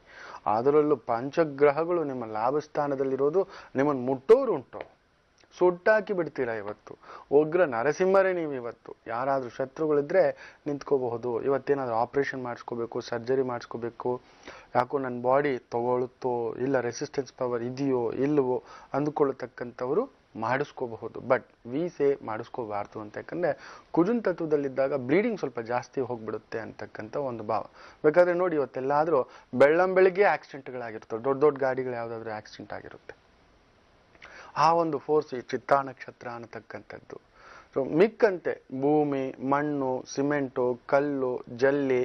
ಅದರಲ್ಲೂ ಪಂಚಗ್ರಹಗಳು ನಿಮ್ಮ ಲಾಭಸ್ಥಾನದಲ್ಲಿರೋದು, ನಿಮ್ಮನ್ನು ಮುಟ್ಟೋರು ಉಂಟು, ಸುಟ್ಟಾಕಿ ಬಿಡ್ತೀರಾ ಇವತ್ತು. ಉಗ್ರ ನರಸಿಂಹರೇ ನೀವು ಇವತ್ತು. ಯಾರಾದ್ರೂ ಶತ್ರುಗಳಿದ್ರೆ ನಿಂತ್ಕೋಬಹುದು. ಇವತ್ತೇನಾದ್ರೂ ಆಪರೇಷನ್ ಮಾಡಿಸ್ಕೋಬೇಕು, ಸರ್ಜರಿ ಮಾಡಿಸ್ಕೋಬೇಕು, ಯಾಕೋ ನನ್ನ ಬಾಡಿ ತಗೊಳುತ್ತೋ, ಇಲ್ಲ ರೆಸಿಸ್ಟೆನ್ಸ್ ಪವರ್ ಇದೆಯೋ ಇಲ್ಲವೋ ಅಂದುಕೊಳ್ಳತಕ್ಕಂಥವ್ರು ಮಾಡಿಸ್ಕೋಬಹುದು. ಬಟ್ ವೀಸೆ ಮಾಡಿಸ್ಕೋಬಾರ್ದು ಅಂತ. ಯಾಕಂದ್ರೆ ಕುಜನ್ ತತ್ವದಲ್ಲಿದ್ದಾಗ ಬ್ಲೀಡಿಂಗ್ ಸ್ವಲ್ಪ ಜಾಸ್ತಿ ಹೋಗ್ಬಿಡುತ್ತೆ ಅಂತಕ್ಕಂಥ ಒಂದು ಭಾವ. ಬೇಕಾದ್ರೆ ನೋಡಿ, ಇವತ್ತೆಲ್ಲಾದ್ರೂ ಬೆಳ್ಳಂಬೆಳಿಗ್ಗೆ ಆಕ್ಸಿಡೆಂಟ್ಗಳಾಗಿರ್ತವೆ, ದೊಡ್ಡ ದೊಡ್ಡ ಗಾಡಿಗಳು ಯಾವ್ದಾದ್ರು ಆಕ್ಸಿಡೆಂಟ್ ಆಗಿರುತ್ತೆ. ಆ ಒಂದು ಫೋರ್ಸ್ ಈ ಚಿತ್ತಾ ನಕ್ಷತ್ರ ಅನ್ನತಕ್ಕಂಥದ್ದು. ಸೊ ಮಿಕ್ಕಂತೆ ಭೂಮಿ, ಮಣ್ಣು, ಸಿಮೆಂಟು, ಕಲ್ಲು, ಜಲ್ಲಿ,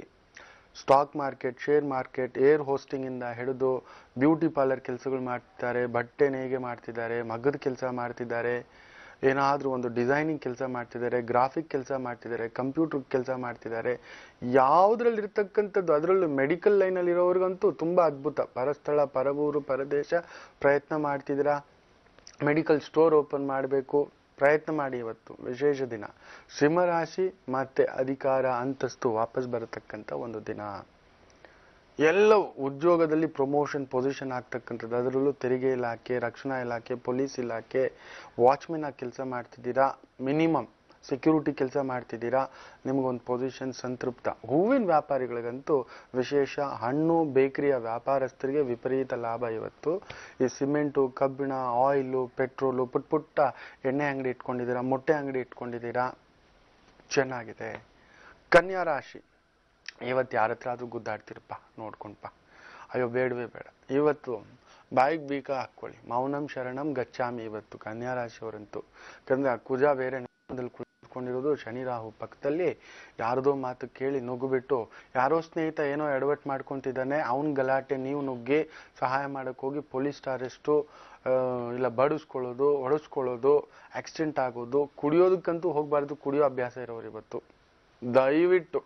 stock market, share market, air hosting ಇಂದ ಹಿಡಿದು ಬ್ಯೂಟಿ ಪಾರ್ಲರ್ ಕೆಲಸಗಳು ಮಾಡ್ತಿದ್ದಾರೆ, ಬಟ್ಟೆ ನೇಯ್ಗೆ ಮಾಡ್ತಿದ್ದಾರೆ, ಮಗ್ಗದ ಕೆಲಸ ಮಾಡ್ತಿದ್ದಾರೆ, ಏನಾದ್ರೂ ಒಂದು ಡಿಸೈನಿಂಗ್ ಕೆಲಸ ಮಾಡ್ತಿದ್ದಾರೆ, ಗ್ರಾಫಿಕ್ ಕೆಲಸ ಮಾಡ್ತಿದ್ದಾರೆ, ಕಂಪ್ಯೂಟರ್ ಕೆಲಸ ಮಾಡ್ತಿದ್ದಾರೆ. ಯಾವುದ್ರಲ್ಲಿ ಇರ್ತಕ್ಕಂಥದ್ದು, ಅದರಲ್ಲೂ ಮೆಡಿಕಲ್ ಲೈನಲ್ಲಿ ಇರೋವ್ರಿಗಂತೂ ತುಂಬಾ ಅದ್ಭುತ. ಪರಸ್ಥಳ, ಪರಬೂರು, ಪರದೇಶ ಪ್ರಯತ್ನ ಮಾಡ್ತಿದ್ದೀರಾ. ಮೆಡಿಕಲ್ ಸ್ಟೋರ್ ಓಪನ್ ಮಾಡಬೇಕು, ಪ್ರಯತ್ನ ಮಾಡಿ. ಇವತ್ತು ವಿಶೇಷ ದಿನ. ಸಿಂಹರಾಶಿ ಮತ್ತೆ ಅಧಿಕಾರ, ಅಂತಸ್ತು ವಾಪಸ್ ಬರತಕ್ಕಂಥ ಒಂದು ದಿನ. ಎಲ್ಲವೂ ಉದ್ಯೋಗದಲ್ಲಿ ಪ್ರಮೋಷನ್, ಪೊಸಿಷನ್ ಆಗ್ತಕ್ಕಂಥದ್ದು. ಅದರಲ್ಲೂ ತೆರಿಗೆ ಇಲಾಖೆ, ರಕ್ಷಣಾ ಇಲಾಖೆ, ಪೊಲೀಸ್ ಇಲಾಖೆ, ವಾಚ್ಮೆನ್ ಆಗಿ ಕೆಲಸ ಮಾಡ್ತಿದ್ದೀರಾ, ಮಿನಿಮಮ್ ಸೆಕ್ಯೂರಿಟಿ ಕೆಲಸ ಮಾಡ್ತಿದ್ದೀರಾ, ನಿಮಗೊಂದು ಪೊಸಿಷನ್ ಸಂತೃಪ್ತ. ಹೂವಿನ ವ್ಯಾಪಾರಿಗಳಿಗಂತೂ ವಿಶೇಷ. ಹಣ್ಣು, ಬೇಕರಿಯ ವ್ಯಾಪಾರಸ್ಥರಿಗೆ ವಿಪರೀತ ಲಾಭ ಇವತ್ತು. ಈ ಸಿಮೆಂಟು, ಕಬ್ಬಿಣ, ಆಯಿಲು, ಪೆಟ್ರೋಲು, ಪುಟ್ಟ ಪುಟ್ಟ ಎಣ್ಣೆ ಅಂಗಡಿ ಇಟ್ಕೊಂಡಿದ್ದೀರಾ, ಮೊಟ್ಟೆ ಅಂಗಡಿ ಇಟ್ಕೊಂಡಿದ್ದೀರಾ, ಚೆನ್ನಾಗಿದೆ. ಕನ್ಯಾ ರಾಶಿ ಇವತ್ತು ಯಾರ ಹತ್ರ ಆದ್ರೂ ಗುದ್ದಾಡ್ತಿರಪ್ಪ, ನೋಡ್ಕೊಂಡ್ಪ. ಅಯ್ಯೋ ಬೇಡವೇ ಬೇಡ. ಇವತ್ತು ಬಾಯಿಗೆ ಬೀಕ ಹಾಕ್ಕೊಳ್ಳಿ, ಮೌನಂ ಶರಣಂ ಗಚ್ಚಾಮಿ. ಇವತ್ತು ಕನ್ಯಾ ರಾಶಿಯವರಂತೂ. ಯಾಕಂದ್ರೆ ಆ ಕುಜ ಬೇರೆ ಕುತ್ಕೊಂಡಿರೋದು, ಶನಿ ರಾಹು ಪಕ್ಕದಲ್ಲಿ. ಯಾರದೋ ಮಾತು ಕೇಳಿ ನುಗ್ಗುಬಿಟ್ಟು, ಯಾರೋ ಸ್ನೇಹಿತ ಏನೋ ಎಡವಟ್ ಮಾಡ್ಕೊಂತಿದ್ದಾನೆ, ಅವನ್ ಗಲಾಟೆ ನೀವು ನುಗ್ಗಿ ಸಹಾಯ ಮಾಡಕ್ ಹೋಗಿ ಪೊಲೀಸ್ ಅರೆಸ್ಟು, ಇಲ್ಲ ಬಡಿಸ್ಕೊಳ್ಳೋದು, ಹೊಡೆಸ್ಕೊಳ್ಳೋದು, ಆಕ್ಸಿಡೆಂಟ್ ಆಗೋದು. ಕುಡಿಯೋದಕ್ಕಂತೂ ಹೋಗ್ಬಾರ್ದು, ಕುಡಿಯೋ ಅಭ್ಯಾಸ ಇರೋರು ಇವತ್ತು ದಯವಿಟ್ಟು.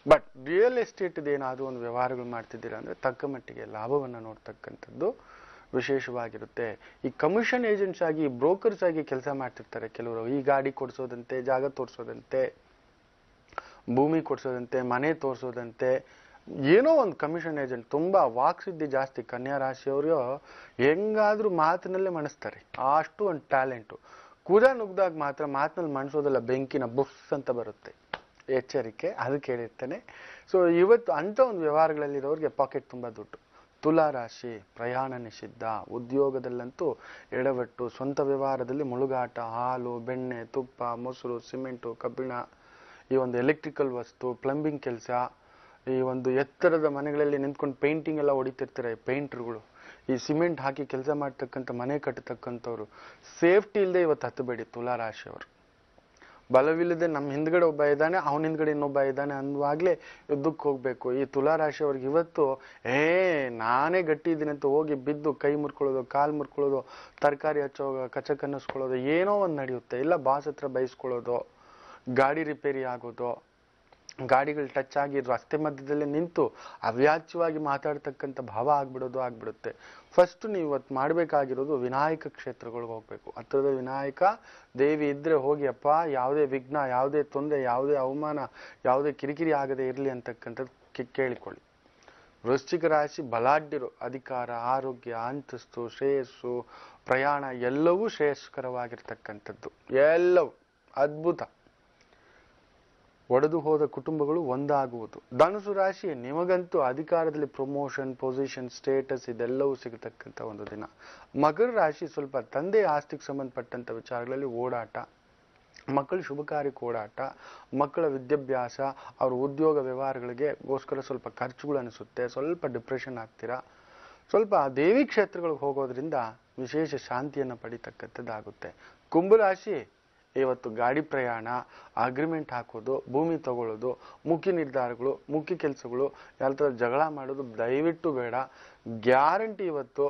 ಬಟ್ ರಿಯಲ್ ಎಸ್ಟೇಟ್ ಏನಾದರೂ ಒಂದು ವ್ಯವಹಾರಗಳು ಮಾಡ್ತಿದ್ದೀರಾ ಅಂದ್ರೆ ತಕ್ಕ ಮಟ್ಟಿಗೆ ಲಾಭವನ್ನ ನೋಡ್ತಕ್ಕಂಥದ್ದು ವಿಶೇಷವಾಗಿರುತ್ತೆ. ಈ ಕಮಿಷನ್ ಏಜೆಂಟ್ಸ್ ಆಗಿ, ಬ್ರೋಕರ್ಸ್ ಆಗಿ ಕೆಲಸ ಮಾಡ್ತಿರ್ತಾರೆ ಕೆಲವರು. ಈ ಗಾಡಿ ಕೊಡ್ಸೋದಂತೆ, ಜಾಗ ತೋರಿಸೋದಂತೆ, ಭೂಮಿ ಕೊಡ್ಸೋದಂತೆ, ಮನೆ ತೋರಿಸೋದಂತೆ, ಏನೋ ಒಂದು ಕಮಿಷನ್ ಏಜೆಂಟ್. ತುಂಬಾ ವಾಕ್ಸಿದ್ಧಿ ಜಾಸ್ತಿ ಕನ್ಯಾ ರಾಶಿಯವರು. ಹೆಂಗಾದ್ರೂ ಮಾತಿನಲ್ಲೇ ಮಣಿಸ್ತಾರೆ, ಅಷ್ಟು ಒಂದು ಟ್ಯಾಲೆಂಟು. ಕುದ ನುಗ್ದಾಗ ಮಾತ್ರ ಮಾತಿನಲ್ಲಿ ಮಣಿಸೋದಲ್ಲ, ಬೆಂಕಿನ ಬುಫ್ಸ್ ಅಂತ ಬರುತ್ತೆ. ಎಚ್ಚರಿಕೆ, ಅದಕ್ಕೆ ಹೇಳಿರ್ತೇನೆ. ಸೊ ಇವತ್ತು ಅಂತ ಒಂದು ವ್ಯವಹಾರಗಳಲ್ಲಿರೋರಿಗೆ ಪಾಕೆಟ್ ತುಂಬಾ ದುಡ್ಡು, ತುಲಾ ರಾಶಿ ಪ್ರಯಾಣ ನಿಷಿದ್ಧ, ಉದ್ಯೋಗದಲ್ಲಂತೂ ಎಡವಟ್ಟು, ಸ್ವಂತ ವ್ಯವಹಾರದಲ್ಲಿ ಮುಳುಗಾಟ, ಹಾಲು ಬೆಣ್ಣೆ ತುಪ್ಪ ಮೊಸರು ಸಿಮೆಂಟು ಕಬ್ಬಿಣ, ಈ ಒಂದು ಎಲೆಕ್ಟ್ರಿಕಲ್ ವಸ್ತು ಪ್ಲಂಬಿಂಗ್ ಕೆಲಸ, ಈ ಒಂದು ಎತ್ತರದ ಮನೆಗಳಲ್ಲಿ ನಿಂತ್ಕೊಂಡು ಪೇಂಟಿಂಗ್ ಎಲ್ಲ ಹೊಡಿತಿರ್ತಾರೆ ಪೇಂಟರ್ಗಳು, ಈ ಸಿಮೆಂಟ್ ಹಾಕಿ ಕೆಲಸ ಮಾಡ್ತಕ್ಕಂಥ ಮನೆ ಕಟ್ಟತಕ್ಕಂಥವ್ರು, ಸೇಫ್ಟಿ ಇಲ್ಲದೆ ಇವತ್ತು ಹತ್ತಬೇಡಿ ತುಲಾ ರಾಶಿಯವರು. ಬಲವಿಲ್ಲದೆ ನಮ್ಮ ಹಿಂದ್ಗಡೆ ಒಬ್ಬ ಇದ್ದಾನೆ ಅವನ ಹಿಂದ್ಗಡೆ ಇನ್ನೊಬ್ಬ ಇದ್ದಾನೆ ಅನ್ನುವಾಗ್ಲೇ ಯುದ್ಧಕ್ಕೆ ಹೋಗ್ಬೇಕು. ಈ ತುಲಾ ರಾಶಿಯವ್ರಿಗೆ ಇವತ್ತು ನಾನೇ ಗಟ್ಟಿ ಇದ್ದೀನಿ ಅಂತ ಹೋಗಿ ಬಿದ್ದು ಕೈ ಮುರ್ಕೊಳ್ಳೋದು ಕಾಲು ಮುರ್ಕೊಳ್ಳೋದು, ತರಕಾರಿ ಹಚ್ಚೋ ಕಚ ಕನ್ನಿಸ್ಕೊಳ್ಳೋದು, ಏನೋ ಒಂದು ನಡೆಯುತ್ತೆ. ಇಲ್ಲ ಬಾಸ್ ಹತ್ರ ಬೈಸ್ಕೊಳ್ಳೋದು, ಗಾಡಿ ರಿಪೇರಿ ಆಗೋದು, ಗಾಡಿಗಳು ಟಚ್ ಆಗಿ ರಸ್ತೆ ಮಧ್ಯದಲ್ಲೇ ನಿಂತು ಅವ್ಯಾಚ್ಯವಾಗಿ ಮಾತಾಡ್ತಕ್ಕಂಥ ಭಾವ ಆಗ್ಬಿಡುತ್ತೆ. ಫಸ್ಟ್ ನೀವು ಇವತ್ತು ಮಾಡ್ಬೇಕಾಗಿರೋದು ವಿನಾಯಕ ಕ್ಷೇತ್ರಗಳಿಗೆ ಹೋಗ್ಬೇಕು. ಹತ್ರದ ವಿನಾಯಕ ದೇವಿ ಇದ್ರೆ ಹೋಗಿ, ಅಪ್ಪ ಯಾವುದೇ ವಿಘ್ನ ಯಾವುದೇ ತೊಂದರೆ ಯಾವುದೇ ಅವಮಾನ ಯಾವುದೇ ಕಿರಿಕಿರಿ ಆಗದೆ ಇರಲಿ ಅಂತಕ್ಕಂಥದ್ದು ಕೇಳಿಕೊಳ್ಳಿ. ವೃಶ್ಚಿಕ ರಾಶಿ ಬಲಾಢ್ಯರು, ಅಧಿಕಾರ ಆರೋಗ್ಯ ಅಂತಸ್ತು ಶ್ರೇಯಸ್ಸು ಪ್ರಯಾಣ ಎಲ್ಲವೂ ಶ್ರೇಯಸ್ಕರವಾಗಿರ್ತಕ್ಕಂಥದ್ದು, ಎಲ್ಲವೂ ಅದ್ಭುತ. ಒಡೆದು ಹೋದ ಕುಟುಂಬಗಳು ಒಂದಾಗುವುದು. ಧನುಸು ರಾಶಿ ನಿಮಗಂತೂ ಅಧಿಕಾರದಲ್ಲಿ ಪ್ರಮೋಷನ್ ಪೊಸಿಷನ್ ಸ್ಟೇಟಸ್ ಇದೆಲ್ಲವೂ ಸಿಗತಕ್ಕಂಥ ಒಂದು ದಿನ. ಮಕರ ರಾಶಿ ಸ್ವಲ್ಪ ತಂದೆ ಆಸ್ತಿಗೆ ಸಂಬಂಧಪಟ್ಟಂತ ವಿಚಾರಗಳಲ್ಲಿ ಓಡಾಟ, ಮಕ್ಕಳ ಶುಭ ಕಾರ್ಯಕ್ಕೆ ಓಡಾಟ, ಮಕ್ಕಳ ವಿದ್ಯಾಭ್ಯಾಸ ಅವ್ರ ಉದ್ಯೋಗ ವ್ಯವಹಾರಗಳಿಗೆಗೋಸ್ಕರ ಸ್ವಲ್ಪ ಖರ್ಚುಗಳು ಅನಿಸುತ್ತೆ, ಸ್ವಲ್ಪ ಡಿಪ್ರೆಷನ್ ಆಗ್ತೀರಾ. ಸ್ವಲ್ಪ ದೇವಿ ಕ್ಷೇತ್ರಗಳಿಗೆ ಹೋಗೋದ್ರಿಂದ ವಿಶೇಷ ಶಾಂತಿಯನ್ನು ಪಡಿತಕ್ಕಂಥದ್ದಾಗುತ್ತೆ. ಕುಂಭರಾಶಿ ಇವತ್ತು ಗಾಡಿ ಪ್ರಯಾಣ, ಅಗ್ರಿಮೆಂಟ್ ಹಾಕೋದು, ಭೂಮಿ ತಗೊಳ್ಳೋದು, ಮುಖ್ಯ ನಿರ್ಧಾರಗಳು, ಮುಖ್ಯ ಕೆಲಸಗಳು, ಯಾರ ಥರ ಜಗಳ ಮಾಡೋದು ದಯವಿಟ್ಟು ಬೇಡ. ಗ್ಯಾರಂಟಿ ಇವತ್ತು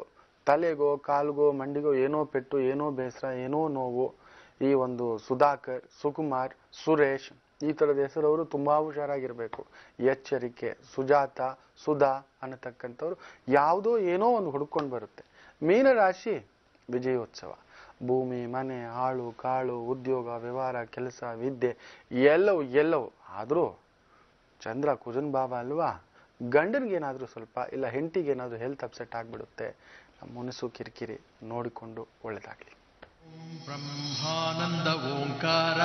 ತಲೆಗೋ ಕಾಲ್ಗೋ ಮಂಡಿಗೋ ಏನೋ ಪೆಟ್ಟು, ಏನೋ ಬೇಸರ, ಏನೋ ನೋವು. ಈ ಒಂದು ಸುಧಾಕರ್, ಸುಕುಮಾರ್, ಸುರೇಶ್ ಈ ಥರದ ಹೆಸರವರು ತುಂಬಾ ಹುಷಾರಾಗಿರ್ಬೇಕು. ಎಚ್ಚರಿಕೆ, ಸುಜಾತ, ಸುಧಾ ಅನ್ನತಕ್ಕಂಥವ್ರು ಯಾವುದೋ ಏನೋ ಒಂದು ಹುಡ್ಕೊಂಡು ಬರುತ್ತೆ. ಮೀನರಾಶಿ ವಿಜಯೋತ್ಸವ, ಭೂಮಿ ಮನೆ ಹಾಳು ಕಾಳು ಉದ್ಯೋಗ ವ್ಯವಹಾರ ಕೆಲಸ ವಿದ್ಯೆ ಎಲ್ಲವೂ. ಆದರೂ ಚಂದ್ರ ಕುಜನ್ ಬಾಬಾ ಅಲ್ವಾ, ಗಂಡನಿಗೇನಾದ್ರೂ ಸ್ವಲ್ಪ ಇಲ್ಲ ಹೆಂಡತಿಗೇನಾದ್ರೂ ಹೆಲ್ತ್ ಅಪ್ಸೆಟ್ ಆಗ್ಬಿಡುತ್ತೆ. ಮುನಸು ಕಿರಿಕಿರಿ ನೋಡಿಕೊಂಡು ಒಳ್ಳೆದಾಗ್ಲಿ. ಬ್ರಹ್ಮಾನಂದ ಓಂಕಾರ